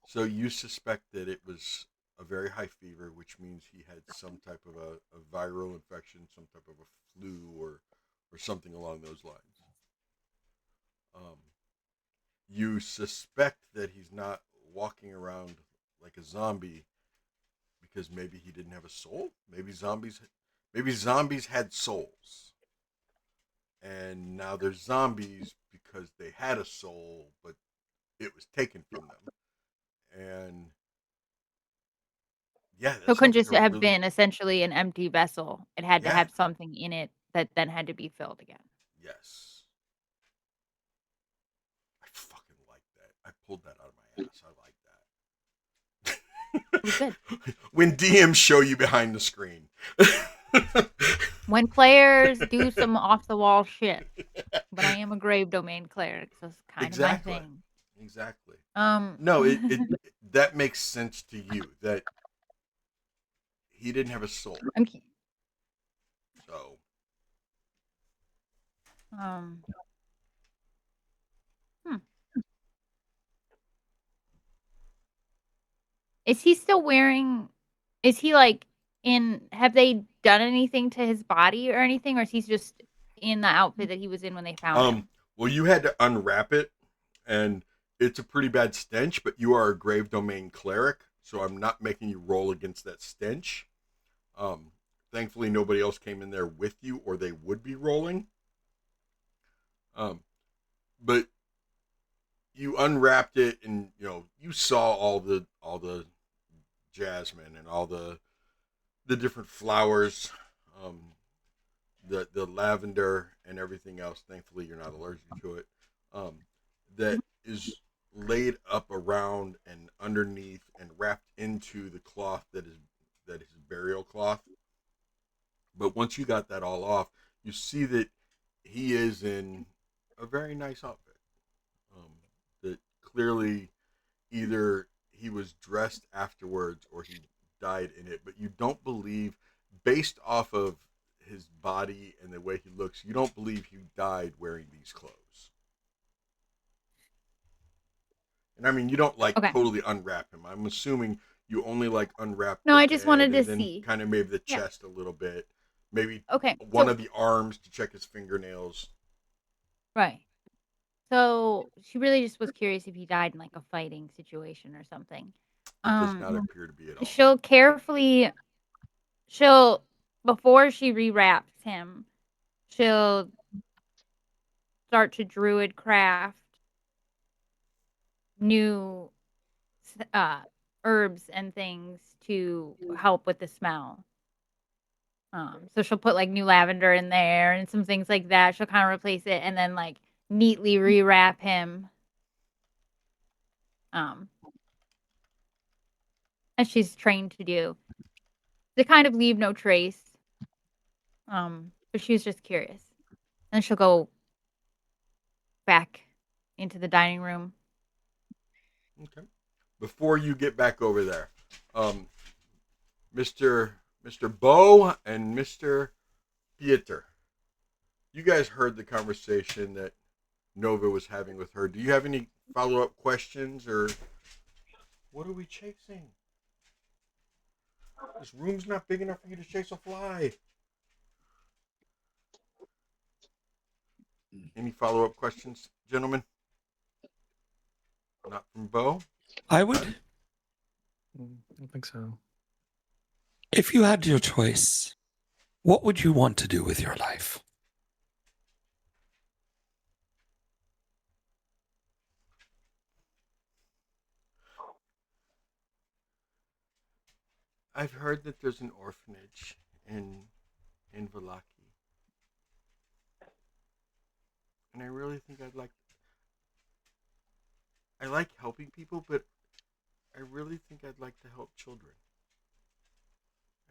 So you suspect that it was a very high fever, which means he had some type of a viral infection, some type of a flu, or something along those lines. Um, you suspect that he's not walking around like a zombie because maybe he didn't have a soul. Maybe zombies had souls, and now they're zombies because they had a soul, but it was taken from them. And yeah, So that it couldn't sounds like just a have really been essentially an empty vessel. It had to yeah, have something in it that then had to be filled again. yes. I fucking like that. I pulled that out of my ass. I like It was good. that. When DMs show you behind the screen. When players do some off the wall shit. But I am a grave domain cleric, so it's kind of my Exactly. thing. Exactly. Um No, it that makes sense to you that he didn't have a soul. I'm So um hmm. Is he still wearing is he like in have they done anything to his body or anything, or is he just in the outfit that he was in when they found him? well, you had to unwrap it, and it's a pretty bad stench, but you are a grave domain cleric, so I'm not making you roll against that stench. Um, Thankfully, nobody else came in there with you, or they would be rolling. Um, but you unwrapped it, and you saw all the jasmine and all the different flowers, um, the lavender and everything else. Thankfully, you're not allergic to it. Um, that is laid up around and underneath and wrapped into the cloth that is burial cloth. But once you got that all off, you see that he is in a very nice outfit. That clearly either he was dressed afterwards or he died in it. But you don't believe, based off of his body and the way he looks, you don't believe he died wearing these clothes. And I mean, you don't like Okay. totally unwrap him. I'm assuming you only like unwrap No, the I just head wanted to and then see. kind of maybe the Yeah. chest a little bit, maybe Okay. one So of the arms to check his fingernails. right. So she really just was curious if he died in like a fighting situation or something. It does not appear to be at all. She'll carefully she'll before she rewraps him, she'll start to druid craft new herbs and things to help with the smell. So she'll put like new lavender in there and some things like that. She'll kind of replace it and then like neatly rewrap him. Um, as she's trained to do to kind of leave no trace. But she was just curious. And she'll go back into the dining room. Okay. Before you get back over there, um, Mr. Bo and Mr. Pieter, you guys heard the conversation that Nova was having with her. Do you have any follow-up questions, or what are we chasing? This room's not big enough for you to chase a fly. Any follow-up questions, gentlemen? Not from Bo? I would, None? I don't think so. if you had your choice, what would you want to do with your life? I've heard that there's an orphanage in Valaki. And I really think I like helping people, but I really think I'd like to help children.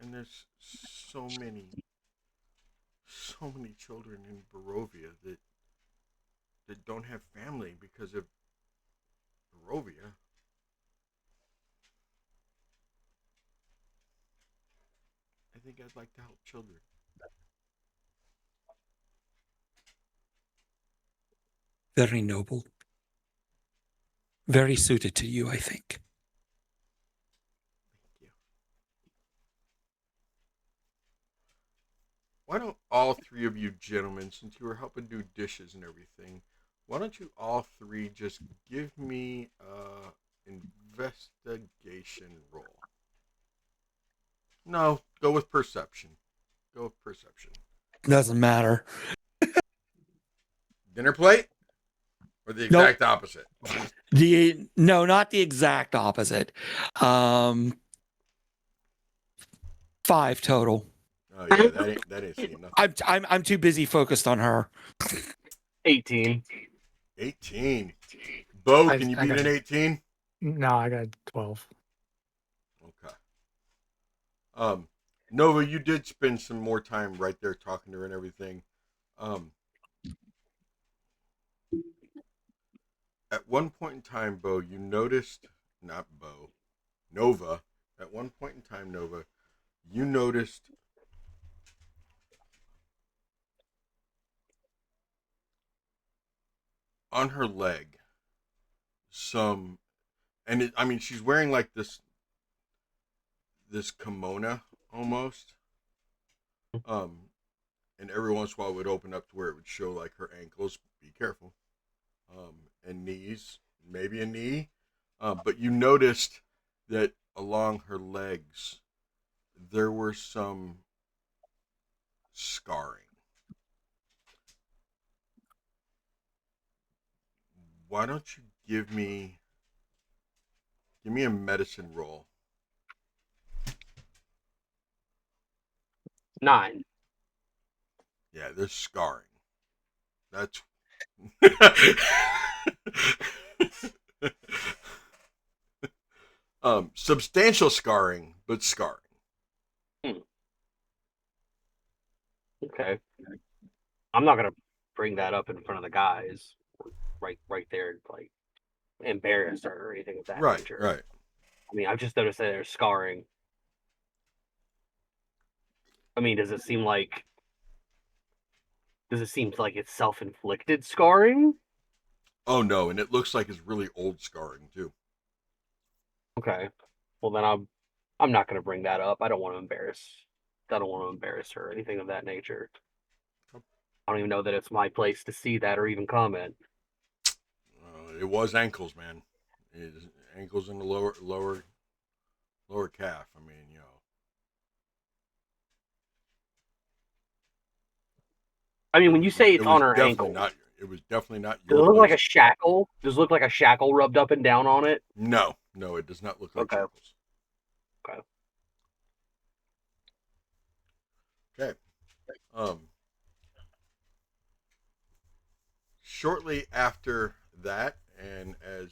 And there's so many children in Barovia that don't have family because of Barovia. I think I'd like to help children. Very noble. Very suited to you, I think. Thank you. Why don't all three of you gentlemen, since you were helping do dishes and everything, why don't you all three just give me an investigation roll? No, go with perception. Go with perception. Doesn't matter. Dinner plate? Or the Nope. exact opposite? No, not the exact opposite. 5 total. Oh yeah, that ain't seeing nothing. I'm too busy focused on her. 18. 18. Bo, I can you got beat an it. 18? No, I got 12. Okay. Nova, you did spend some more time right there talking to her and everything. At one point in time, Bo, you noticed, not Bo, Nova, at one point in time, Nova, you noticed on her leg some, and I mean, she's wearing like this kimono almost. And every once in a while it would open up to where it would show like her ankles. Be careful. And knees, maybe a knee. But you noticed that along her legs there were some scarring. Why don't you give me a medicine roll? 9. Yeah, there's scarring. That's substantial scarring, but scarring. Okay. I'm not gonna bring that up in front of the guys. Right there, like embarrass her or anything of that nature. Right. I mean, I've just noticed that there's scarring. I mean, does it seem like it's self-inflicted scarring? Oh no, and it looks like it's really old scarring too. Okay. Well, then I'm not going to bring that up. I don't want to embarrass her or anything of that nature. I don't even know that it's my place to see that or even comment. It was ankles, man. It's ankles in the lower calf. I mean, you know. I mean, when you say it's on her definitely ankle, it was definitely not does your it look like a place. shackle? Does it look like a shackle rubbed up and down on it? No, it does not look like Okay. shackles. Okay. Okay. Shortly after that, and as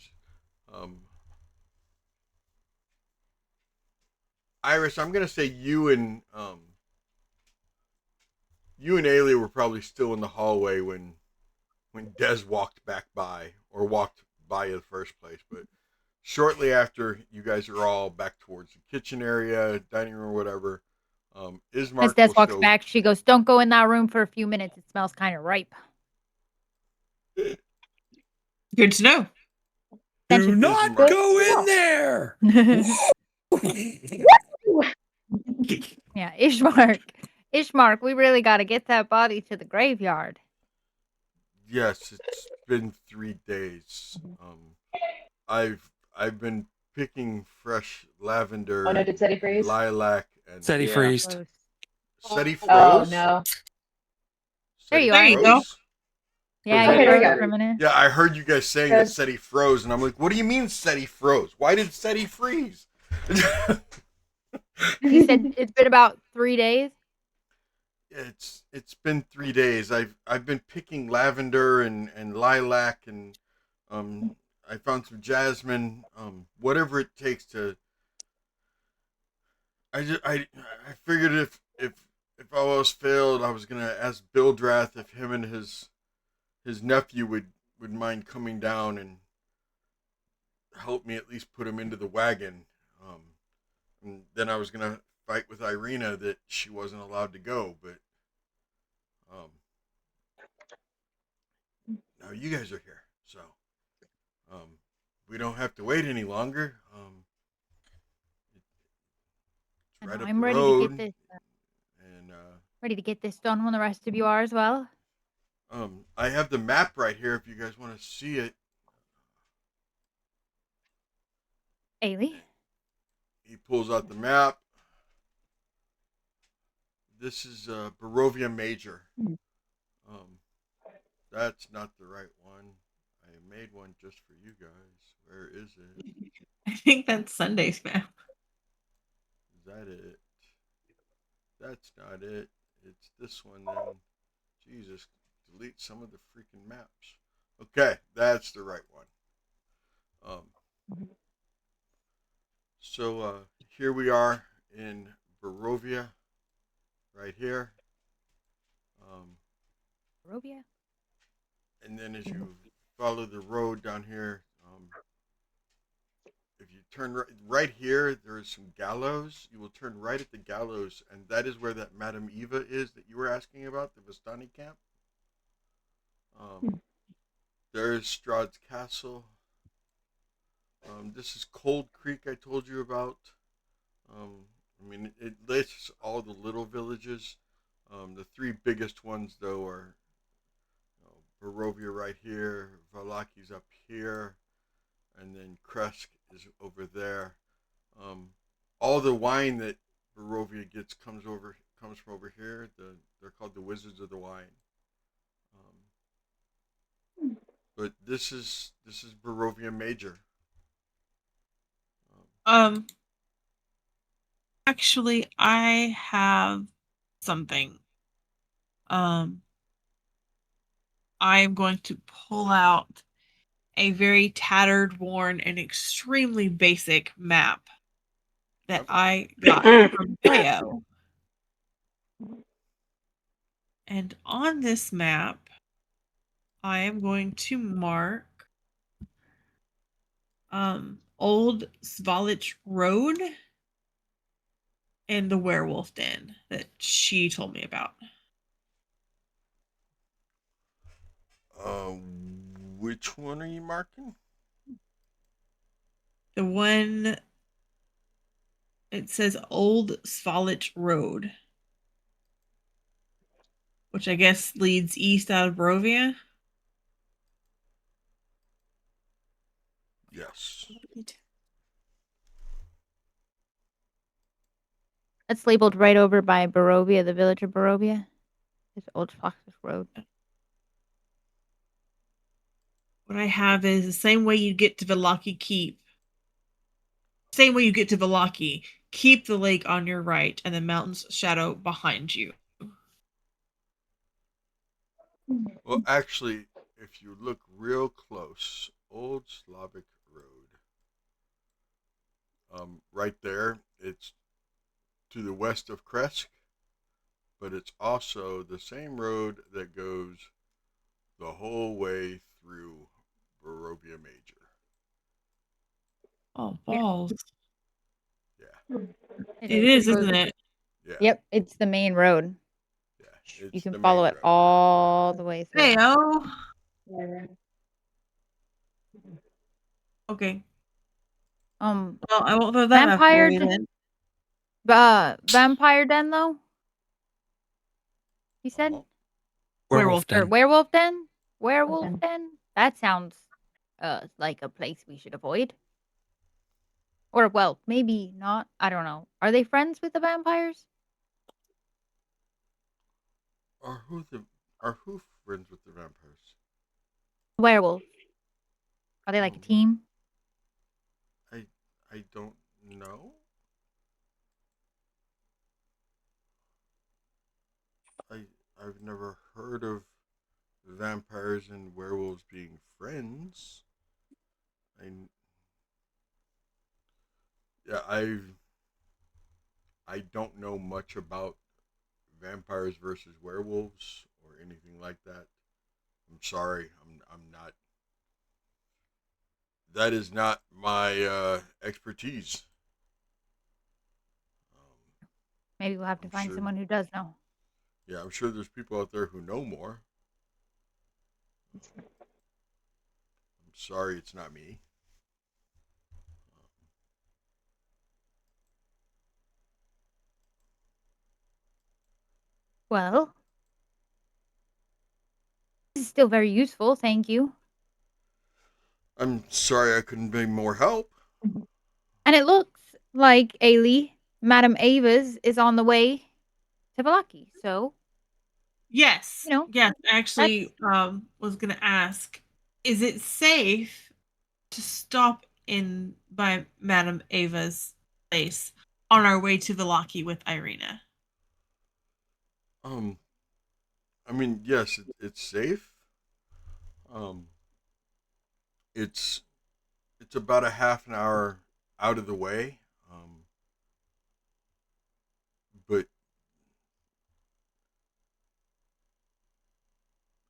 Iris, I'm gonna say you and Ayla were probably still in the hallway when Des walked by you the first place. But shortly after, you guys are all back towards the kitchen area, dining room, or whatever. Ismark As Des will walks still back, she goes, "Don't go in that room for a few minutes. It smells kind of ripe." Good to know. Thank Do you. not Good go in stuff. there. Yeah, Ishmark, we really got to get that body to the graveyard. Yes, it's been 3 days. I've been picking fresh lavender Oh no, did Teddy and freeze? lilac and Said he Yeah. freezed. Close. said he Oh froze. no. Said There he you There are. you go. froze? Yeah, Okay, you there we froze go. for a minute. Yeah, I heard you guys saying that Because- SETI froze, and I'm like, what do you mean SETI froze? Why did SETI freeze? You said it's been about 3 days. It's been 3 days. I've been picking lavender and lilac and I found some jasmine, whatever it takes to. I figured if all else failed, I was gonna ask Bildrath if him and his nephew would mind coming down and help me at least put him into the wagon. And then I was gonna fight with Irina that she wasn't allowed to go, but now you guys are here, so we don't have to wait any longer. It's right up I'm the ready road, to get this. and Ready to get this done when the rest of you are as well. I have the map right here if you guys want to see it. Ailey. He pulls out the map. This is Barovia Major. That's not the right one. I made one just for you guys. Where is it? I think that's Sunday's map. Is that it? That's not it. It's this one then. Jesus, delete some of the freaking maps. Okay, that's the right one. So here we are in Barovia, right here. Robia. And then as you follow the road down here, if you turn right here, there is some gallows. You will turn right at the gallows, and that is where that Madame Eva is that you were asking about, the Vistani camp. There is Strahd's castle. This is Cold Creek I told you about. I mean, it lists all the little villages. The 3 biggest ones, though, are Barovia right here, Valaki's up here, and then Kresk is over there. All the wine that Barovia gets comes from over here. They're called the Wizards of the Wine. But this is Barovia Major. Actually, I have something. I'm going to pull out a very tattered, worn, and extremely basic map that I got from Leo. And on this map, I am going to mark Old Svalich Road and the Werewolf Den that she told me about. Which one are you marking? The one, it says Old Svalich Road, which I guess leads east out of Barovia. Yes. That's labeled right over by Barovia, the village of Barovia. It's Old Fox's Road. What I have is the same way you get to Vallaki Keep. Same way you get to Vallaki. Keep the lake on your right and the mountain's shadow behind you. Well, actually, if you look real close, Old Slavic Road. Right there, it's to the west of Kresk, but it's also the same road that goes the whole way through Barovia Major. Oh, balls. Yeah. It is, isn't it? Yeah. Yep, it's the main road. Yeah. You It's can the follow main it road. all the way through. Hey, oh. Okay. Um, Well, I won't throw that out vampire, for you then. vampire den though. He said, Uh-huh. Werewolf. or Den. werewolf den. Werewolf Okay. den. That sounds like a place we should avoid. Or well, maybe not. I don't know. Are they friends with the vampires? Are who friends with the vampires? Werewolves. Are they like a Um, team? I I don't know. I I've never heard of vampires and werewolves being friends. I yeah I don't know much about vampires versus werewolves or anything like that. I'm sorry. I'm not. That is not my expertise. Maybe we'll have to I'm find sure. someone who does know. Yeah, I'm sure there's people out there who know more. I'm sorry, it's not me. Well, this is still very useful. Thank you. I'm sorry I couldn't be more help. And it looks like Ailey, Madame Ava's, is on the way to Valaki. So, Yes. you know, Yes. that's Actually, was gonna ask, is it safe to stop in by Madame Ava's place on our way to Velaki with Irina? Um, I mean, yes, it's safe. Um, it's it's about a half an hour out of the way. But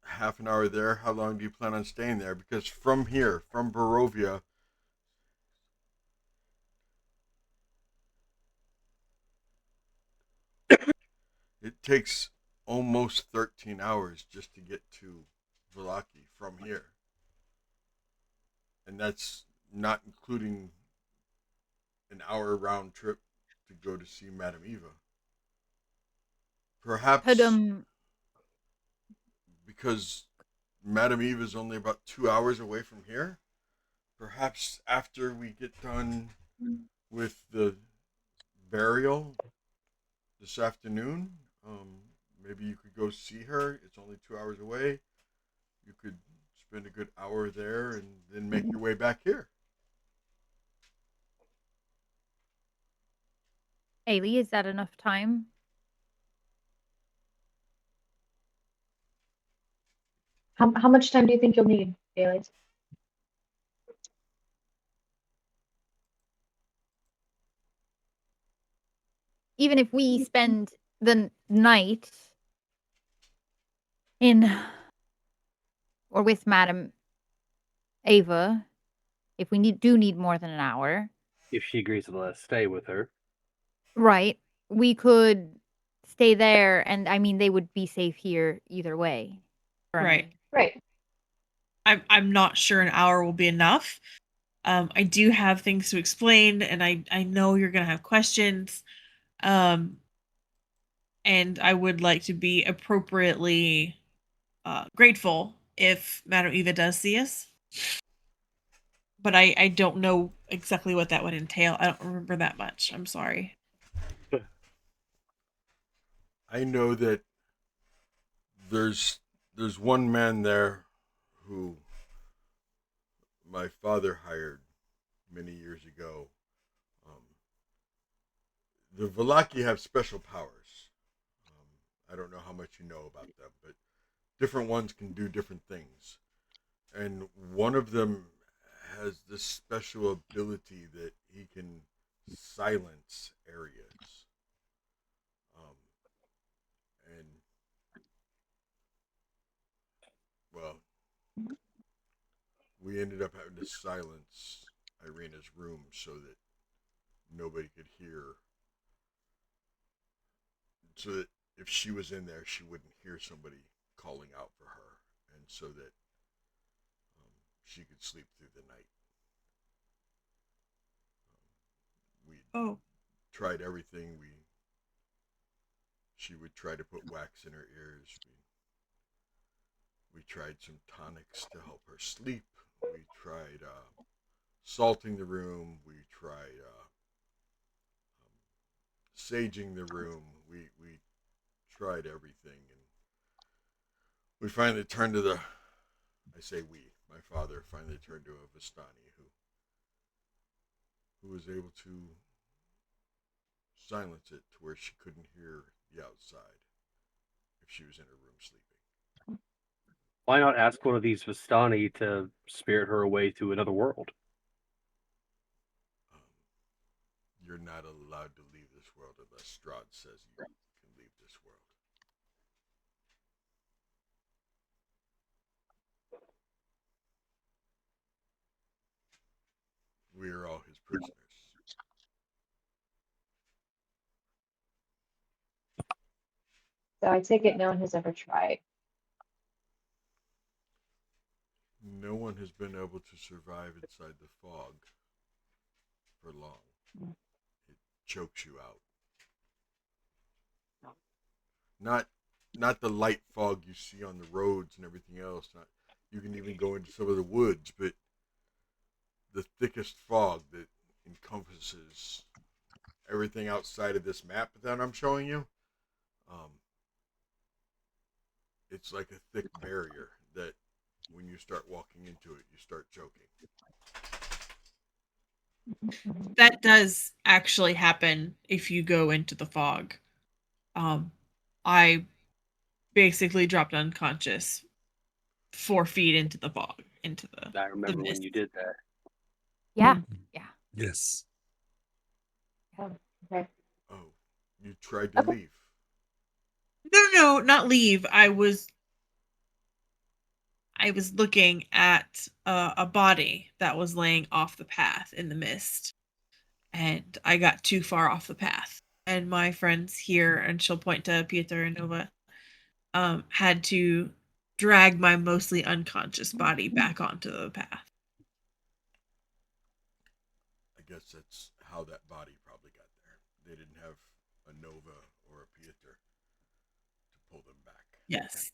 half an hour there. How long do you plan on staying there? Because from here, from Barovia, it takes almost 13 hours just to get to Velaki from here. And that's not including an hour round trip to go to see Madame Eva. could Perhaps because Madame Eve is only about 2 hours away from here. Perhaps after we get done with the burial this afternoon, maybe you could go see her. It's only 2 hours away. You could spend a good hour there and then make your way back here. Ailey. Is that enough time? How much time do you think you'll need, Bailey? Even if we spend the night in or with Madame Ava, if we do need more than an hour, If she agrees to let us stay with her. right? We could stay there, and I mean, they would be safe here either way. For a Right. night. Right. I'm not sure an hour will be enough. I do have things to explain, and I know you're gonna have questions. Um, and I would like to be appropriately grateful if Madame Eva does see us. But I don't know exactly what that would entail. I don't remember that much. I'm sorry. I know that there's there's one man there who my father hired many years ago. Um, the Valaki have special powers. I don't know how much you know about them, but different ones can do different things. And one of them has this special ability that he can silence areas. Um, and, well, we ended up having to silence Irina's room so that nobody could hear. So that if she was in there, she wouldn't hear somebody calling out for her. And so that she could sleep through the night. We Oh, tried everything. She would try to put wax in her ears. We tried some tonics to help her sleep. We tried salting the room. We tried saging the room. We tried everything, and we finally turned to my father finally turned to a Vistani who was able to silence it to where she couldn't hear the outside if she was in her room sleeping. Why not ask one of these Vistani to spirit her away to another world? You're not allowed to leave this world unless Strahd says you can leave this world. We are all his prisoners. So I take it no one has ever tried. No one has been able to survive inside the fog for long. It chokes you out. Not the light fog you see on the roads and everything else. Not you can even go into some of the woods, but the thickest fog that encompasses everything outside of this map that I'm showing you, it's like a thick barrier that when you start walking into it, you start choking. that does actually happen if you go into the fog. I basically dropped unconscious 4 feet into the fog, into the I remember when mist. you did that. Yeah. Yeah. Yes. Oh, okay. Oh, you tried to Okay. leave. No, not leave. I was looking at a body that was laying off the path in the mist, and I got too far off the path. And my friends here, and she'll point to Pieter and Nova, had to drag my mostly unconscious body back onto the path. I guess that's how that body probably got there. They didn't have a Nova or a Pieter to pull them back. Yes.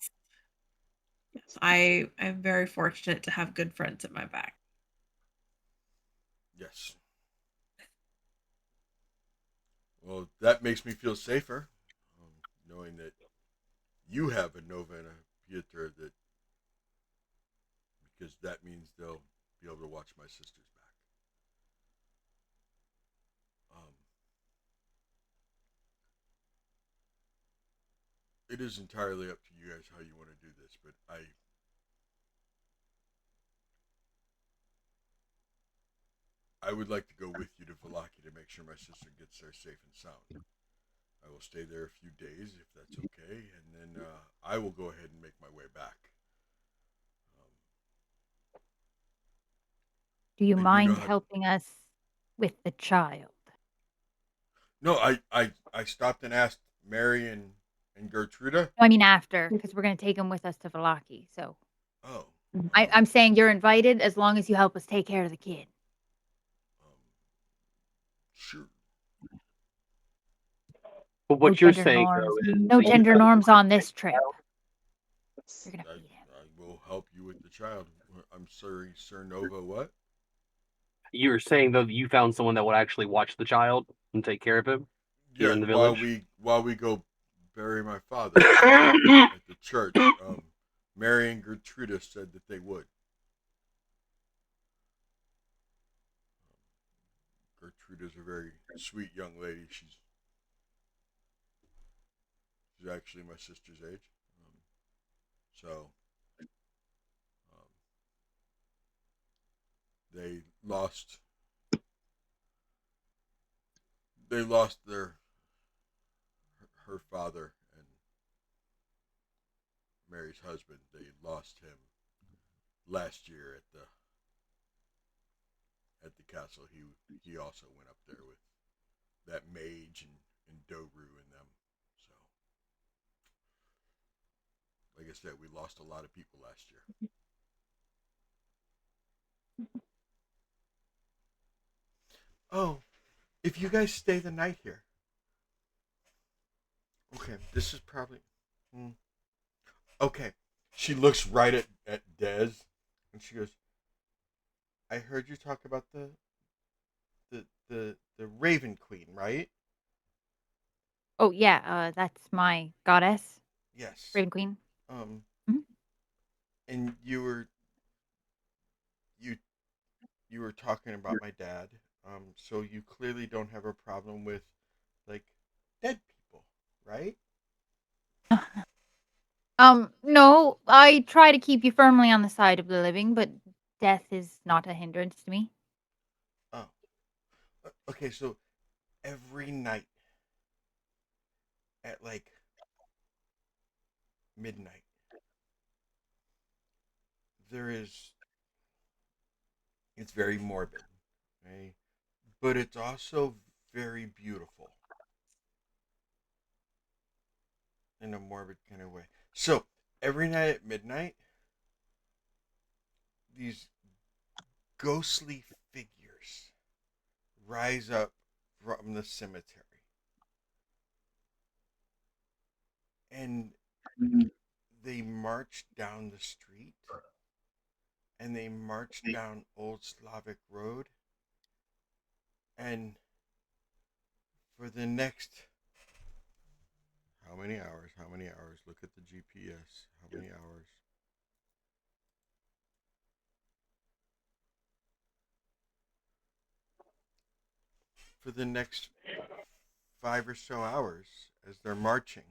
Yes. I am very fortunate to have good friends at my back. Yes. Well, that makes me feel safer, knowing that you have a Nova and a Pieter, because that means they'll be able to watch my sister's back. It is entirely up to you guys how you want to do this, but I would like to go with you to Valaki to make sure my sister gets there safe and sound. I will stay there a few days if that's okay, and then I will go ahead and make my way back. Do you You mind know how, helping us with the child? no, I stopped and asked Mary and Gertruda. I mean, after, because we're going to take him with us to Valaki. So Oh, I'm saying you're invited as long as you help us take care of the kid. sure. But what you're saying, though, is No that you gender help norms on this trip. You're going to I, feed him. I will help you with the child. I'm sorry, Sir Nova. What? you were saying though that you found someone that would actually watch the child and take care of him here Yeah, in the village. while we go bury my father at the church, Mary and Gertruda said that they would. Gertruda's a very sweet young lady. She's actually my sister's age. So they lost her father and Mary's husband. They lost him last year at the castle. He also went up there with that mage and Dobru and them. So like I said, we lost a lot of people last year. Oh, if you guys stay the night here. Okay, this is probably. Hmm. Okay. She looks right at Dez and she goes, I heard you talk about the Raven Queen, right? Oh yeah, that's my goddess, Yes. Raven Queen. Um, Mhm. and you you were talking about my dad. So you clearly don't have a problem with like dead people, right? No, I try to keep you firmly on the side of the living, but death is not a hindrance to me. Oh, okay. So every night at like midnight, there is. It's very morbid, right? But it's also very beautiful in a morbid kind of way. So every night at midnight, these ghostly figures rise up from the cemetery. And they march down the street and they march down Old Slavic Road. And for the next how many hours? How many hours? Look at the GPS. How many hours? For the next 5 or so hours, as they're marching,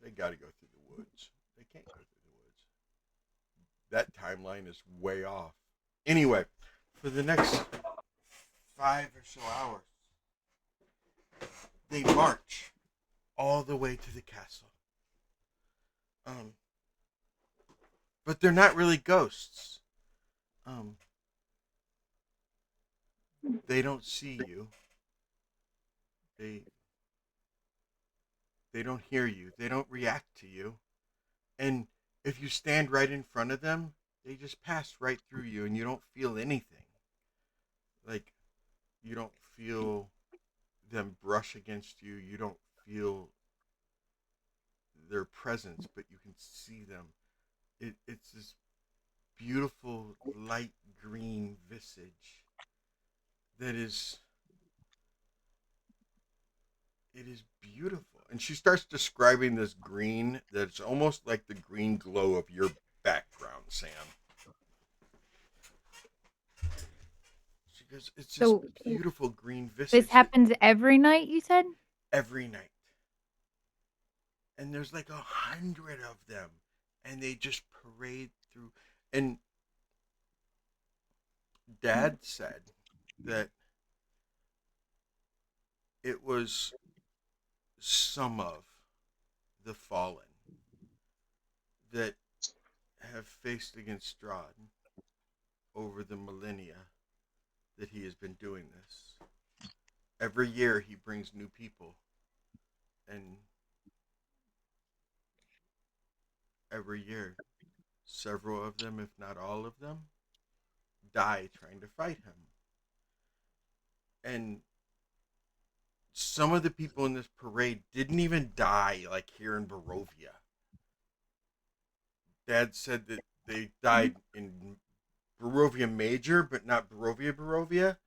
they got to go through the woods. They can't go through the woods. That timeline is way off. Anyway, for the next 5 or so hours, they march all the way to the castle. Um, but they're not really ghosts. Um, they don't see you. They they don't hear you. They don't react to you. And if you stand right in front of them, they just pass right through you, and you don't feel anything. Like you don't feel them brush against you. You don't feel their presence, but you can see them. It's this beautiful light green visage that is it is beautiful. And she starts describing this green that's almost like the green glow of your background, Sam. She goes, it's this So beautiful green this visage happens every night, you said? every night. And there's like 100 of them. And they just parade through. And Dad said that it was some of the fallen that have faced against Strahd over the millennia that he has been doing this. Every year he brings new people, and every year several of them, if not all of them, die trying to fight him. And some of the people in this parade didn't even die like here in Barovia. Dad said that they died in Barovia Major, but not Barovia.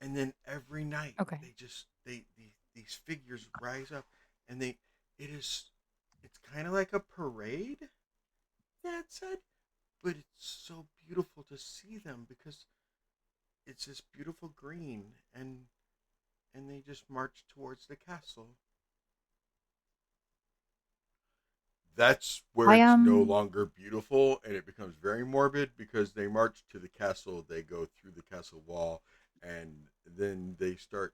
And then every night Okay. these figures rise up, and it's kind of like a parade. Dad said, but it's so beautiful to see them because it's this beautiful green, and they just march towards the castle. That's where I it's no longer beautiful and it becomes very morbid because they march to the castle, they go through the castle wall, and then they start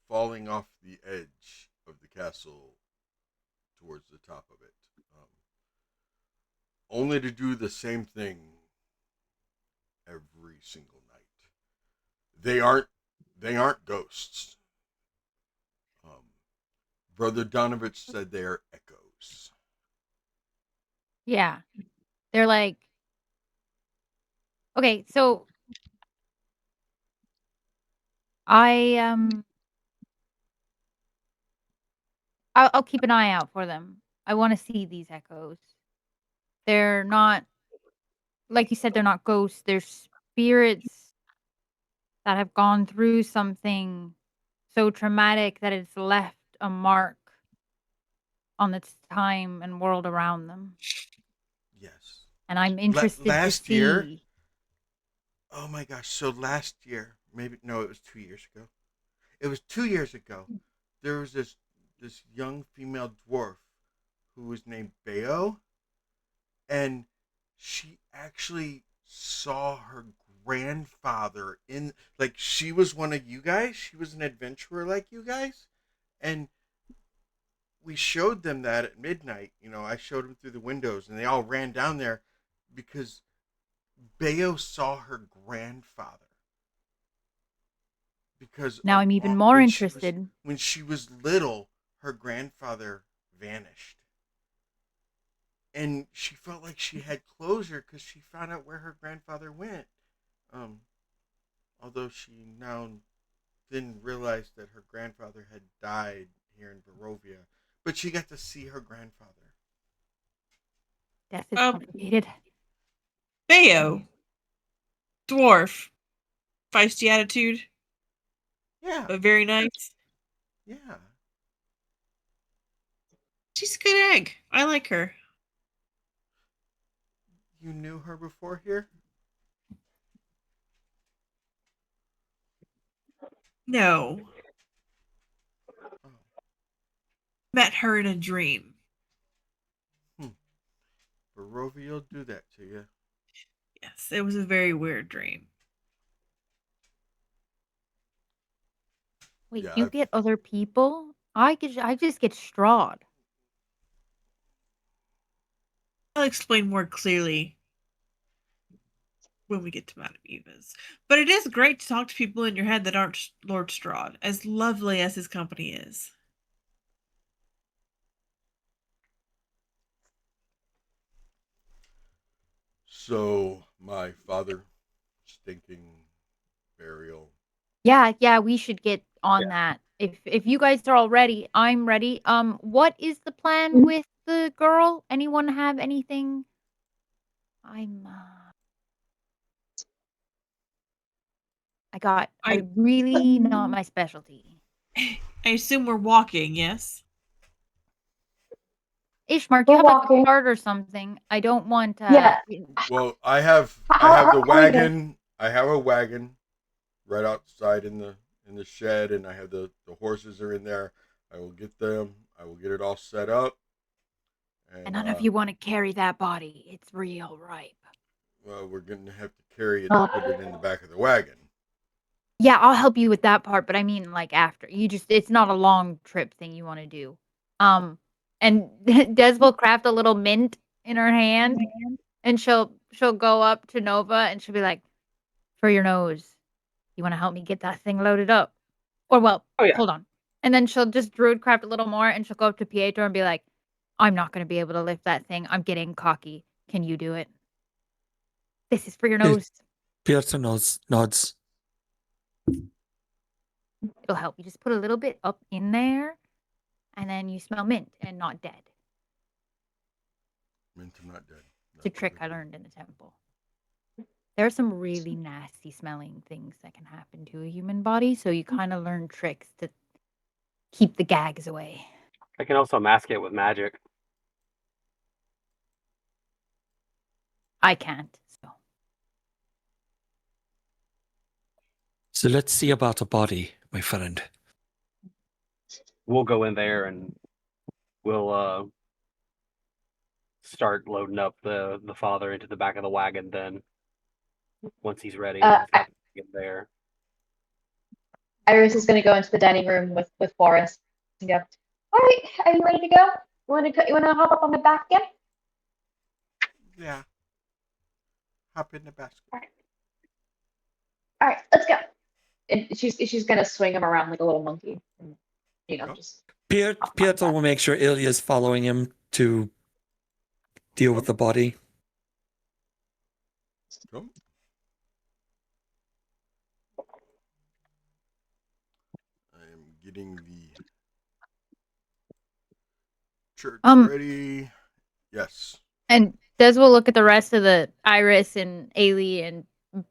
falling off the edge of the castle towards the top of it, only to do the same thing every single night. They aren't they aren't ghosts. Um, Brother Donovich said they are echoes. yeah. They're like okay, so I'll keep an eye out for them. I want to see these echoes. They're not, like you said, they're not ghosts. They're spirits that have gone through something so traumatic that it's left a mark on the time and world around them. Yes. And I'm interested to Last year. see. Oh my gosh! So last year, maybe no, it was 2 years ago. It was 2 years ago. There was this young female dwarf who was named Bayo, and she actually saw her grandfather in, like, she was one of you guys. She was an adventurer like you guys, and we showed them that at midnight. I showed them through the windows, and they all ran down there because Bayo saw her grandfather. Because Now I'm even more interested. When she was little, her grandfather vanished. And she felt like she had closure because she found out where her grandfather went. Although she now didn't realize that her grandfather had died here in Barovia. But she got to see her grandfather. Death is complicated. Bayo. Dwarf. Feisty attitude. Yeah. But very nice. Yeah. She's a good egg. I like her. You knew her before here? No. Oh. Met her in a dream. Barovia will do that to you. Yes, it was a very weird dream. Wait, you get other people? I just get Strahd. I'll explain more clearly when we get to Madame Eva's. But it is great to talk to people in your head that aren't Lord Strahd, as lovely as his company is. So, my father, stinking burial. Yeah, we should get on that. If you guys are all ready, I'm ready. What is the plan with the girl? Anyone have anything? I really not my specialty. I assume we're walking, yes? Ishmark, you have like a cart or something. I don't want Yeah. Well, I have the wagon. I have a wagon right outside in the shed, and I have the horses are in there. I will get them. I will get it all set up. And none of you want to carry that body. It's real ripe. Well, we're gonna have to carry it and put it in the back of the wagon. Yeah, I'll help you with that part, but I mean like after. It's not a long trip thing you want to do. And Des will craft a little mint in her hand and she'll go up to Nova and she'll be like, "For your nose. You want to help me get that thing loaded up?" Or hold on. And then she'll just druid craft a little more and she'll go up to Pietro and be like, "I'm not going to be able to lift that thing. I'm getting cocky. Can you do it? This is for your nose." Pietro nods. It'll help. You just put a little bit up in there and then you smell mint and not dead. Mint and not dead. It's a trick I learned in the temple. There are some really nasty smelling things that can happen to a human body, so you kind of learn tricks to keep the gags away. I can also mask it with magic. I can't, so. So let's see about a body, my friend. We'll go in there and we'll start loading up the father into the back of the wagon then. Once he's ready, he's got to get there. Iris is going to go into the dining room with Forrest and go, "All right, are you ready to go? You want to hop up on the back again?" Yeah. Hop in the basket. All right, let's go. And she's going to swing him around like a little monkey. And, just. Pietro will make sure Ilya's following him to deal with the body. Go. getting the church Um, ready. Yes. And Des will look at the rest of the Iris and Ailey and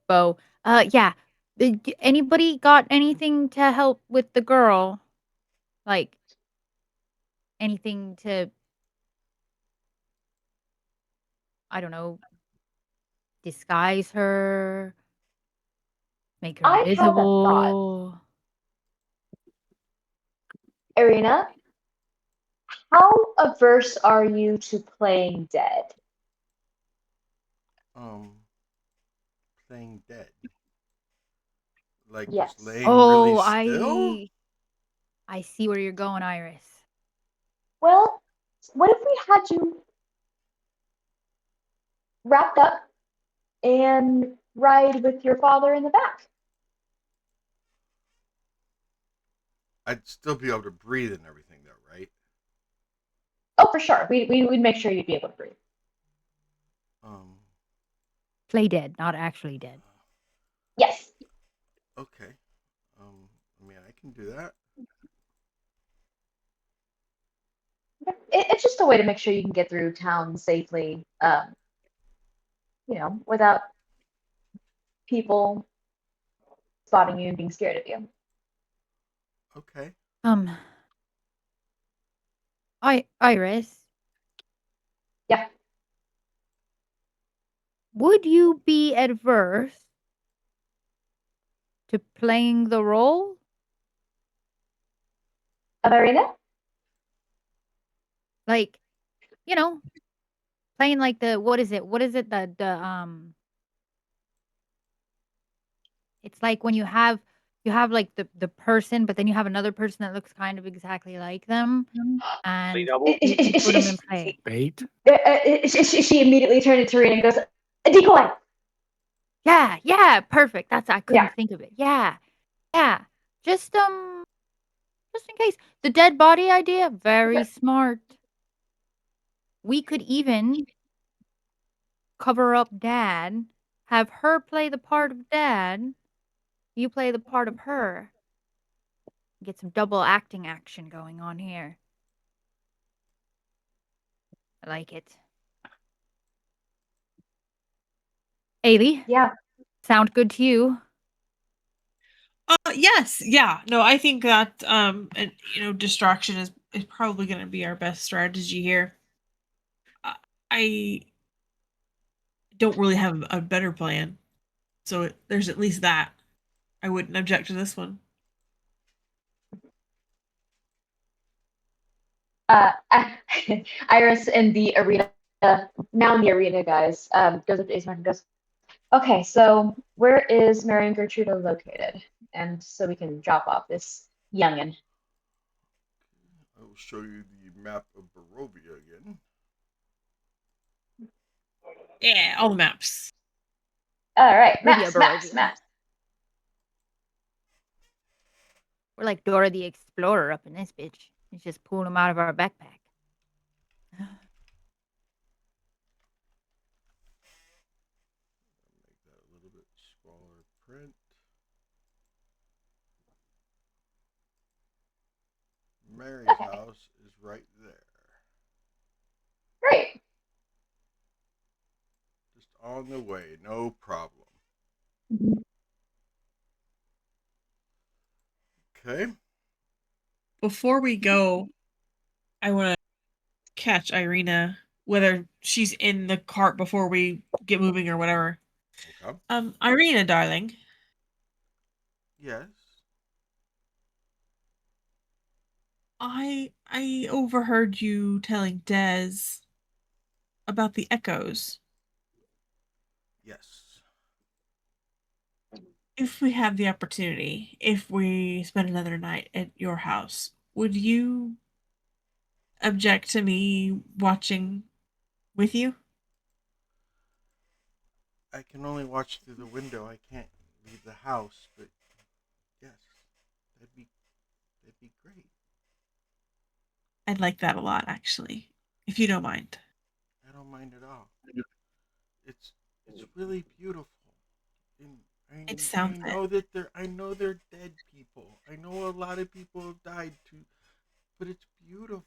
Bo. Yeah. Anybody got anything to help with the girl? Like anything to, I don't know, disguise her, make her I have a thought. invisible. Irina, how averse are you to playing dead? Playing dead. Like just Yes. laying really Oh, still? I see where you're going, Iris. Well, what if we had you wrapped up and ride with your father in the back? I'd still be able to breathe and everything though, right? Oh, for sure. We'd make sure you'd be able to breathe. Um Play dead, not actually dead. Yes. okay. I mean I can do that. It's just a way to make sure you can get through town safely, without people spotting you and being scared of you. Okay. Iris, Yeah. would you be adverse to playing the role? Of Irina? Like, you know, playing like the what is it? What is it? It's like when you have like the person, but then you have another person that looks kind of exactly like them, and double? you put them in play. Bait. She immediately turned to Irina and goes, "A decoy!" Yeah, perfect. I Yeah. couldn't think of it. Yeah. Just just in case. The dead body idea, very smart. We could even cover up Dad, have her play the part of Dad, you play the part of her. Get some double acting action going on here. I like it. Ailey, Yeah. sound good to you? Yes, yeah. No, I think that and distraction is probably going to be our best strategy here. I don't really have a better plan, so there's at least that. I wouldn't object to this one. Uh, Iris in the arena, now in the arena, guys, goes up to Ace and goes, "Okay, so where is Mary and Gertrude located? And so we can drop off this youngin." I will show you the map of Barovia again. Yeah, all the maps. All right, Rubia maps. Barovia. We're like Dora the Explorer up in this bitch. It's just pulling them out of our backpack. Make that a little bit smaller print. Mary's Okay. house is right there. Great. Just on the way, no problem. Okay. Before we go, I want to catch Irina, whether she's in the cart before we get moving or whatever. Okay. Irina, darling, Yes. I overheard you telling Des about the echoes. Yes. If we have the opportunity, if we spend another night at your house, would you object to me watching with you? I can only watch through the window. I can't leave the house, but yes, that'd be great. I'd like that a lot, actually, if you don't mind. I don't mind at all. It's really beautiful, and It sounds I know that they're dead people. I know a lot of people have died too, but it's beautiful.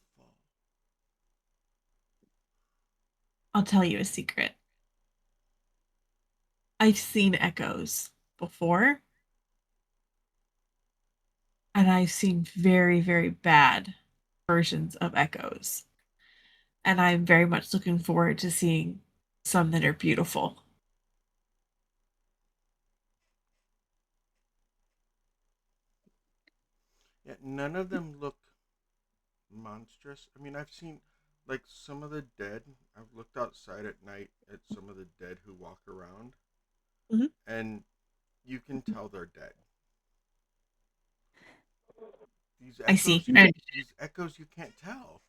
I'll tell you a secret. I've seen echoes before, and I've seen very, very bad versions of echoes. And I'm very much looking forward to seeing some that are beautiful. Yeah, none of them look monstrous. I mean, I've seen like some of the dead. I've looked outside at night at some of the dead who walk around, Mhm. and you can tell they're dead. These I see. echoes, these echoes, you can't tell.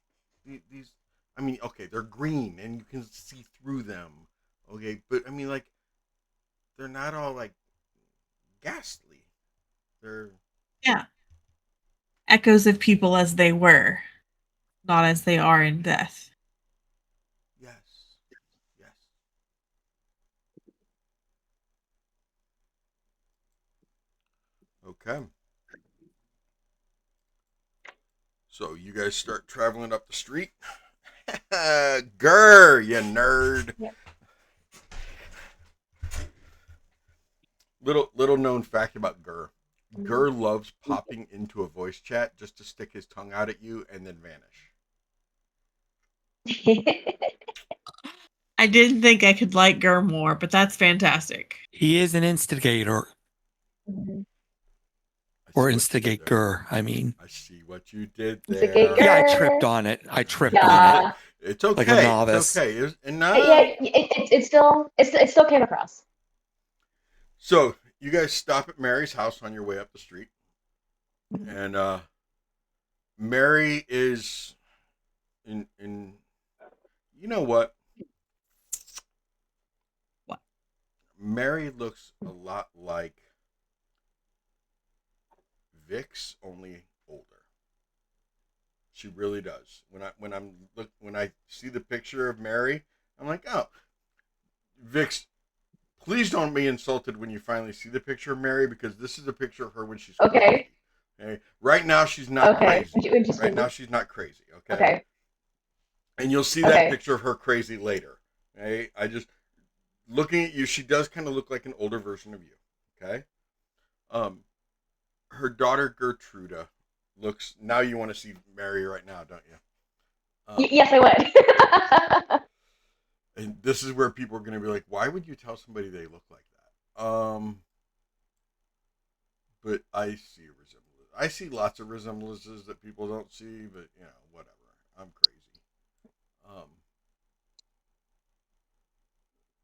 These, I mean, okay, they're green and you can see through them. Okay, but I mean, like, they're not all like ghastly. They're Yeah. Echoes of people as they were, not as they are in death. yes, yes. Okay. So you guys start traveling up the street. Grr, you nerd. Yep. Little known fact about Gurr. Gurr loves popping into a voice chat just to stick his tongue out at you and then vanish. I didn't think I could like Gur more, but that's fantastic. He is an instigator, Mhm. I see or what you did instigate there. Gur. I mean, I see what you did Instigate there. yeah, I Grr. tripped on it. I tripped on it Yeah. It's okay. like a novice. It's okay. And Yeah, it still came across. so you guys stop at Mary's house on your way up the street, and Mary is in. You know what? What? Mary looks a lot like Vix, only older. She really does. When I see the picture of Mary, I'm like, oh, Vix. Please don't be insulted when you finally see the picture of Mary because this is a picture of her when she's Okay. crazy. Okay. Right now she's not Okay. crazy. When she's Right now crazy. she's not crazy. Okay. Okay. And you'll see that Okay. picture of her crazy later. Okay. I just looking at you, she does kind of look like an older version of you. Okay. Um, her daughter Gertruda looks. Now you want to see Mary right now, don't you? Yes, I would. And this is where people are going to be like, "Why would you tell somebody they look like that?" But I see a resemblance. I see lots of resemblances that people don't see, but you know, whatever. I'm crazy. Um,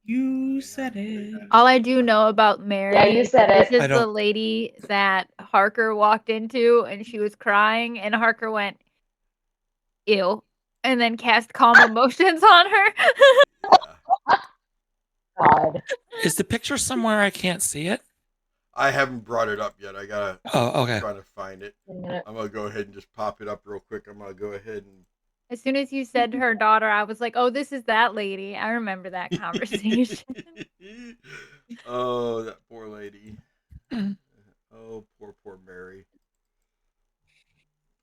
You said it. All I do know about Mary Yeah, you is said that this it. I is the don't- lady that Harker walked into and she was crying and Harker went, ew, and then cast calm emotions on her. yeah. God. Is the picture somewhere I can't see it? I haven't brought it up yet. I'm Oh, okay. trying to find it. I'm gonna go ahead and just pop it up real quick. I'm gonna go ahead and. As soon as you said her daughter, I was like, oh, this is that lady. I remember that conversation. Oh, that poor lady. Mm. Oh, poor Mary.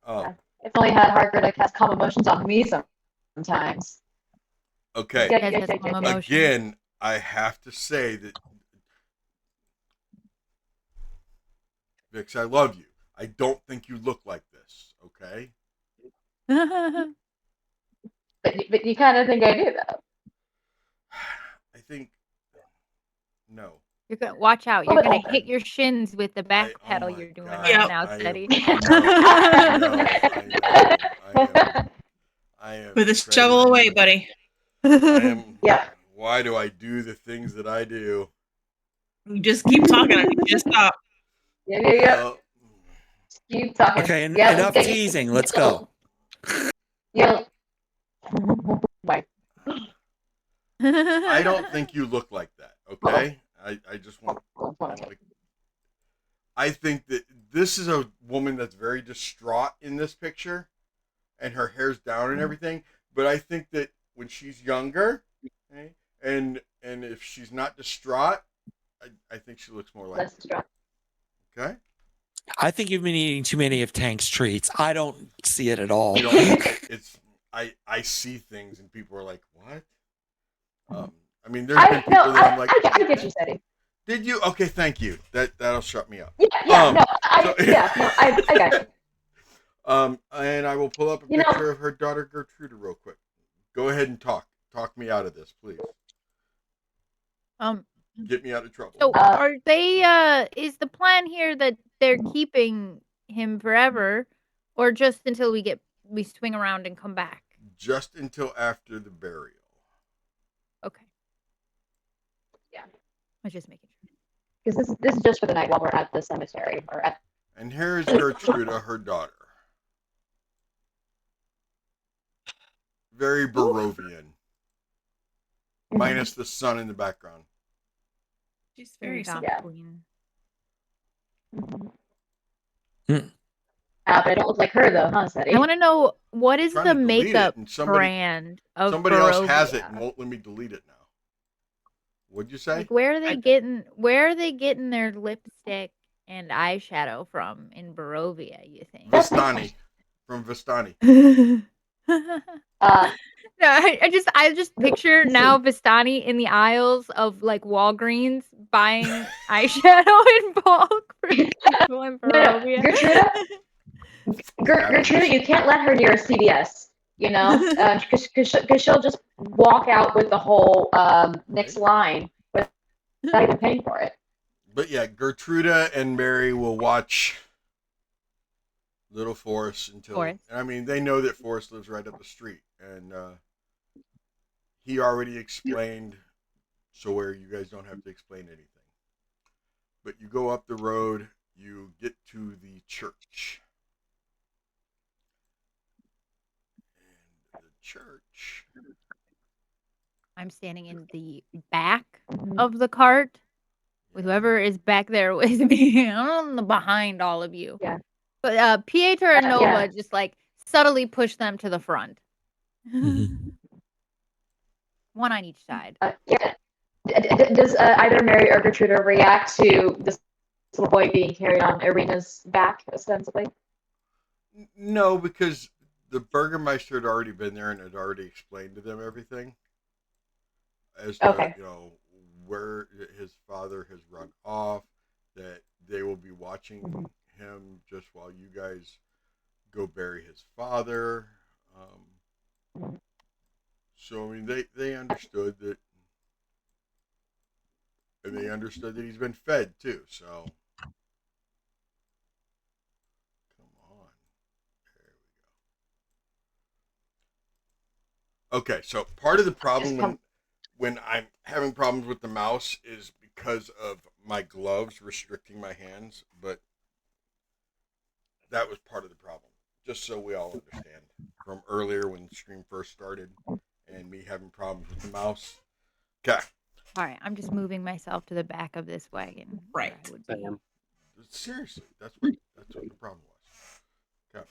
Oh, It's only had Harker to cast calm emotions on me sometimes. okay. Yes, yes, calm emotions. Again, I have to say that Vix, I love you. I don't think you look like this, okay? But you kind of think I do, though. I think no. You're gonna watch out. You're gonna hit your shins with the back Oh pedal my you're doing God. right Yep. now, I Steady. am Put the crazy. shovel away, buddy. I am. Yeah. Why do I do the things that I do? You just keep talking. I need you to stop. Yeah. Well, Keep talking. Okay, Yeah, enough teasing. Let's go. Yeah. Why? I don't think you look like that, okay? I just want like I think that this is a woman that's very distraught in this picture and her hair's down and everything, but I think that when she's younger, okay, and if she's not distraught I think she looks more like. That's Strahd. Okay. I think you've been eating too many of Tank's treats. I don't see it at all. You know, it's I see things and people are like, what? I mean, there's been people that I'm like, I get you, Sadie. did you? Okay, thank you. That'll shut me up. Yeah, no, I got you. And I will pull up a picture of her daughter Gertruda real quick. Go ahead and talk me out of this, please. Get me out of trouble. So are they? Is the plan here that they're keeping him forever, or just until we swing around and come back? Just until after the burial. Okay. Yeah. I was just making sure. Because this is just for the night while we're at the cemetery or at. And here is Gertruda, her daughter. Very Barovian. Minus the sun in the background. She's very soft. Yeah. Queen. But I don't look like her though, huh, Sadie? I want to know what is Trying the to delete it, makeup and somebody of else has it Barovia? and won't let me delete it now. What'd you say? Like where are they getting their lipstick and eyeshadow from in Barovia, you think? Vistani. From Vistani. No, I just picture now Vistani in the aisles of like Walgreens buying eyeshadow in bulk for people in Barovia. Gertruda, you can't let her near a CVS, you know, because she'll just walk out with the whole next line without even paying for it. But yeah, Gertruda and Mary will watch little Forrest until. Forrest. I mean, they know that Forrest lives right up the street, and he already explained, so where you guys don't have to explain anything. But you go up the road, you get to the church. And the church. I'm standing in the back of the cart with whoever is back there with me. I'm behind all of you. Yeah. But Pietro and Nova yeah. just like subtly push them to the front. One on each side. Yeah. Does either Mary or Gertruda react to this little boy being carried on Irina's back, ostensibly? No, because the Burgermeister had already been there and had already explained to them everything. As to, you know, where his father has run off, that they will be watching him just while you guys go bury his father. So, I mean, they understood that, and they understood that he's been fed too, so. Come on. There we go. Okay, so part of the problem when I'm having problems with the mouse is because of my gloves restricting my hands, but that was part of the problem. Just so we all understand. From earlier when the stream first started and me having problems with the mouse. Okay. All right, I'm just moving myself to the back of this wagon. Right. Seriously, that's what the problem was. Okay.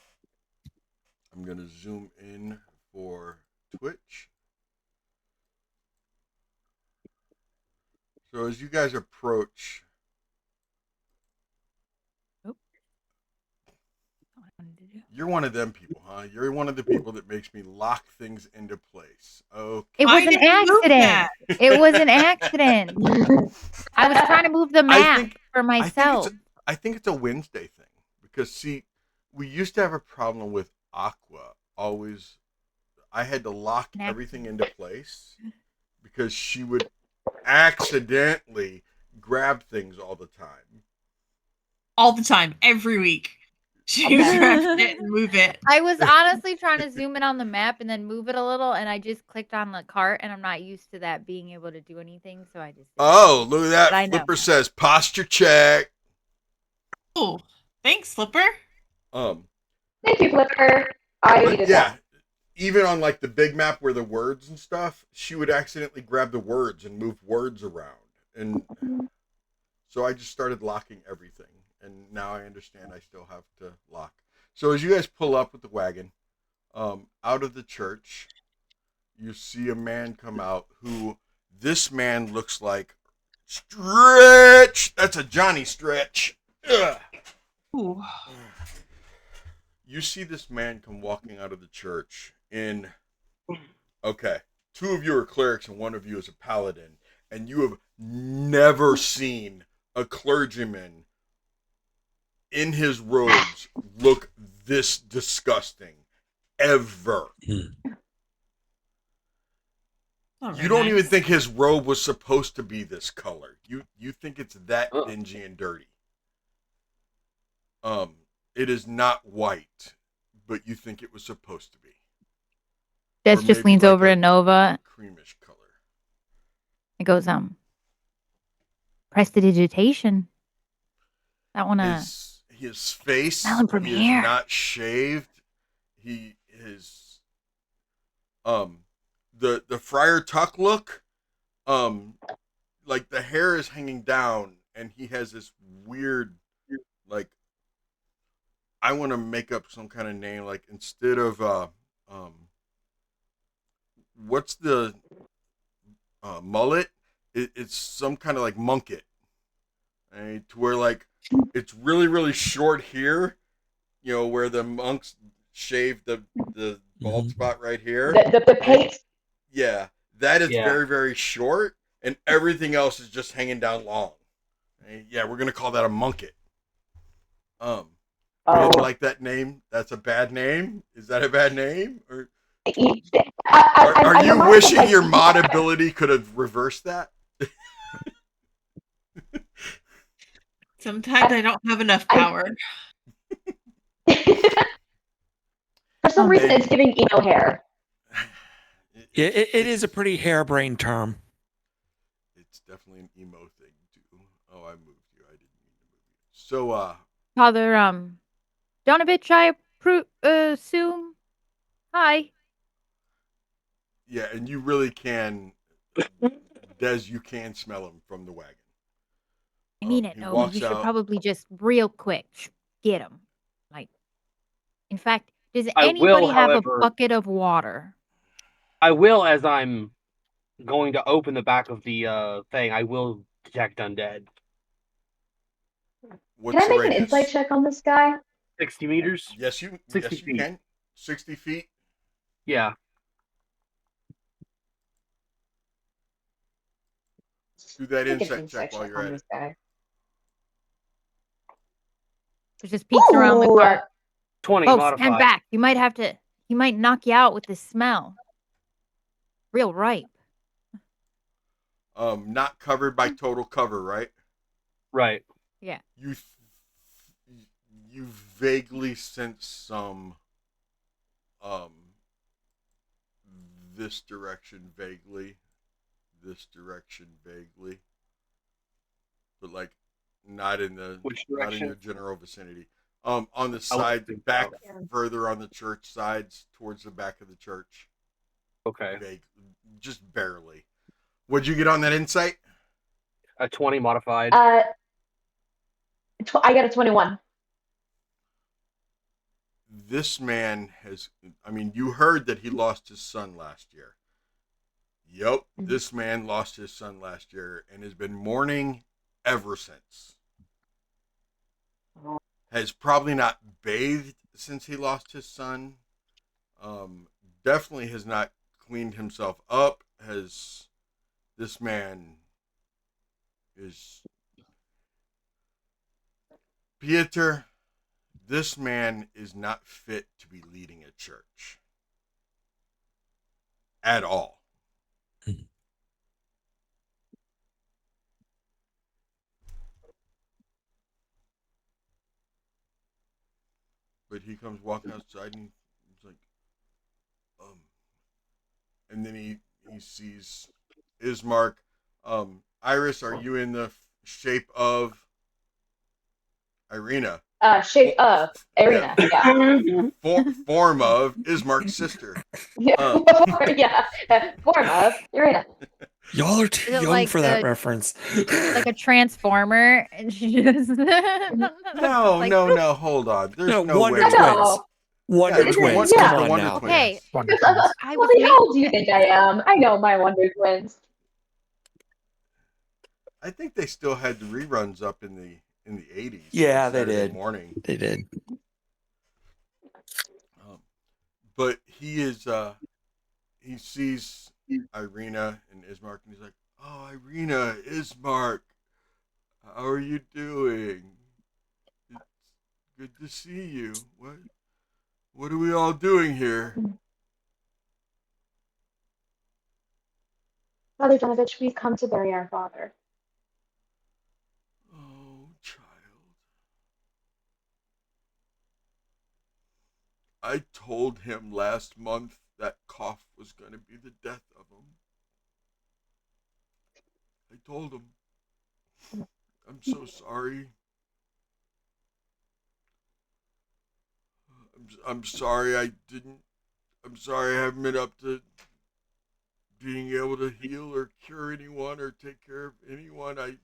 I'm gonna zoom in for Twitch. So as you guys approach, you're one of them people, huh? You're one of the people that makes me lock things into place. Okay. It was an accident. It was an accident. I was trying to move the map for myself. I think it's a Wednesday thing because see, we used to have a problem with Aqua. Always, I had to lock everything into place because she would accidentally grab things all the time. All the time, every week. She would grab it and move it. I was honestly trying to zoom in on the map and then move it a little, and I just clicked on the cart, and I'm not used to that being able to do anything, so I just. Oh, look at that! Flipper says posture check. Oh, thanks, Flipper. Thank you, Flipper. I needed that. Even on like the big map where the words and stuff, she would accidentally grab the words and move words around, and so I just started locking everything. And now I understand I still have to lock. So as you guys pull up with the wagon, out of the church, you see a man come out who, this man looks like Stretch. That's a Johnny stretch. Ugh. Ooh. You see this man come walking out of the church in. Okay, 2 of you are clerics and 1 of you is a paladin, and you have never seen a clergyman in his robes look this disgusting ever. Not You very don't even nice. think his robe was supposed to be this color. You think it's that Ugh. dingy and dirty. It is not white, but you think it was supposed to be. Des Or just maybe leans like over a to Nova creamish color. and goes, prestidigitation. That one, His face smell him from he is here. not shaved. He is the Friar Tuck look, like the hair is hanging down and he has this weird, like, I want to make up some kind of name, like instead of what's the mullet, it's some kind of like monket, right? To where like it's really really short here, where the monks shave the bald spot right here. The pace. Yeah, that is Yeah. very very short, and everything else is just hanging down long. Right? Yeah, we're gonna call that a monket. You Oh. didn't like that name? That's a bad name. Is that a bad name? Or I are you might wishing like- your mod ability could have reversed that? Sometimes I don't have enough power. For some reason, And- it's giving emo hair. Yeah, it is a pretty harebrained term. It's definitely an emo thing too. Oh, I moved you. I didn't mean to move you. So, Father, Donovich, I assume. Hi. yeah, and you really can, Des, you can smell him from the wagon. I mean it, He Nova. walks You should out. probably just real quick get him. Like, in fact, does I anybody will, have however- a bucket of water? I will, as I'm going to open the back of the thing, I will detect undead. What's Can I the make an radius? insight check on this guy? 60 meters? Yes, you 60 yes you feet. can. 60 feet. Yeah. Do that Make an insight insight check while check you're on at this it. guy. It just peeks around the Ooh, cart. 20 Oh, modified. stand back. You might have to. He might knock you out with the smell. Real ripe. Not covered by total cover, right? Right. Yeah. You vaguely sense some this direction vaguely, this direction vaguely, but like not in the Which not in direction? your general vicinity. On the I would side, think back so. further on the church sides, towards the back of the church. Okay. Vague, just barely. What'd you get on that insight? A 20 modified. I got a 21. This man has, I mean, you heard that he lost his son last year. Yep, this man lost his son last year and has been mourning ever since. Has probably not bathed since he lost his son. Definitely has not cleaned himself up. This man is Pieter. This man is not fit to be leading a church at all. But he comes walking outside and he's like, and then he sees Ismark. Iris, are you in the shape of Irina? Shape of Arena. Yeah. Form of Ismark's sister. Yeah. Yeah. Form of Arena. Y'all are too Is it young like for that the- reference. Like a transformer, and she just. No, like, no, hold on. There's no Wonder way. Twins. No. Wonder there's Twins. yeah. Come the on Wonder now. Twins. Okay. Wonder Twins. I Well, was how old do you think I am? I know my Wonder Twins. I think they still had the reruns up in the 80s. Yeah, like they Saturday did. morning. They did. But he sees Irina and Ismark, and he's like, "Oh, Irina, Ismark, how are you doing? It's good to see you. What are we all doing here?" Father Donovich, we've come to bury our father. Oh, child. I told him last month that cough was going to be the death of him. I told him. I'm so sorry. I'm sorry I didn't. I'm sorry I haven't been up to being able to heal or cure anyone or take care of anyone. I'm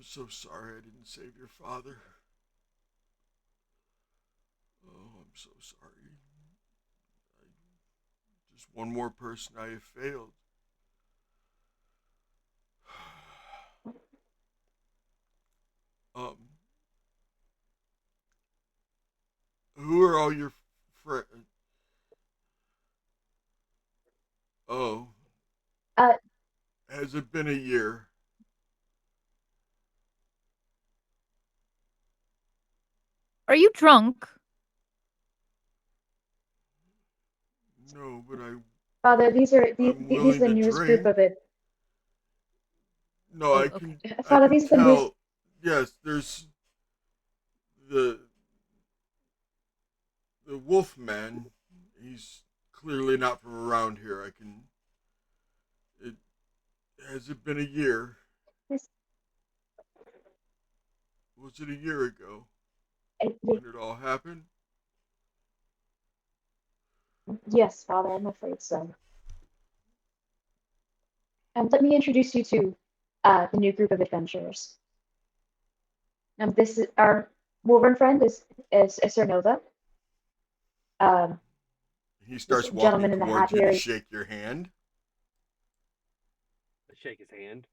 so sorry I didn't save your father. Oh, I'm so sorry. Just one more person I have failed. Um, who are all your friends? Oh, Uh, has it been a year? Are you drunk? No, but Father, these are I'm these are willing the to newest group drink. of it. No, Oh, I okay. Father, can these are the newest. tell. Yes, there's the wolf man. He's clearly not from around here. I can. It has it been a year? This, Was it a year ago uh, when it all happened? yes, Father, I'm afraid so. And let me introduce you to the new group of adventurers. This is our Wolverine friend is Sir Nova. Um, He this starts walking gentleman in the hat towards you to here. shake your hand. I shake his hand.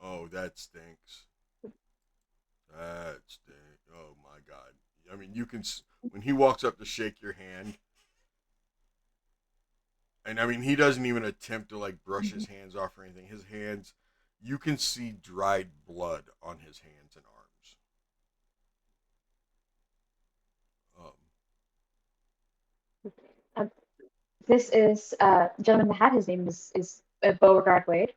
Oh, that stinks. That stinks. Oh my god. I mean, you can when he walks up to shake your hand, and I mean, he doesn't even attempt to like brush his hands off or anything. His hands, you can see dried blood on his hands and arms. Um, this is gentleman in the hat. His name is Beauregard Wade.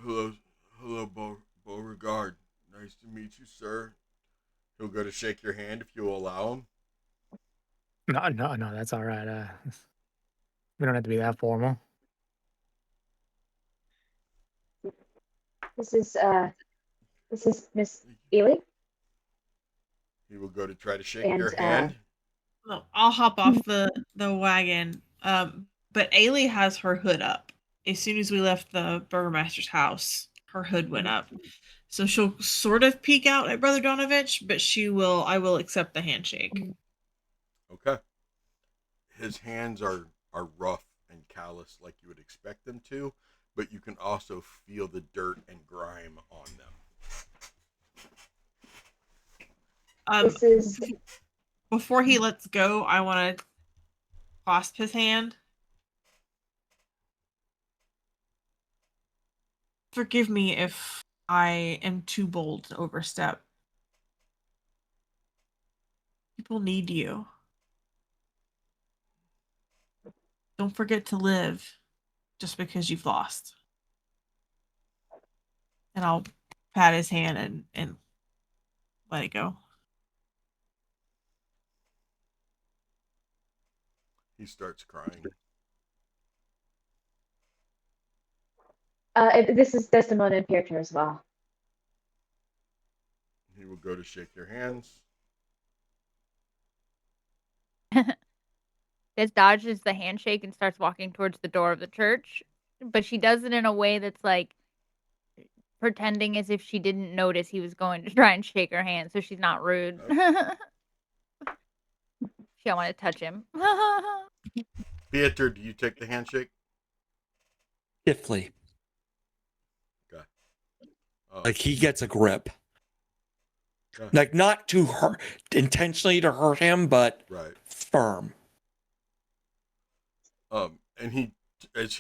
Hello, hello, Beauregard. Nice to meet you, sir. He'll go to shake your hand if you'll allow him. No, that's all right. We don't have to be that formal. This is Miss Ely, He will go to try to shake and your hand. No, I'll hop off the wagon. But Ailey has her hood up. As soon as we left the burgomaster's house, her hood went up. So she'll sort of peek out at Brother Donovich, but I will accept the handshake. Okay. His hands are rough and callous like you would expect them to, but you can also feel the dirt and grime on them. this is Before he lets go, I want to clasp his hand. Forgive me if I am too bold to overstep. People need you. Don't forget to live just because you've lost. And I'll pat his hand and let it go. He starts crying. this is Desdemona and Pietro as well. He will go to shake your hands. Des dodges the handshake and starts walking towards the door of the church, but she does it in a way that's like pretending as if she didn't notice he was going to try and shake her hand, so she's not rude. She don't want to touch him. Pieter, do you take the handshake? Stiffly. Like he gets a grip. Yeah. Like not to hurt intentionally to hurt him, but Right. firm. And he, as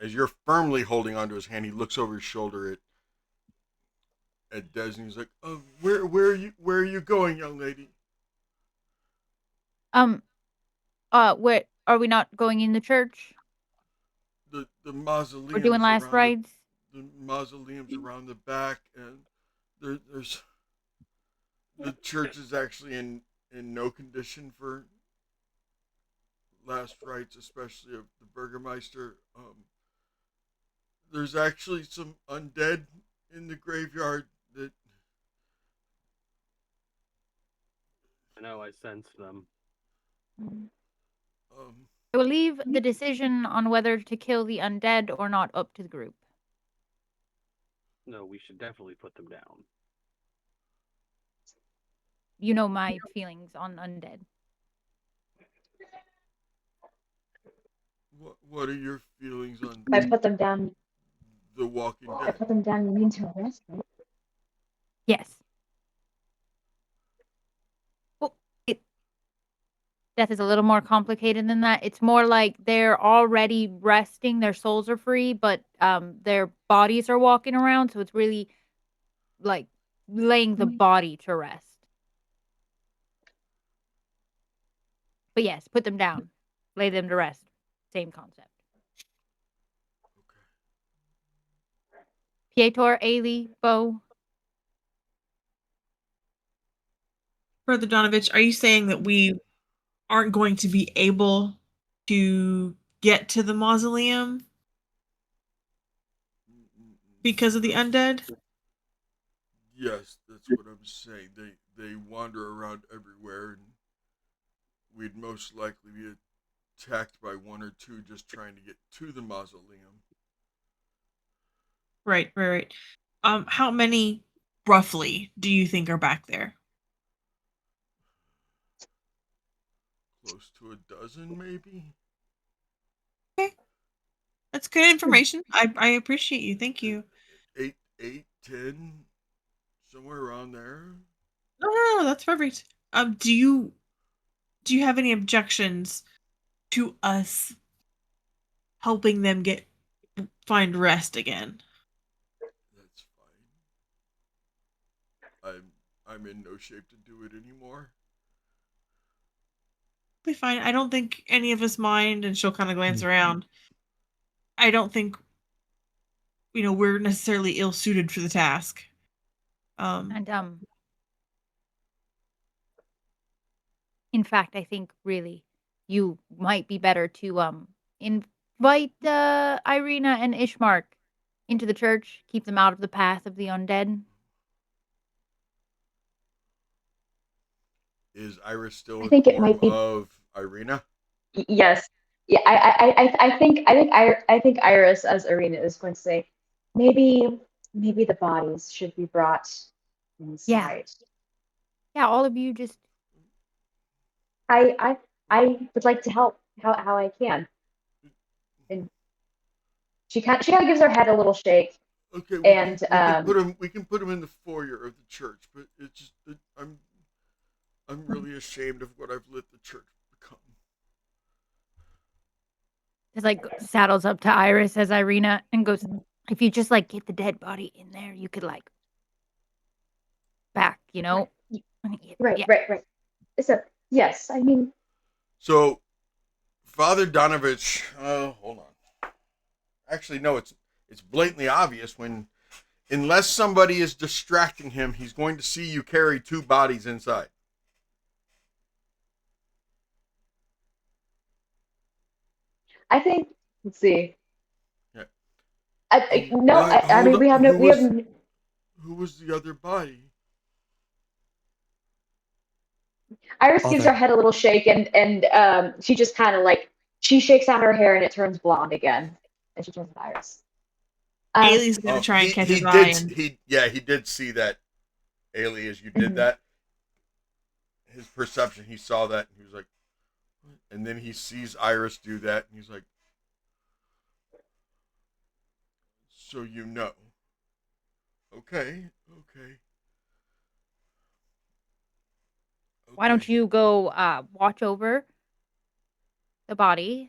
you're firmly holding onto his hand, he looks over his shoulder at Des, and he's like, where are you going, young lady? What are we not going in the church? The mausoleums. We're doing last rides. The mausoleums around the back, and there's the church is actually in no condition for last rites, especially of the Burgermeister. There's actually some undead in the graveyard that I know, I sense them. I will leave the decision on whether to kill the undead or not up to the group. No, we should definitely put them down. You know my feelings on undead. what are your feelings on I put them down. The Walking I Dead? put them down. You mean to arrest them? Yes. Well, death is a little more complicated than that. It's more like they're already resting, their souls are free, but their bodies are walking around, so it's really like laying the body to rest. But yes, put them down. Lay them to rest. Same concept. Pietor, Ailey, Bo. Brother Donovich, are you saying that we aren't going to be able to get to the mausoleum because of the undead? Yes, that's what I'm saying. They wander around everywhere, and we'd most likely be attacked by one or two just trying to get to the mausoleum. Right. How many roughly do you think are back there? Close to a dozen, maybe. Okay. That's good information. I appreciate you. Thank you. 10, somewhere around there. No, that's perfect. Do you have any objections to us helping them find rest again? That's fine. I'm in no shape to do it anymore. Be fine. I don't think any of us mind, and she'll kind of glance around. I don't think we're necessarily ill suited for the task. And in fact, I think really you might be better to invite Irina and Ishmark into the church, keep them out of the path of the undead. Is Iris still I in think it form might be. of Irina? Yes. Yeah. I think Iris as Arena is going to say, maybe the bodies should be brought inside. Yeah, all of you just I would like to help how I can. And she kind of gives her head a little shake. Okay, And we can put him in the foyer of the church, but it's just that I'm really ashamed of what I've let the church become. just like saddles up to Iris as Irina and goes, if you just like get the dead body in there, you could like back, Right. Yeah. Right. So yes, I mean. So, Father Donovich, hold on. Actually, no, it's blatantly obvious when, unless somebody is distracting him, he's going to see you carry two bodies inside. I think. Let's see. Yeah. I mean, we have no. Who was the other body? Iris gives her head a little shake, and she just kind of like she shakes out her hair, and it turns blonde again, and she turns to Iris. Ailey's gonna try and catch his eye. He did see that, Ailey, as you did that. His perception, he saw that, and he was like, and then he sees Iris do that, and he's like, so you know. Okay. Okay. Why don't Okay. you go watch over the body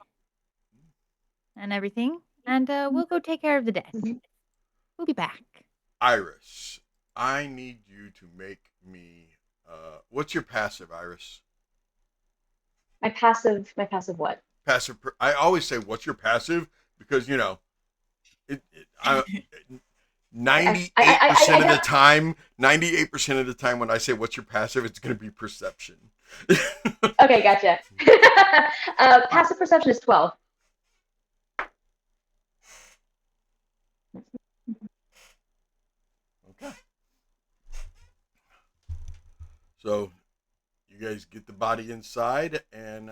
and everything, and we'll go take care of the dead. Mhm. We'll be back. Iris, I need you to make me. What's your passive, Iris? My passive what? Passive. I always say, "What's your passive?" Because I, I 98% of the don't. time, 98% of the time when I say what's your passive, it's going to be perception. Okay, gotcha. Passive perception is 12. Okay. So you guys get the body inside, and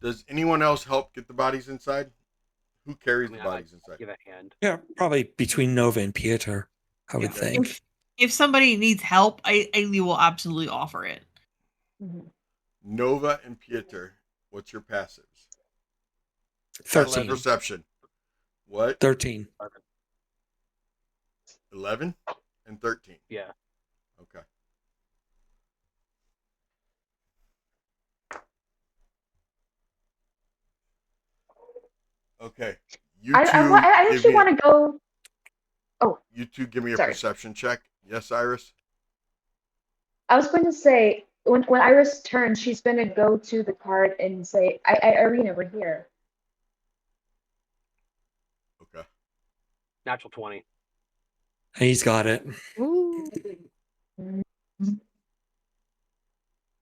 does anyone else help get the bodies inside? Who carries the I bodies inside? give a hand. Yeah, probably between Nova and Pieter, I would Yeah. think. If somebody needs help, Ailey will absolutely offer it. Mhm. Nova and Pieter, what's your passives? 13. Perception. What? 13. 11 and 13. Yeah. Okay. Okay. You two I give actually me. want to go. Oh, You two give me a sorry. perception check. Yes, Iris. I was going to say when Iris turns, she's going to go to the card and say, Irina, we're here." Okay. Natural 20. He's got it. Ooh.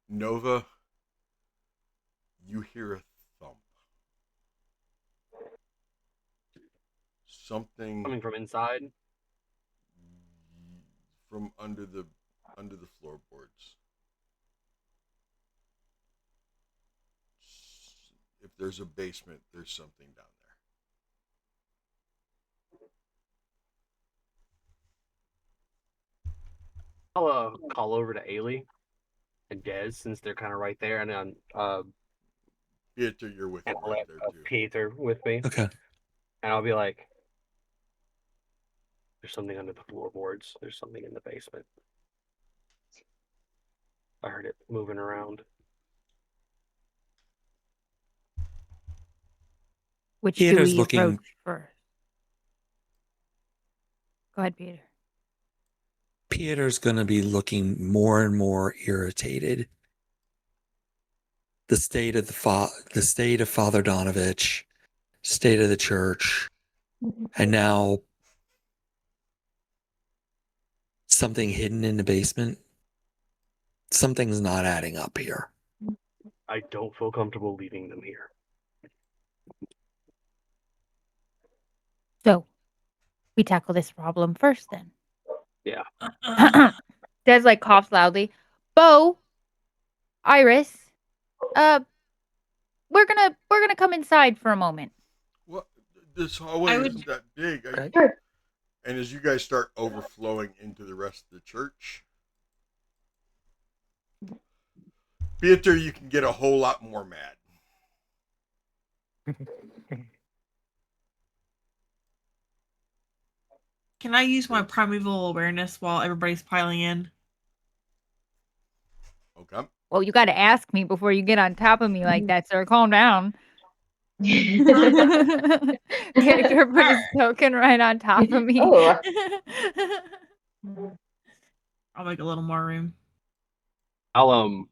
Nova, you hear a thump. Something Coming from inside. from under the floorboards. If there's a basement, there's something down I'll call over to Ailey and Dez since they're kind of right there, and then there. Pieter, you're with and him I'll right let there too. Peter with me, Okay. and I'll be like, "There's something under the floorboards. There's something in the basement. I heard it moving around." Which do Pieter's we looking. approach first? Go ahead, Peter. Pieter's going to be looking more and more irritated. The state of the state of Father Donovich, state of the church, and now something hidden in the basement. Something's not adding up here. I don't feel comfortable leaving them here. So, we tackle this problem first, then. Yeah. Des like coughs loudly. Bo, Iris, we're gonna come inside for a moment. What? This hallway I would- isn't that big. Okay. Sure. And as you guys start overflowing into the rest of the church, Pieter, you can get a whole lot more mad. Can I use my primeval awareness while everybody's piling in? Okay. Well, you got to ask me before you get on top of me like that, sir. Calm down. Picker put his token right on top of me. Oh. I'll make a little more room. I'll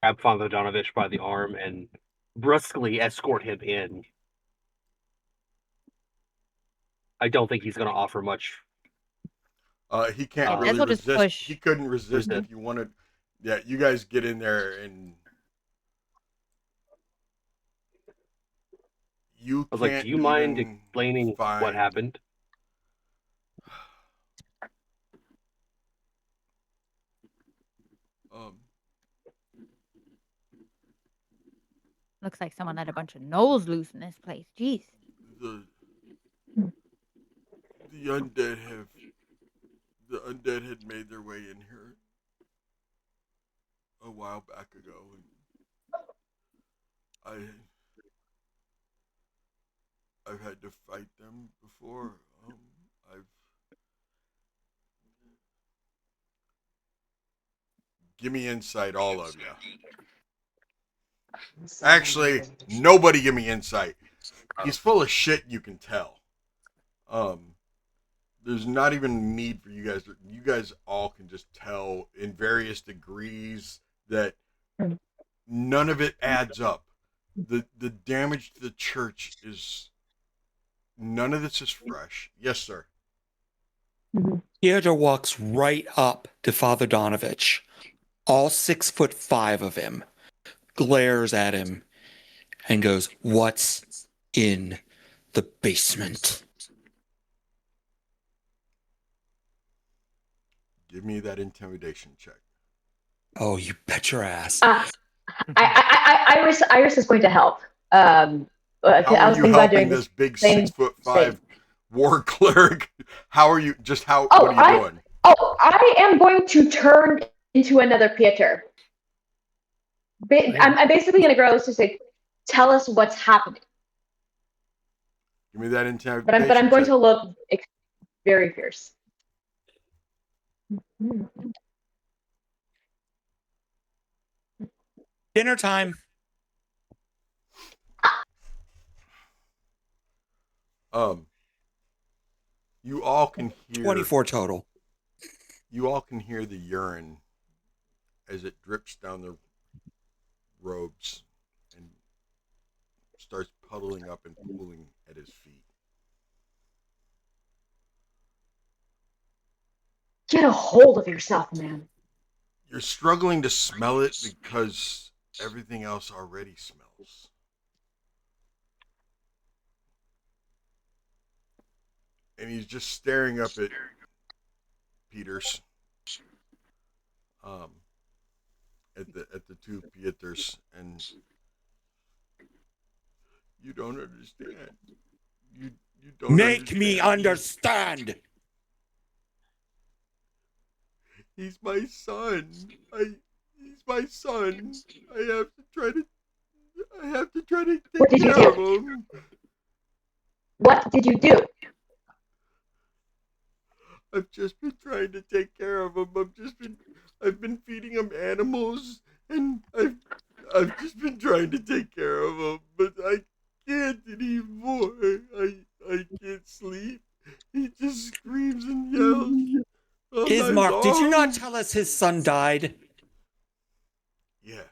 grab Father Donovich by the arm and brusquely escort him in. I don't think he's going to offer much. He can't Yeah, really Des will just resist. push. He couldn't resist if you wanted. Yeah, you guys get in there and you I was like, can't "Do you mind even explaining what find- happened?" Looks like someone had a bunch of gnolls loose in this place. Jeez. the undead had made their way in here a while back ago, and I've had to fight them before. I've Give me insight, all of you. Actually, nobody give me insight. He's full of shit, you can tell. There's not even need for you guys. You guys all can just tell in various degrees that none of it adds up. The damage to the church is, none of this is fresh. Yes, sir. Theodore walks right up to Father Donovich, all 6'5" of him, glares at him, and goes, "What's in the basement?" Give me that intimidation check. Oh, you bet your ass. Iris is going to help. How I are was you thinking about helping doing this big same 6'5" thing. war cleric? How are you? Just how? Oh, What are you doing? I am going to turn into another Pieter. I'm basically going to go to say, tell us what's happening. Give me that intimidation. But I'm going to look very fierce. Dinner time. You all can hear 24 total. You all can hear the urine as it drips down their robes and starts puddling up and pooling at his feet. Get a hold of yourself, man. You're struggling to smell it because everything else already smells. And he's just staring up at Peters. At the two Pieters, and you don't understand. You don't Make me understand. He's my son. He's my son. I have to try to What take did you care of do? him. What did you do? I've just been trying to take care of him. I've been feeding him animals, and I've just been trying to take care of him, but I can't anymore. I can't sleep. He just screams and yells all night Ismark, did you long. not tell us his son died? Yeah,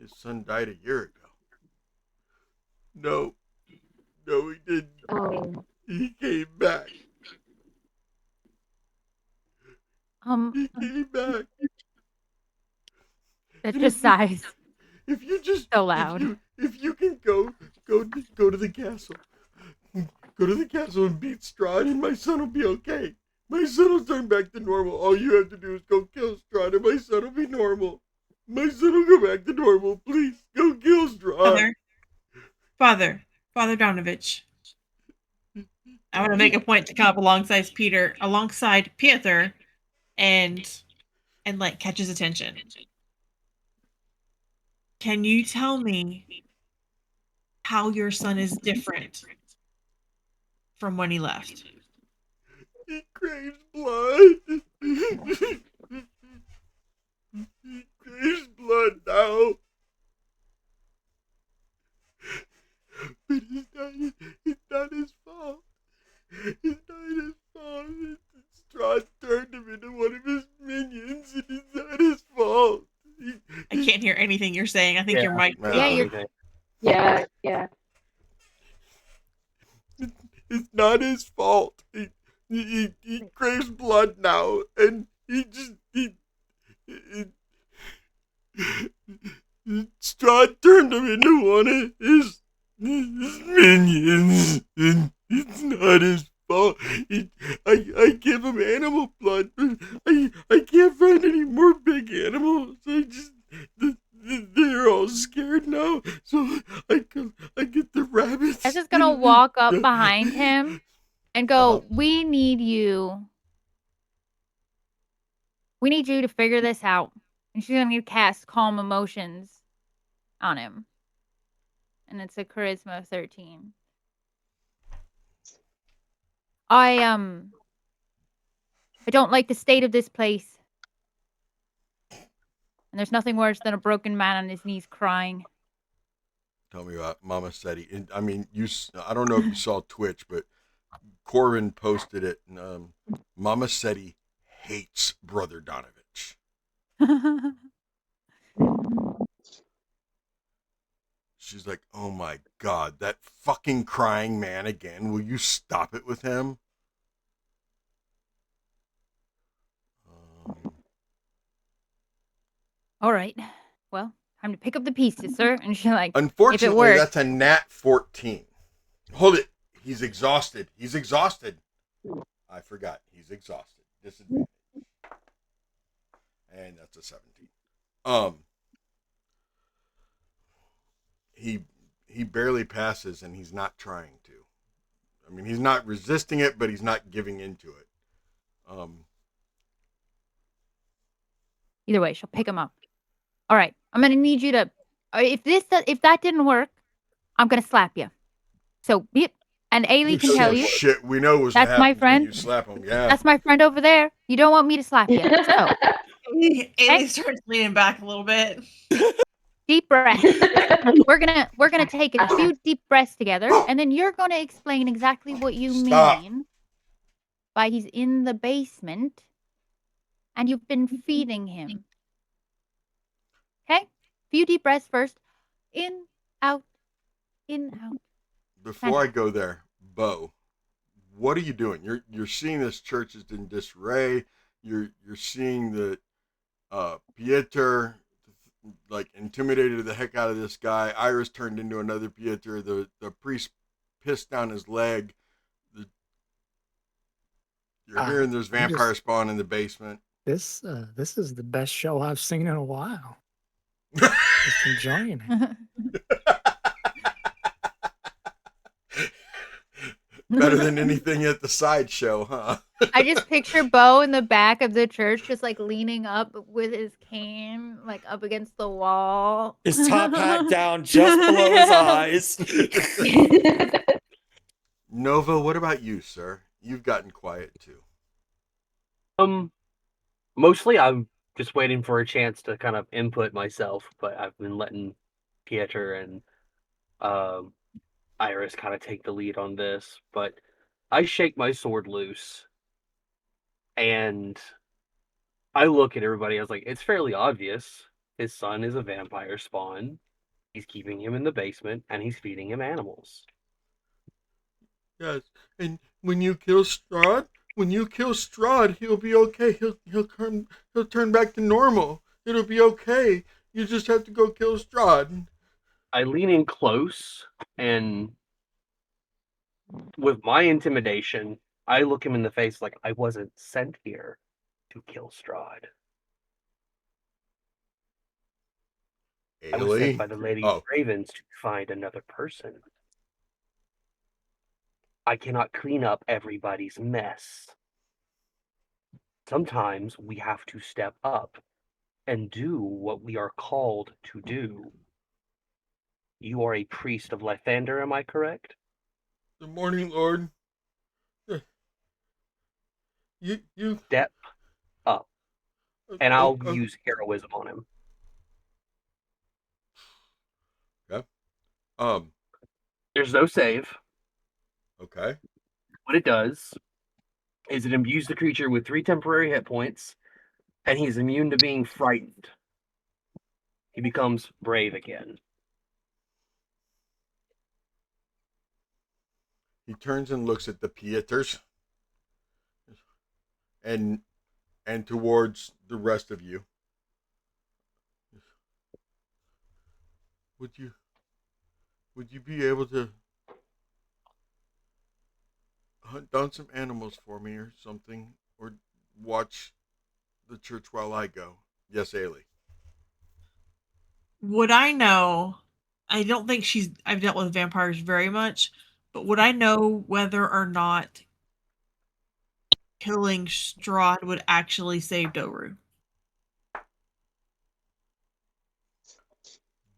his son died a year ago. No, he didn't. Oh. He came back. He came back. That's And just sighs. If you just So loud. if you can go to the castle, go to the castle and beat Strahd, and my son will be okay. My son will turn back to normal. All you have to do is go kill Strahd, and my son will be normal. My son will go back to normal. Please go kill Strahd. Father Donovich. I want to make a point to come up alongside Pieter, and like catch his attention. Can you tell me how your son is different from when he left? He craves blood. He craves blood now. But it's not his fault. It's not his fault. Strahd turned him into one of his minions, and it's not his fault. I can't hear anything you're saying. I think your mic. Yeah, yeah. It's not his fault. He craves blood now, and Strahd turned him into one of his minions, and it's not his fault. I give him animal blood, but I can't find any more big animals. They're all scared now, so I get the rabbits. I'm just gonna walk up behind him and go, we need you. We need you to figure this out. And she's gonna cast Calm Emotions on him. And it's a charisma of 13. I don't like the state of this place. And there's nothing worse than a broken man on his knees crying. Tell me about Mama Seti. And, I mean, I don't know if you saw Twitch, but Corbin posted it. And, Mama Seti hates Brother Donovich. She's like, oh my God, that fucking crying man again. Will you stop it with him? All right. Well, time to pick up the pieces, sir. And she's like, Unfortunately, works- that's a nat 14. Hold it. He's exhausted. He's exhausted. I forgot. He's exhausted. Disadvantage. And that's a 17. He barely passes, and he's not trying to. I mean, he's not resisting it, but he's not giving into it. Either way, she'll pick him up. All right. I'm going to need you to, if that didn't work, I'm going to slap you. So, yep. And Ailey can tell you. Shit, we know what's That's my happening when friend. you slap him. Yeah. That's my friend over there. You don't want me to slap you. So, Ailey starts leaning back a little bit. deep breath. We're gonna take a few deep breaths together, and then you're gonna explain exactly what you mean by he's in the basement and you've been feeding him. Okay? Few deep breaths first. In, out, in, out. Before I go there, Bo, what are you doing? You're seeing this church is in disarray. You're seeing that Pieter like intimidated the heck out of this guy. Iris turned into another Pieter. The priest pissed down his leg. You're hearing there's vampire spawn in the basement. This is the best show I've seen in a while. Just enjoying it. Better than anything at the sideshow, huh? I just picture Bo in the back of the church, just like leaning up with his cane, like up against the wall. His top hat down just below his eyes. Nova, what about you, sir? You've gotten quiet too. Mostly I'm just waiting for a chance to kind of input myself, but I've been letting Pieter and Iris kind of take the lead on this. But I shake my sword loose, and I look at everybody. I was like, it's fairly obvious. His son is a vampire spawn. He's keeping him in the basement, and he's feeding him animals. Yes, and when you kill Strahd, he'll be okay. He'll turn back to normal. It'll be okay. You just have to go kill Strahd. I lean in close, and with my intimidation, I look him in the face like I wasn't sent here to kill Strahd. I was sent by the Lady of Ravens to find another person. I cannot clean up everybody's mess. Sometimes we have to step up and do what we are called to do. You are a priest of Lythander, am I correct? The Morning Lord. You step up, and I'll use heroism on him. Okay. There's no save. Okay. What it does is it imbues the creature with 3 temporary hit points, and he's immune to being frightened. He becomes brave again. He turns and looks at the Pieters and towards the rest of you. Would you be able to hunt down some animals for me or something, or watch the church while I go? Yes, Ailey. Would I know? I don't think I've dealt with vampires very much, but would I know whether or not killing Strahd would actually save Doru?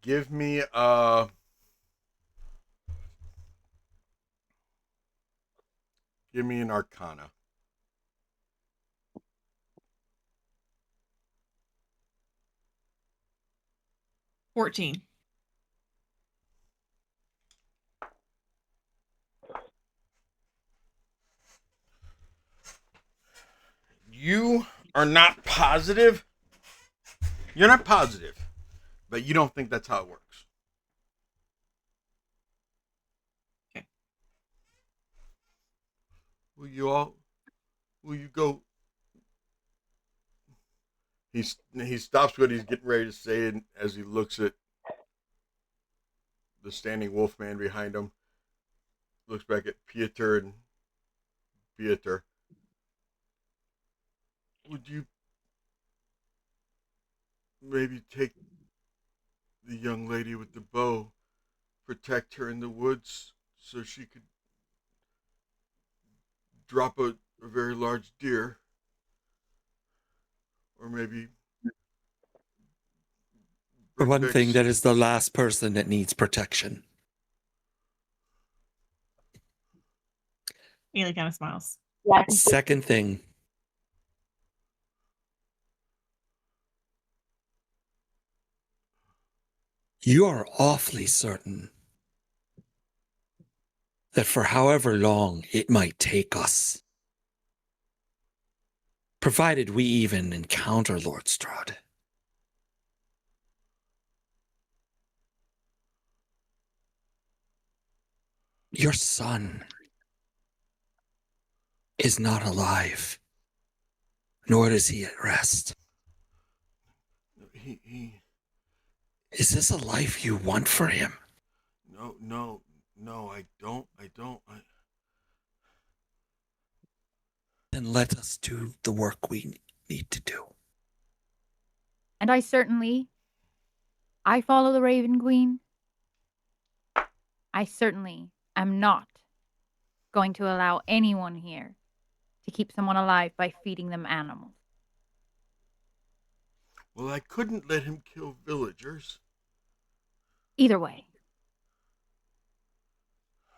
Give me an Arcana. 14. You are not positive. You're not positive, but you don't think that's how it works. Okay. Will you all? Will you go? He stops what he's getting ready to say, and as he looks at the standing wolf man behind him, looks back at Pieter and Pieter. Would you maybe take the young lady with the bow, protect her in the woods so she could drop a very large deer? Or maybe For bring one back thing, that is the last person that needs protection. Ailey kind of smiles. Yeah, I can see. Second thing, you are awfully certain that for however long it might take us, provided we even encounter Lord Strahd, your son is not alive, nor is he at rest. he Is this a life you want for him? no, I don't. Then let us do the work we need to do. And I follow the Raven Queen. I certainly am not going to allow anyone here to keep someone alive by feeding them animals. Well, I couldn't let him kill villagers. Either way,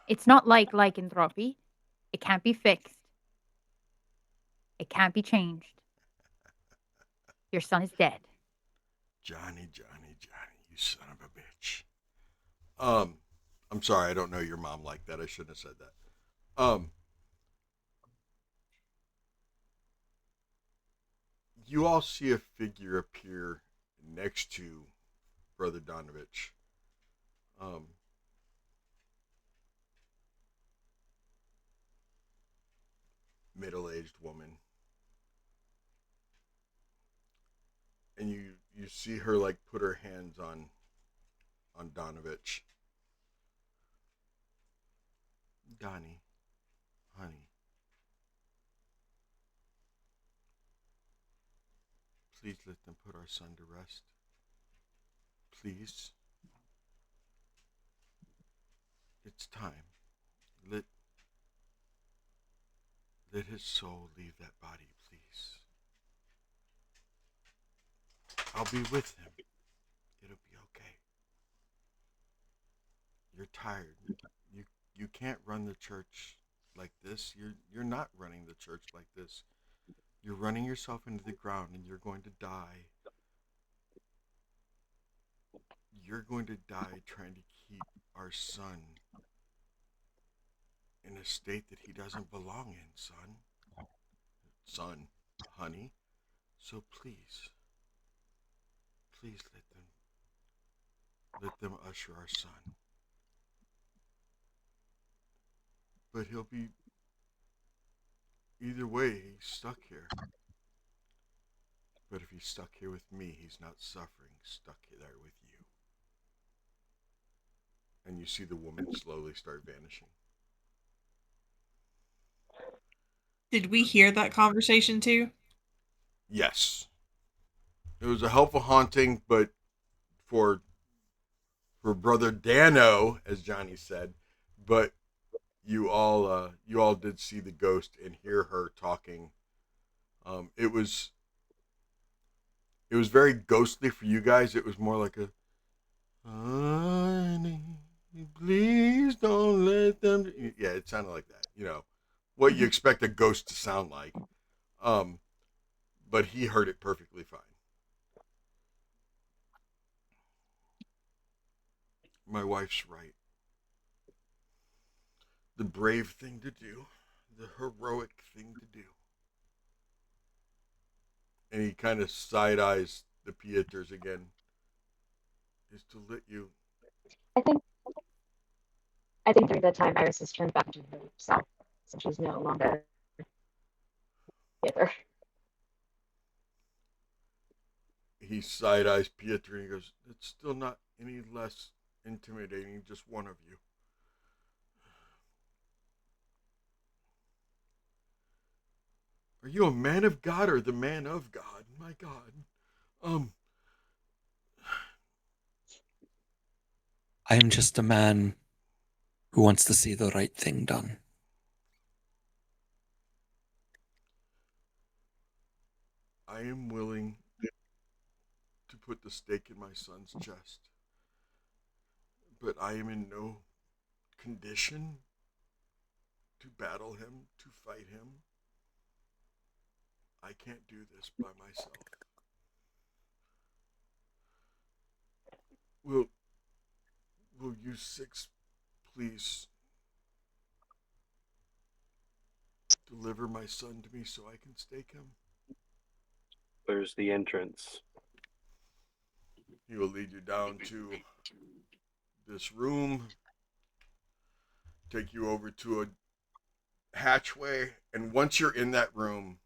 it's not like lycanthropy. It can't be fixed. It can't be changed. Your son is dead. Johnny, you son of a bitch. I'm sorry, I don't know your mom like that. I shouldn't have said that. You all see a figure appear next to Brother Donovich. Middle-aged woman, and you see her like put her hands on Donovich. Donnie, honey, please let them put our son to rest. Please. It's time. Let his soul leave that body, please. I'll be with him. It'll be okay. You're tired. You can't run the church like this. You're not running the church like this. You're running yourself into the ground and you're going to die. You're going to die trying to keep our son in a state that he doesn't belong in, son. Son, honey. So please, please let them usher our son. But he'll be either way, he's stuck here. But if he's stuck here with me, he's not suffering, stuck there with you. And you see the woman slowly start vanishing. Did we hear that conversation too? Yes. It was a helpful haunting, but for Brother Dano, as Johnny said, but you all did see the ghost and hear her talking. It was very ghostly for you guys. It was more like a, honey, please don't let them. Yeah, it sounded like that. You know, what you expect a ghost to sound like. But he heard it perfectly fine. My wife's right. The brave thing to do, the heroic thing to do. And he kind of side eyes the Pieters again, is to let you. I think during that time Iris has turned back to herself, since she's no longer Pieter. He side eyes Pieter and he goes, "It's still not any less intimidating, just one of you." Are you a man of God or the man of God? My God. I am just a man who wants to see the right thing done. I am willing to put the stake in my son's chest, but I am in no condition to battle him, to fight him. I can't do this by myself. Will you six please deliver my son to me so I can stake him? There's the entrance. He will lead you down to this room, take you over to a hatchway, and once you're in that room,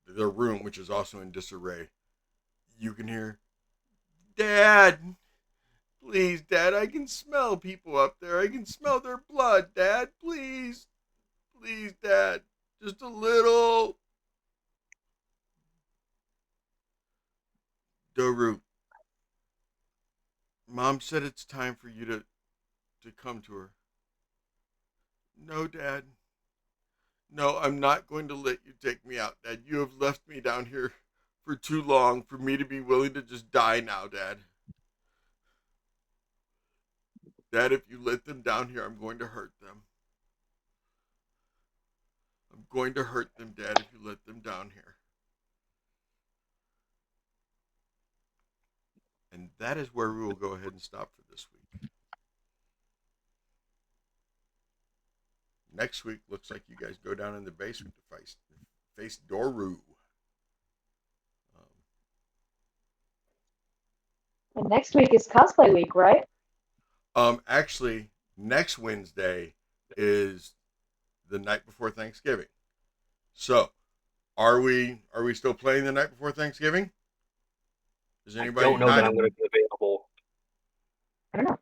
the room which is also in disarray, you can hear, "Dad, please, Dad, I can smell people up there. I can smell their blood, Dad, please. Please, Dad, just a little." Doru, Mom said it's time for you to come to her. "No, Dad. No, I'm not going to let you take me out, Dad. You have left me down here for too long for me to be willing to just die now, Dad. Dad, if you let them down here, I'm going to hurt them. I'm going to hurt them, Dad, if you let them down here." And that is where we will go ahead and stop for this week. Next week, looks like you guys go down in the basement to face Doru. And next week is cosplay week, right? Actually, next Wednesday is the night before Thanksgiving. So, are we still playing the night before Thanksgiving? Is I anybody don't know that kind I'm of going to be available. I don't know.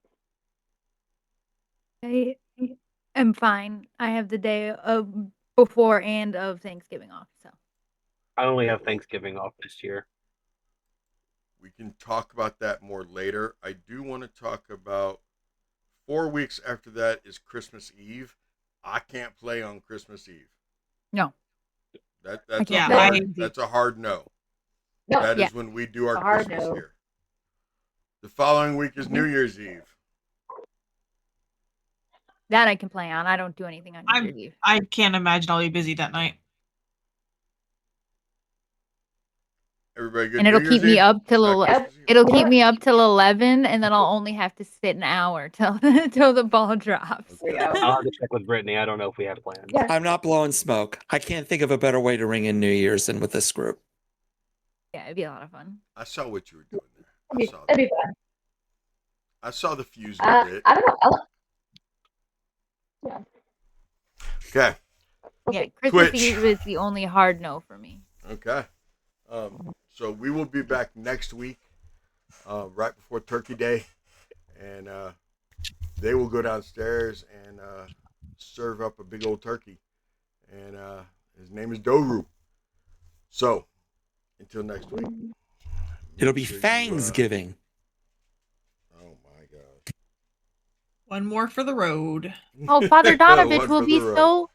I am fine. I have the day of before and of Thanksgiving off, so I only Okay, have well- Thanksgiving off this year. We can talk about that more later. I do want to talk about 4 weeks after that is Christmas Eve. I can't play on Christmas Eve. no. That's can't a play. hard that's a hard no. No, That Yeah. is when we do our A hard Christmas no. here. The following week is New Year's Eve. That I can play on. I don't do anything on New Year's Eve. I can't imagine I'll be busy that night. Everybody good? And it'll New keep Year's me Eve? up till Not Christmas Eve? it'll You know keep what? me up till 11, and then I'll only have to sit an hour till till the ball drops. There you go. I'll have to check with Brittany. I don't know if we have plans. Yeah. I'm not blowing smoke. I can't think of a better way to ring in New Year's than with this group. Yeah, it'd be a lot of fun. I saw what you were doing there. That'd be fun. I saw the fuse you bit. I don't know. Yeah. Okay. Yeah, Okay. Christmas Twitch. Eve is the only hard no for me. Okay. So we will be back next week, right before Turkey Day, and they will go downstairs and serve up a big old turkey, and his name is Doru. So until next week, It'll be make sure you, Thanksgiving. oh my God! One more for the road. Oh, Father Donovich One will for be the road. so.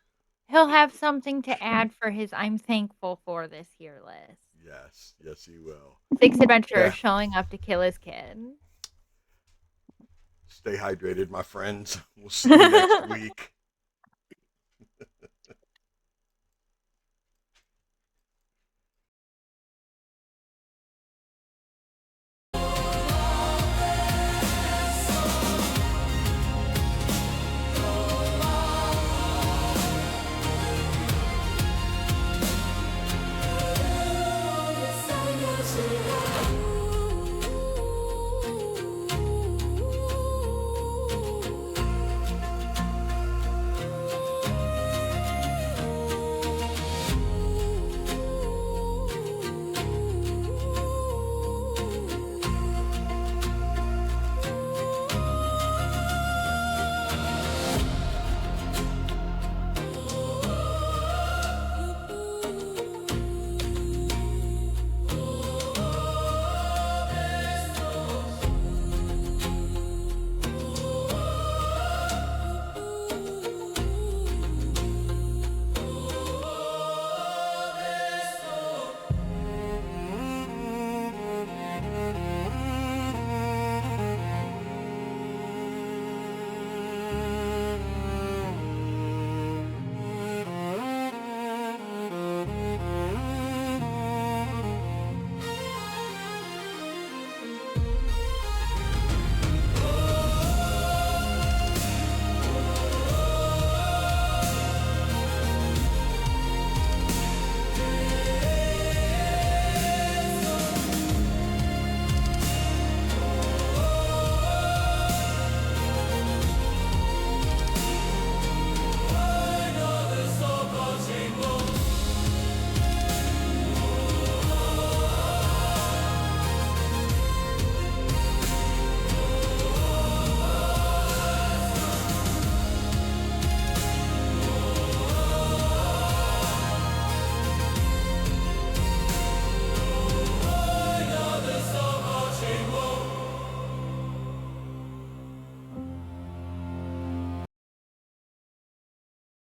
He'll have something to add for his "I'm thankful for" this year list. Yes, he will. 6 adventurers Yeah. showing up to kill his kid. Stay hydrated, my friends. We'll see you next week.